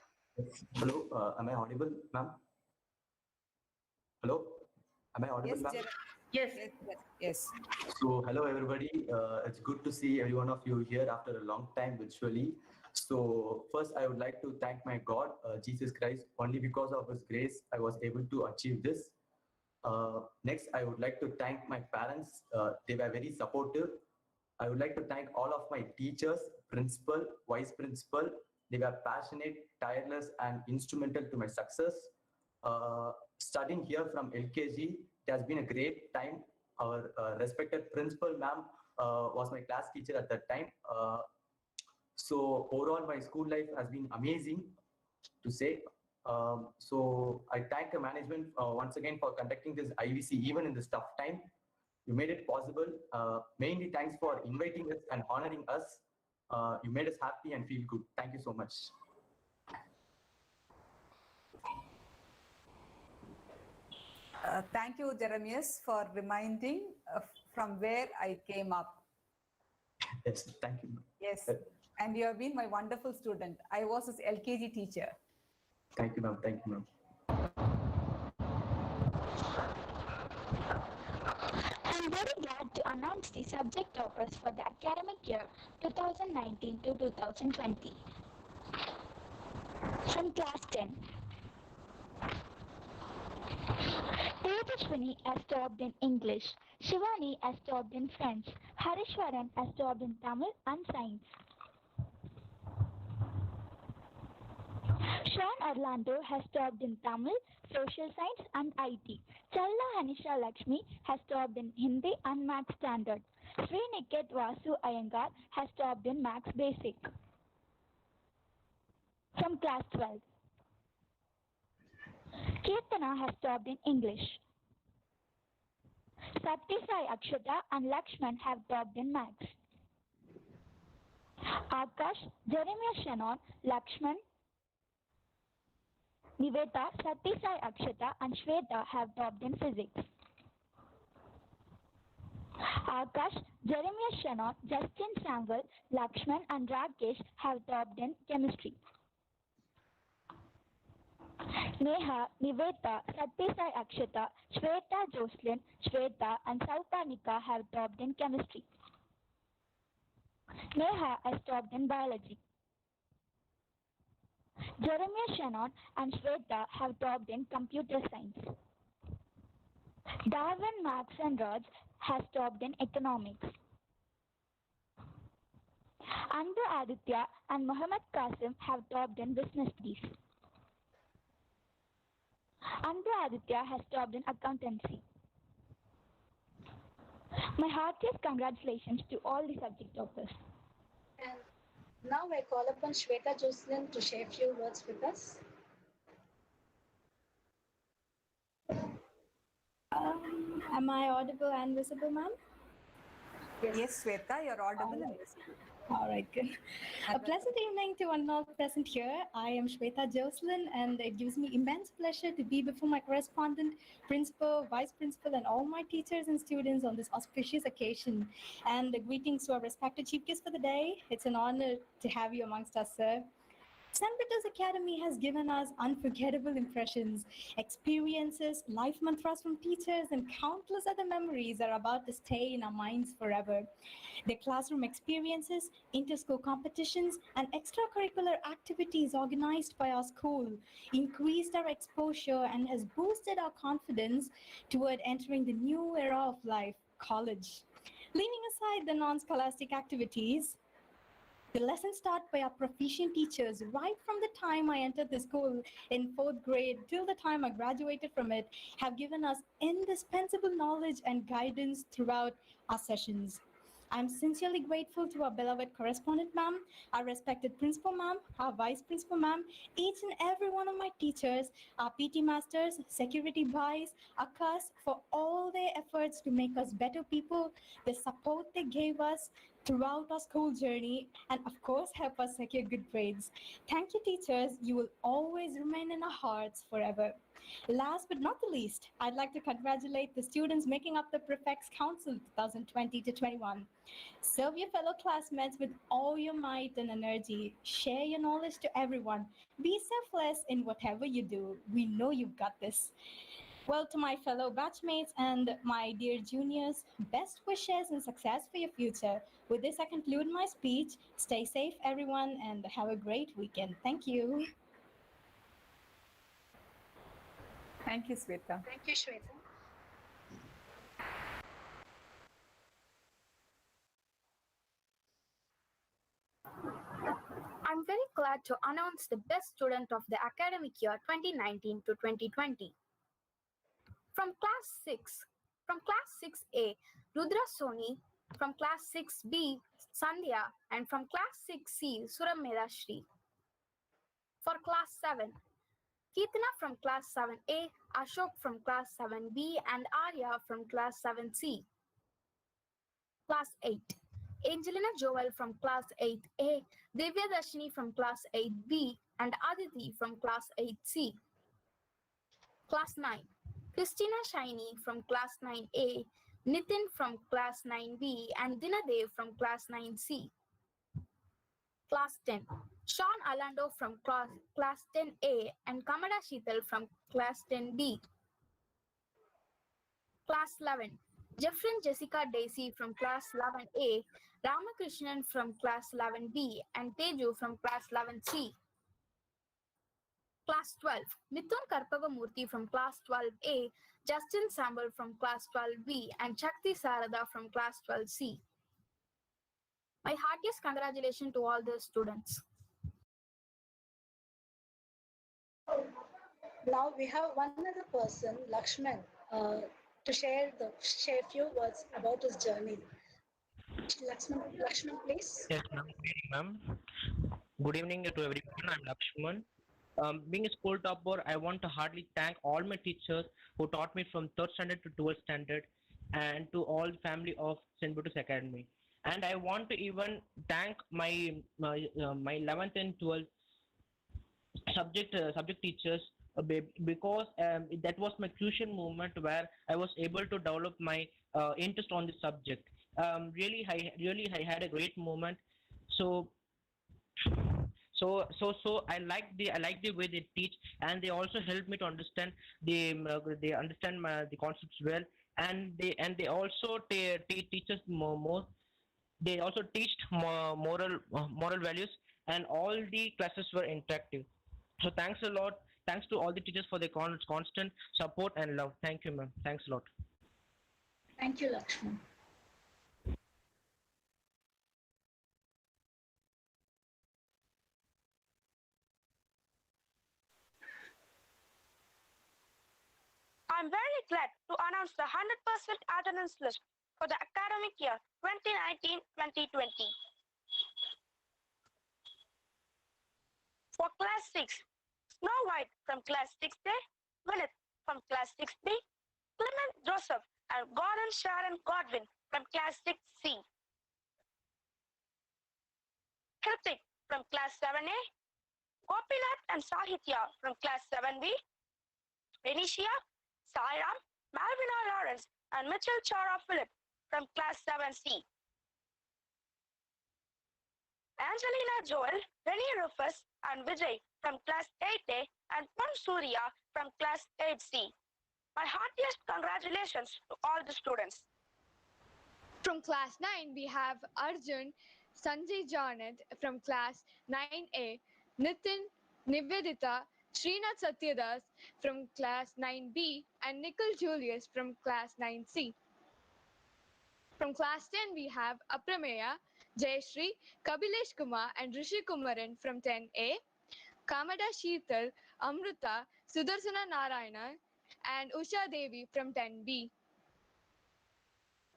Hello, am I audible, ma'am? Hello, am I audible, ma'am? Yes. Yes. So, hello, everybody. It's good to see every one of you here after a long time virtually. So, first, I would like to thank my God, Jesus Christ. Only because of His grace, I was able to achieve this. Next, I would like to thank my parents. They were very supportive. I would like to thank all of my teachers, principal, vice principal. They were passionate, tireless, and instrumental to my success. Studying here from LKG, it has been a great time. Our respected principal, ma'am, was my class teacher at that time. So overall, my school life has been amazing, to say. So I thank the management once again for conducting this IVC even in this tough time. You made it possible. Mainly thanks for inviting us and honoring us. You made us happy and feel good. Thank you so much. Thank you, Jeremias, for reminding from where I came up. Yes, thank you. Yes, and you have been my wonderful student. I was his LKG teacher. Thank you, ma'am. Thank you, ma'am. I'm very glad to announce the subject offers for the academic year 2019 to 2020. From class 10, Tejaswini has topped in English, Shivani has topped in French, Harishwaran has topped in Tamil and Science. Sean Orlando has topped in Tamil, Social Science and IT. Challa Hanisha Lakshmi has topped in Hindi and Maths Standard. Sriniket Vasu Iyengar has topped in Maths Basic. From class 12, Kirtana has topped in English. Satyasai Akshata and Lakshman have topped in Maths. Akash, Jeremiah Shannon, Lakshman, Niveta, Satyasai Akshata and Shweta have topped in Physics. Akash, Jeremiah Shannon, Justin Samuel, Lakshman and Rakesh have topped in Chemistry. Neha, Niveta, Satyasai Akshata, Shweta Jocelyn, Shweta and Saupanika have topped in Chemistry. Neha has topped in Biology. Jeremiah Shannon and Shweta have topped in Computer Science. Darwin Max and Raj has topped in Economics. Andu Aditya and Muhammad Qasim have topped in Business Studies. Andu Aditya has topped in Accountancy. My heartiest congratulations to all the subject toppers. And now I call upon Shweta Jocelyn to share a few words with us. Am I audible and visible, ma'am? Yes, Shweta, you're audible and visible. All right, good. A pleasant evening to one all present here. I am Shweta Jocelyn, and it gives me immense pleasure to be before my correspondent, principal, vice principal, and all my teachers and students on this auspicious occasion. And greetings to our respected chief guest for the day. It's an honor to have you amongst us, sir. St. Brittos Academy has given us unforgettable impressions, experiences, life mantras from teachers, and countless other memories are about to stay in our minds forever. Their classroom experiences, inter-school competitions, and extracurricular activities organized by our school increased our exposure and has boosted our confidence toward entering the new era of life, college. Leaving aside the non-scholastic activities, the lessons taught by our proficient teachers right from the time I entered the school in 4th grade till the time I graduated from it have given us indispensable knowledge and guidance throughout our sessions. I'm sincerely grateful to our beloved correspondent ma'am, our respected principal ma'am, our vice principal ma'am, each and every one of my teachers, our PT masters, security boys, AKAS for all their efforts to make us better people, the support they gave us throughout our school journey, and of course help us secure good grades. Thank you, teachers. You will always remain in our hearts forever. Last but not the least, I'd like to congratulate the students making up the Prefects Council 2020 to 21. Serve your fellow classmates with all your might and energy. Share your knowledge to everyone. Be selfless in whatever you do. We know you've got this. Well, to my fellow batchmates and my dear juniors, best wishes and success for your future. With this, I conclude my speech. Stay safe, everyone, and have a great weekend. Thank you. Thank you, Shweta. Thank you, Shweta. I'm very glad to announce the best student of the academic year 2019 to 2020. From class 6A, Rudra Soni, from class 6B, Sandhya, and from class 6C, Surameda Shri. For class 7, Keetana from class 7A, Ashok from class 7B, and Arya from class 7C. Class 8, Angelina Joel from class 8A, Divya Dashini from class 8B, and Aditi from class 8C. Class 9, Christina Shiny from class 9A, Nitin from class 9B, and Dinadev from class 9C. Class 10, Sean Alando from class 10A, and Kamada Sheetal from class 10B. Class 11, Jeffrey and Jessica Daisy from class 11A, Ramakrishnan from class 11B, and Teju from class 11C. Class 12, Mithun Karpagamurthy from class 12A, Justin Sambal from class 12B, and Shakti Sarada from class 12C. My heartiest congratulations to all the students. Now we have one other person, Lakshman, to share few words about his journey. Lakshman, please. Yes, ma'am. Good evening, ma'am. Good evening to everyone. I'm Lakshman. Being a school topper, I want to heartily thank all my teachers who taught me from 3rd standard to 12th standard, and to all family of St. Brittos Academy. And I want to even thank my 11th and 12th subject teachers, because that was my crucial moment where I was able to develop my interest on the subject. I had a great moment. So I like the way they teach, and they also help me to understand they understand the concepts well, and they also teach us more. They also teach moral values, and all the classes were interactive. So thanks a lot. Thanks to all the teachers for their constant support and love. Thank you, ma'am. Thanks a lot. Thank you, Lakshman. I'm very glad to announce the 100% attendance list for the academic year 2019-2020. For Class 6, Snow White from Class 6A, Vinith from Class 6B, Clement Joseph and Gordon Sharon Godwin from Class 6C, Hrithik from Class 7A, Gopinath and Sahitya from Class 7B, Benicia, Sairam, Malvina Lawrence, and Mitchell Chara Philip from Class 7C. Angelina Joel, Rennie Rufus, and Vijay from Class 8A, and Pon Surya from Class 8C. My heartiest congratulations to all the students. From class 9, we have Arjun Sanjay Janet from class 9A, Nitin Nivedita Srinath Satyadas from class 9B, and Nikhil Julius from class 9C. From class 10, we have Aprameya, Jayashree, Kabilesh Kumar, and Rishi Kumaran from 10A, Kamada Sheetal, Amrita, Sudarsana Narayana, and Usha Devi from 10B.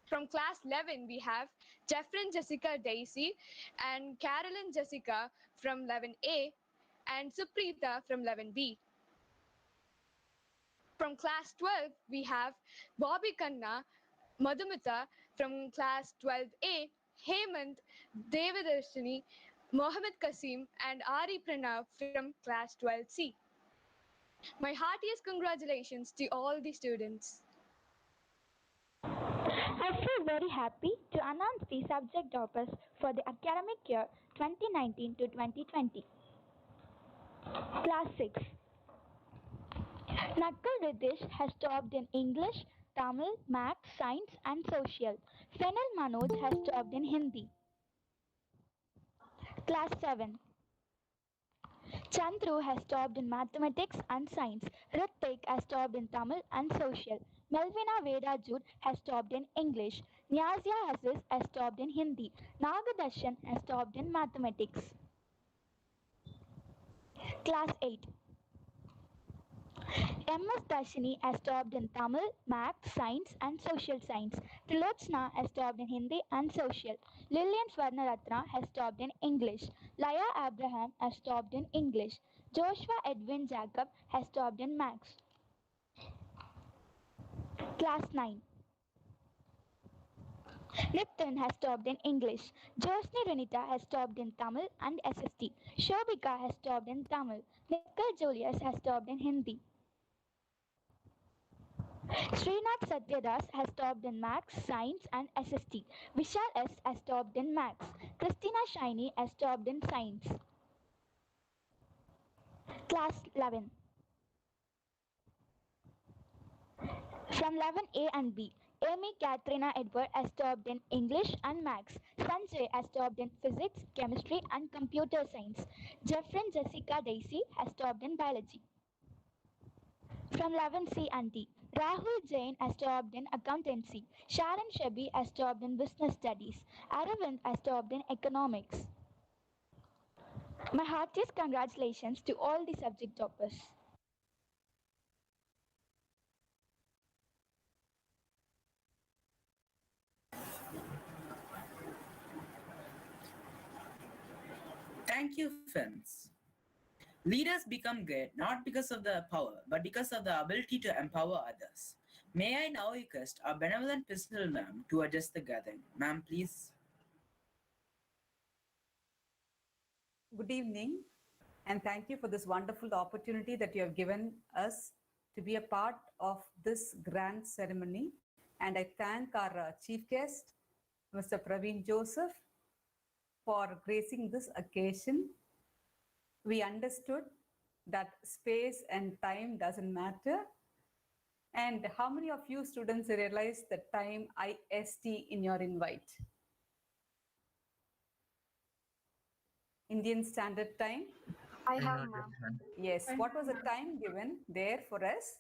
From class 11, we have Jeffrin Jessica Daisy and Carolyn Jessica from 11A, and Suprita from 11B. From class 12, we have Bobby Kanna, Madhumita from class 12A, Hemant, Devadarshini, Mohammed Kasim, and Ari Pranav from class 12C. My heartiest congratulations to all the students. I feel very happy to announce the subject toppers for the academic year 2019 to 2020. Class 6. Nakul Riddhish has topped in English, Tamil, Maths, Science and Social. Fenel Manoj has topped in Hindi. Class 7. Chandru has topped in Mathematics and Science. Ritik has topped in Tamil and Social. Melvina Veda Jude has topped in English. Nyazia Aziz has topped in Hindi. Nagadarshan has topped in Mathematics. Class 8. MS Darshini has topped in Tamil, Maths, Science and Social Science. Trilochna has topped in Hindi and Social. Lillian Swarnaratna has topped in English. Laya Abraham has topped in English. Joshua Edwin Jacob has topped in Maths. Class 9. Nipton has topped in English. Josni Renita has topped in Tamil and SST. Shobika has topped in Tamil. Nikhil Julius has topped in Hindi. Srinath Satyadas has topped in Maths, Science and SST. Vishal S has topped in Maths. Christina Shiny has topped in Science. Class 11. From 11A and B, Amy Katrina Edward has topped in English and Maths. Sanjay has topped in Physics, Chemistry, and Computer Science. Jeffrey Jessica Daisy has topped in Biology. From 11C and D, Rahul Jain has topped in Accountancy. Sharon Shebi has topped in Business Studies. Aravind has topped in Economics. My heartiest congratulations to all the subject toppers. Thank you, friends. Leaders become great not because of the power, but because of the ability to empower others. May I now request our benevolent principal ma'am to address the gathering. Ma'am, please. Good evening, and thank you for this wonderful opportunity that you have given us to be a part of this grand ceremony. And I thank our chief guest, Mr. Praveen Joseph, for gracing this occasion. We understood that space and time doesn't matter. And how many of you students realize the time IST in your invite? Indian Standard Time? I have, ma'am. Yes. What was the time given there for us?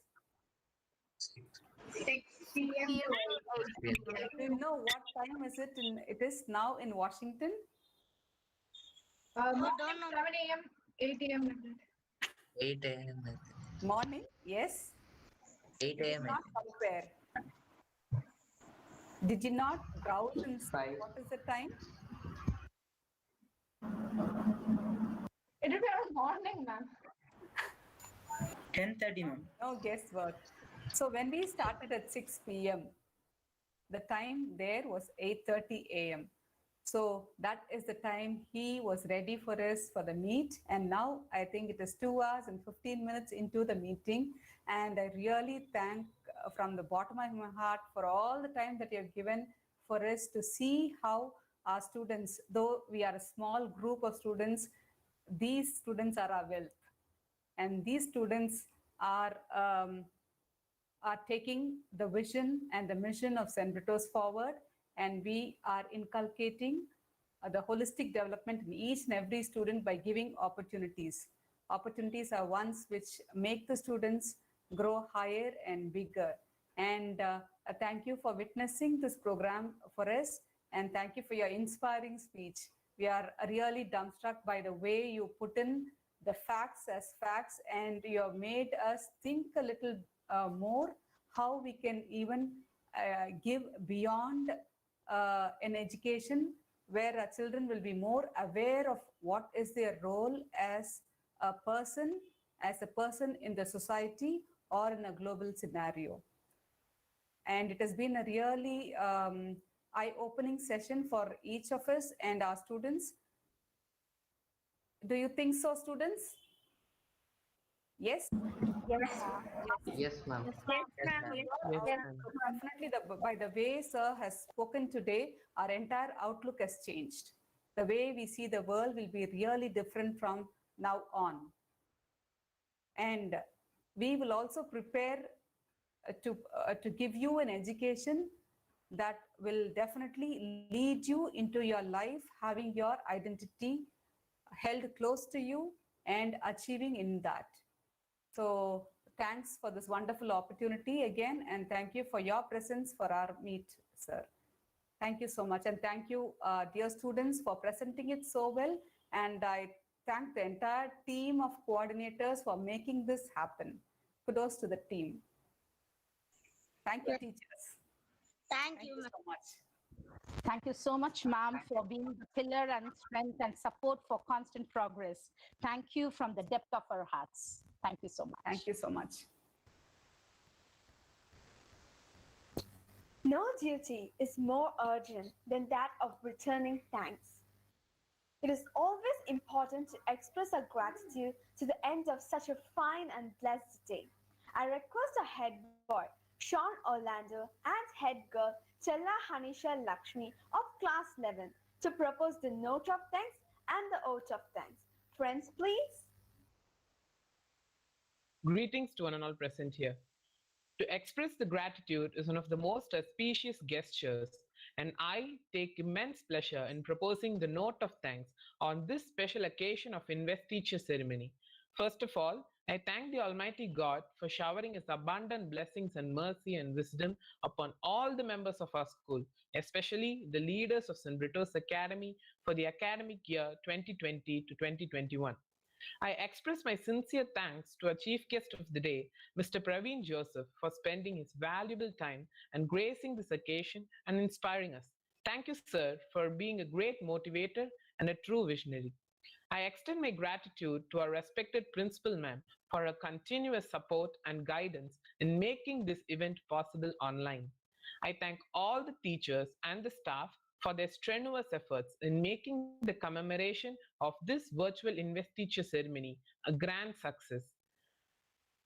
6 p.m. Do you know what time is it? It is now in Washington? Morning 7 a.m., 8 a.m. 8 a.m. Morning, yes. 8 Did a.m. you not compare? Did you not browse and see what is the time? It will be around morning, ma'am. 10:30, ma'am. No guesswork. So when we started at 6 p.m., the time there was 8:30 a.m. So that is the time he was ready for us for the meet. And now I think it is 2 hours and 15 minutes into the meeting. And I really thank from the bottom of my heart for all the time that you have given for us to see how our students, though we are a small group of students, these students are our wealth. And these students are taking the vision and the mission of St. Brittos forward, and we are inculcating the holistic development in each and every student by giving opportunities. Opportunities are ones which make the students grow higher and bigger. And thank you for witnessing this program for us, and thank you for your inspiring speech. We are really dumbstruck by the way you put in the facts as facts, and you have made us think a little more how we can even give beyond an education where our children will be more aware of what is their role as a person in the society or in a global scenario. And it has been a really eye-opening session for each of us and our students. Do you think so, students? Yes? Yes. Yes, ma'am. Yes, ma'am. Definitely, by the way sir has spoken today, our entire outlook has changed. The way we see the world will be really different from now on. And we will also prepare to give you an education that will definitely lead you into your life, having your identity held close to you and achieving in that. So thanks for this wonderful opportunity again, and thank you for your presence for our meet, sir. Thank you so much, and thank you, dear students, for presenting it so well. And I thank the entire team of coordinators for making this happen. Kudos to the team. Thank you, teachers. Thank you so much. Thank you so much, ma'am, for being the pillar and strength and support for constant progress. Thank you from the depth of our hearts. Thank you so much. Thank you so much. No duty is more urgent than that of returning thanks. It is always important to express our gratitude to the end of such a fine and blessed day. I request our head boy, Sean Orlando, and head girl, Chella Hanisha Lakshmi of class 11, to propose the note of thanks and the oath of thanks. Friends, please. Greetings to one and all present here. To express the gratitude is one of the most auspicious gestures, and I take immense pleasure in proposing the note of thanks on this special occasion of investiture ceremony. First of all, I thank the Almighty God for showering His abundant blessings and mercy and wisdom upon all the members of our school, especially the leaders of St. Brittos Academy for the academic year 2020 to 2021. I express my sincere thanks to our chief guest of the day, Mr. Praveen Joseph, for spending his valuable time and gracing this occasion and inspiring us. Thank you, sir, for being a great motivator and a true visionary. I extend my gratitude to our respected principal ma'am for her continuous support and guidance in making this event possible online. I thank all the teachers and the staff for their strenuous efforts in making the commemoration of this virtual investiture ceremony a grand success.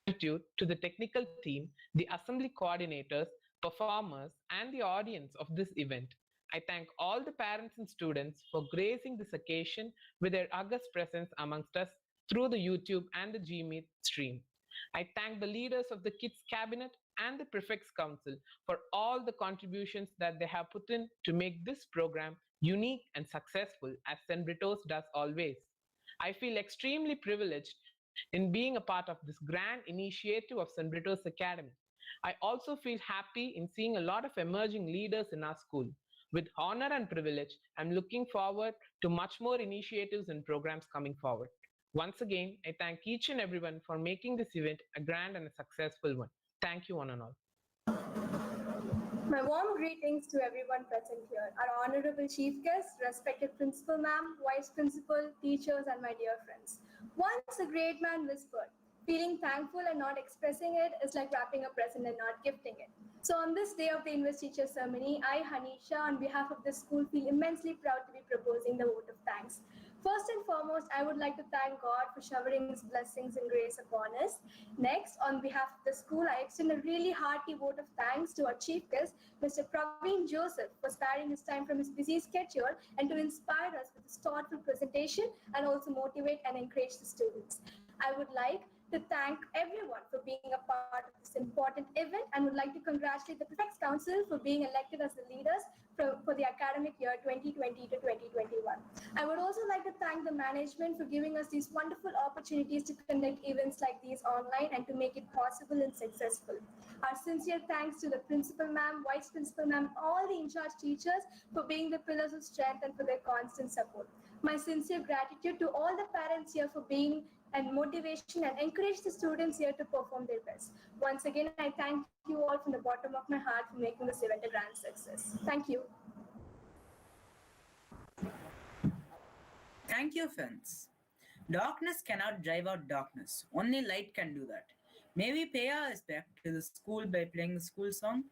Gratitude to the technical team, the assembly coordinators, performers, and the audience of this event. I thank all the parents and students for gracing this occasion with their august presence amongst us through the YouTube and the Gmeet stream. I thank the leaders of the Kids Cabinet and the Prefects Council for all the contributions that they have put in to make this program unique and successful as St. Brittos does always. I feel extremely privileged in being a part of this grand initiative of St. Brittos Academy. I also feel happy in seeing a lot of emerging leaders in our school. With honor and privilege, I'm looking forward to much more initiatives and programs coming forward. Once again, I thank each and everyone for making this event a grand and a successful one. Thank you, one and all. My warm greetings to everyone present here, our honorable chief guests, respected principal ma'am, vice principal, teachers, and my dear friends. Once a great man whispered, feeling thankful and not expressing it is like wrapping a present and not gifting it. So on this day of the investiture ceremony, I, Hanisha, on behalf of the school, feel immensely proud to be proposing the vote of thanks. First and foremost, I would like to thank God for showering His blessings and grace upon us. Next, on behalf of the school, I extend a really hearty vote of thanks to our chief guest, Mr. Praveen Joseph, for sparing his time from his busy schedule and to inspire us with his thoughtful presentation and also motivate and encourage the students. I would like to thank everyone for being a part of this important event and would like to congratulate the Prefects Council for being elected as the leaders for the academic year 2020 to 2021. I would also like to thank the management for giving us these wonderful opportunities to conduct events like these online and to make it possible and successful. Our sincere thanks to the principal ma'am, vice principal ma'am, all the in-charge teachers for being the pillars of strength and for their constant support. My sincere gratitude to all the parents here for being and motivation and encourage the students here to perform their best. Once again, I thank you all from the bottom of my heart for making this event a grand success. Thank you. Thank you, friends. Darkness cannot drive out darkness. Only light can do that. May we pay our respect to the school by playing the school song?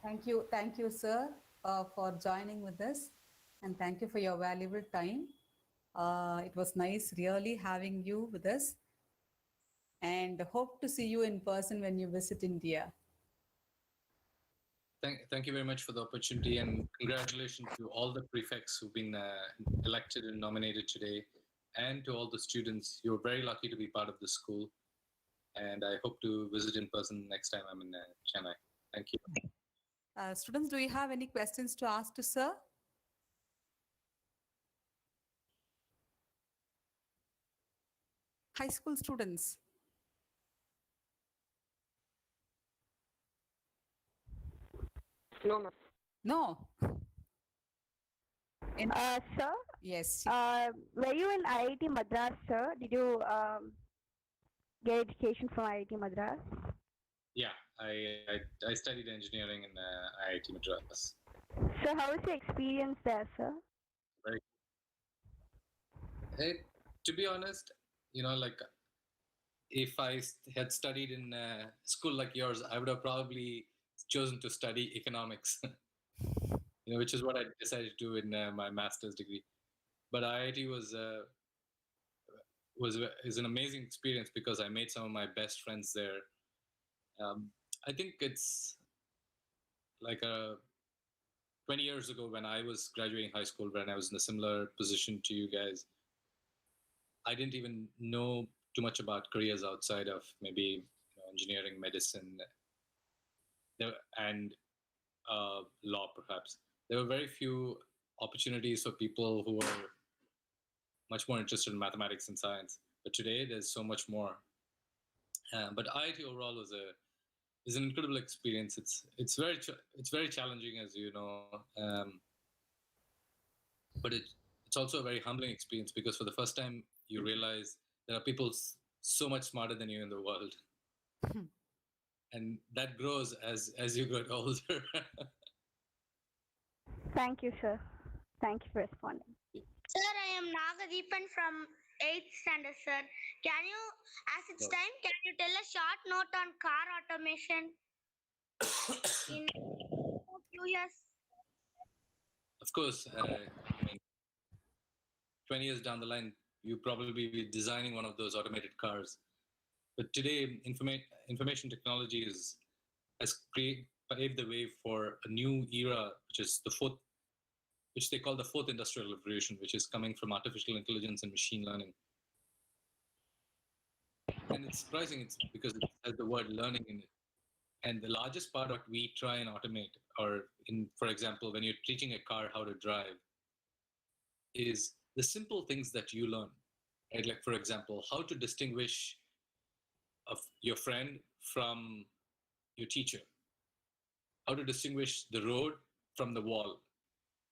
Thank you, sir, for joining with us, and thank you for your valuable time. It was nice really having you with us, and hope to see you in person when you visit India. Thank you very much for the opportunity, and congratulations to all the prefects who've been elected and nominated today, and to all the students. You're very lucky to be part of this school, and I hope to visit in person next time I'm in Chennai. Thank you. Students, do you have any questions to ask to sir? High school students. No, ma'am. No. Sir? Yes. Were you in IIT Madras, sir? Did you get education from IIT Madras? Yeah, I studied engineering in IIT Madras. So how was your experience there, sir? Very. To be honest, like if I had studied in a school like yours, I would have probably chosen to study economics, which is what I decided to do in my master's degree. But IIT is an amazing experience because I made some of my best friends there. I think it's like 20 years ago when I was graduating high school, when I was in a similar position to you guys. I didn't even know too much about careers outside of maybe engineering, medicine, and law, perhaps. There were very few opportunities for people who were much more interested in mathematics and science. But today, there's so much more. But IIT overall is an incredible experience. It's very challenging, as you know, but it's also a very humbling experience because for the first time you realize there are people so much smarter than you in the world, and that grows as you get older. Thank you, sir. Thank you for responding. Sir, I am Nagadeepan from 8th standard, sir. Can you, as it's time, can you tell a short note on car automation in a few years? Of course, I mean, 20 years down the line, you probably be designing one of those automated cars. But today, information technology has paved the way for a new era, which is which they call the fourth industrial revolution, which is coming from artificial intelligence and machine learning. And it's surprising, it's because it has the word learning in it. And the largest part of what we try and automate, for example, when you're teaching a car how to drive, is the simple things that you learn, right? Like, for example, how to distinguish your friend from your teacher, how to distinguish the road from the wall.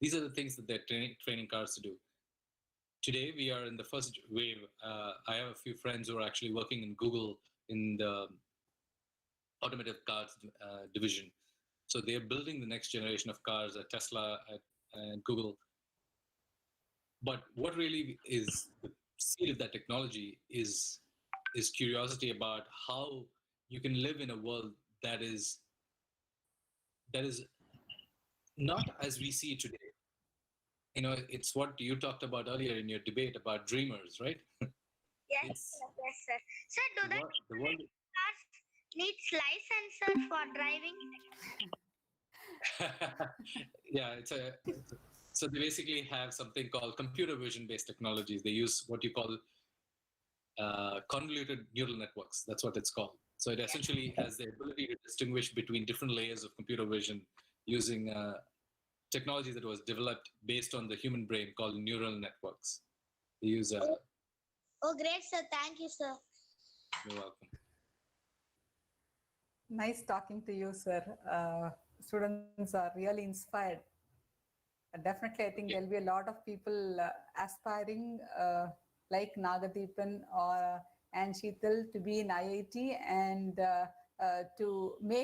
These are the things that they're training cars to do. Today, we are in the first wave. I have a few friends who are actually working in Google in the automotive cars division. So they're building the next generation of cars at Tesla and Google. But what really is the seed of that technology is curiosity about how you can live in a world that is not as we see it today. It's what you talked about earlier in your debate about dreamers, right? Yes, yes, sir. Sir, do the cars needs license, sir, for driving? Yeah, so they basically have something called computer vision based technologies. They use what you call convoluted neural networks. That's what it's called. So it essentially has the ability to distinguish between different layers of computer vision using technology that was developed based on the human brain called neural networks. They use. Oh, great, sir. Thank you, sir. You're welcome. Nice talking to you, sir. Students are really inspired. Definitely, I think there'll be a lot of people aspiring like Nagadeepan and Sheetal to be in IIT and to make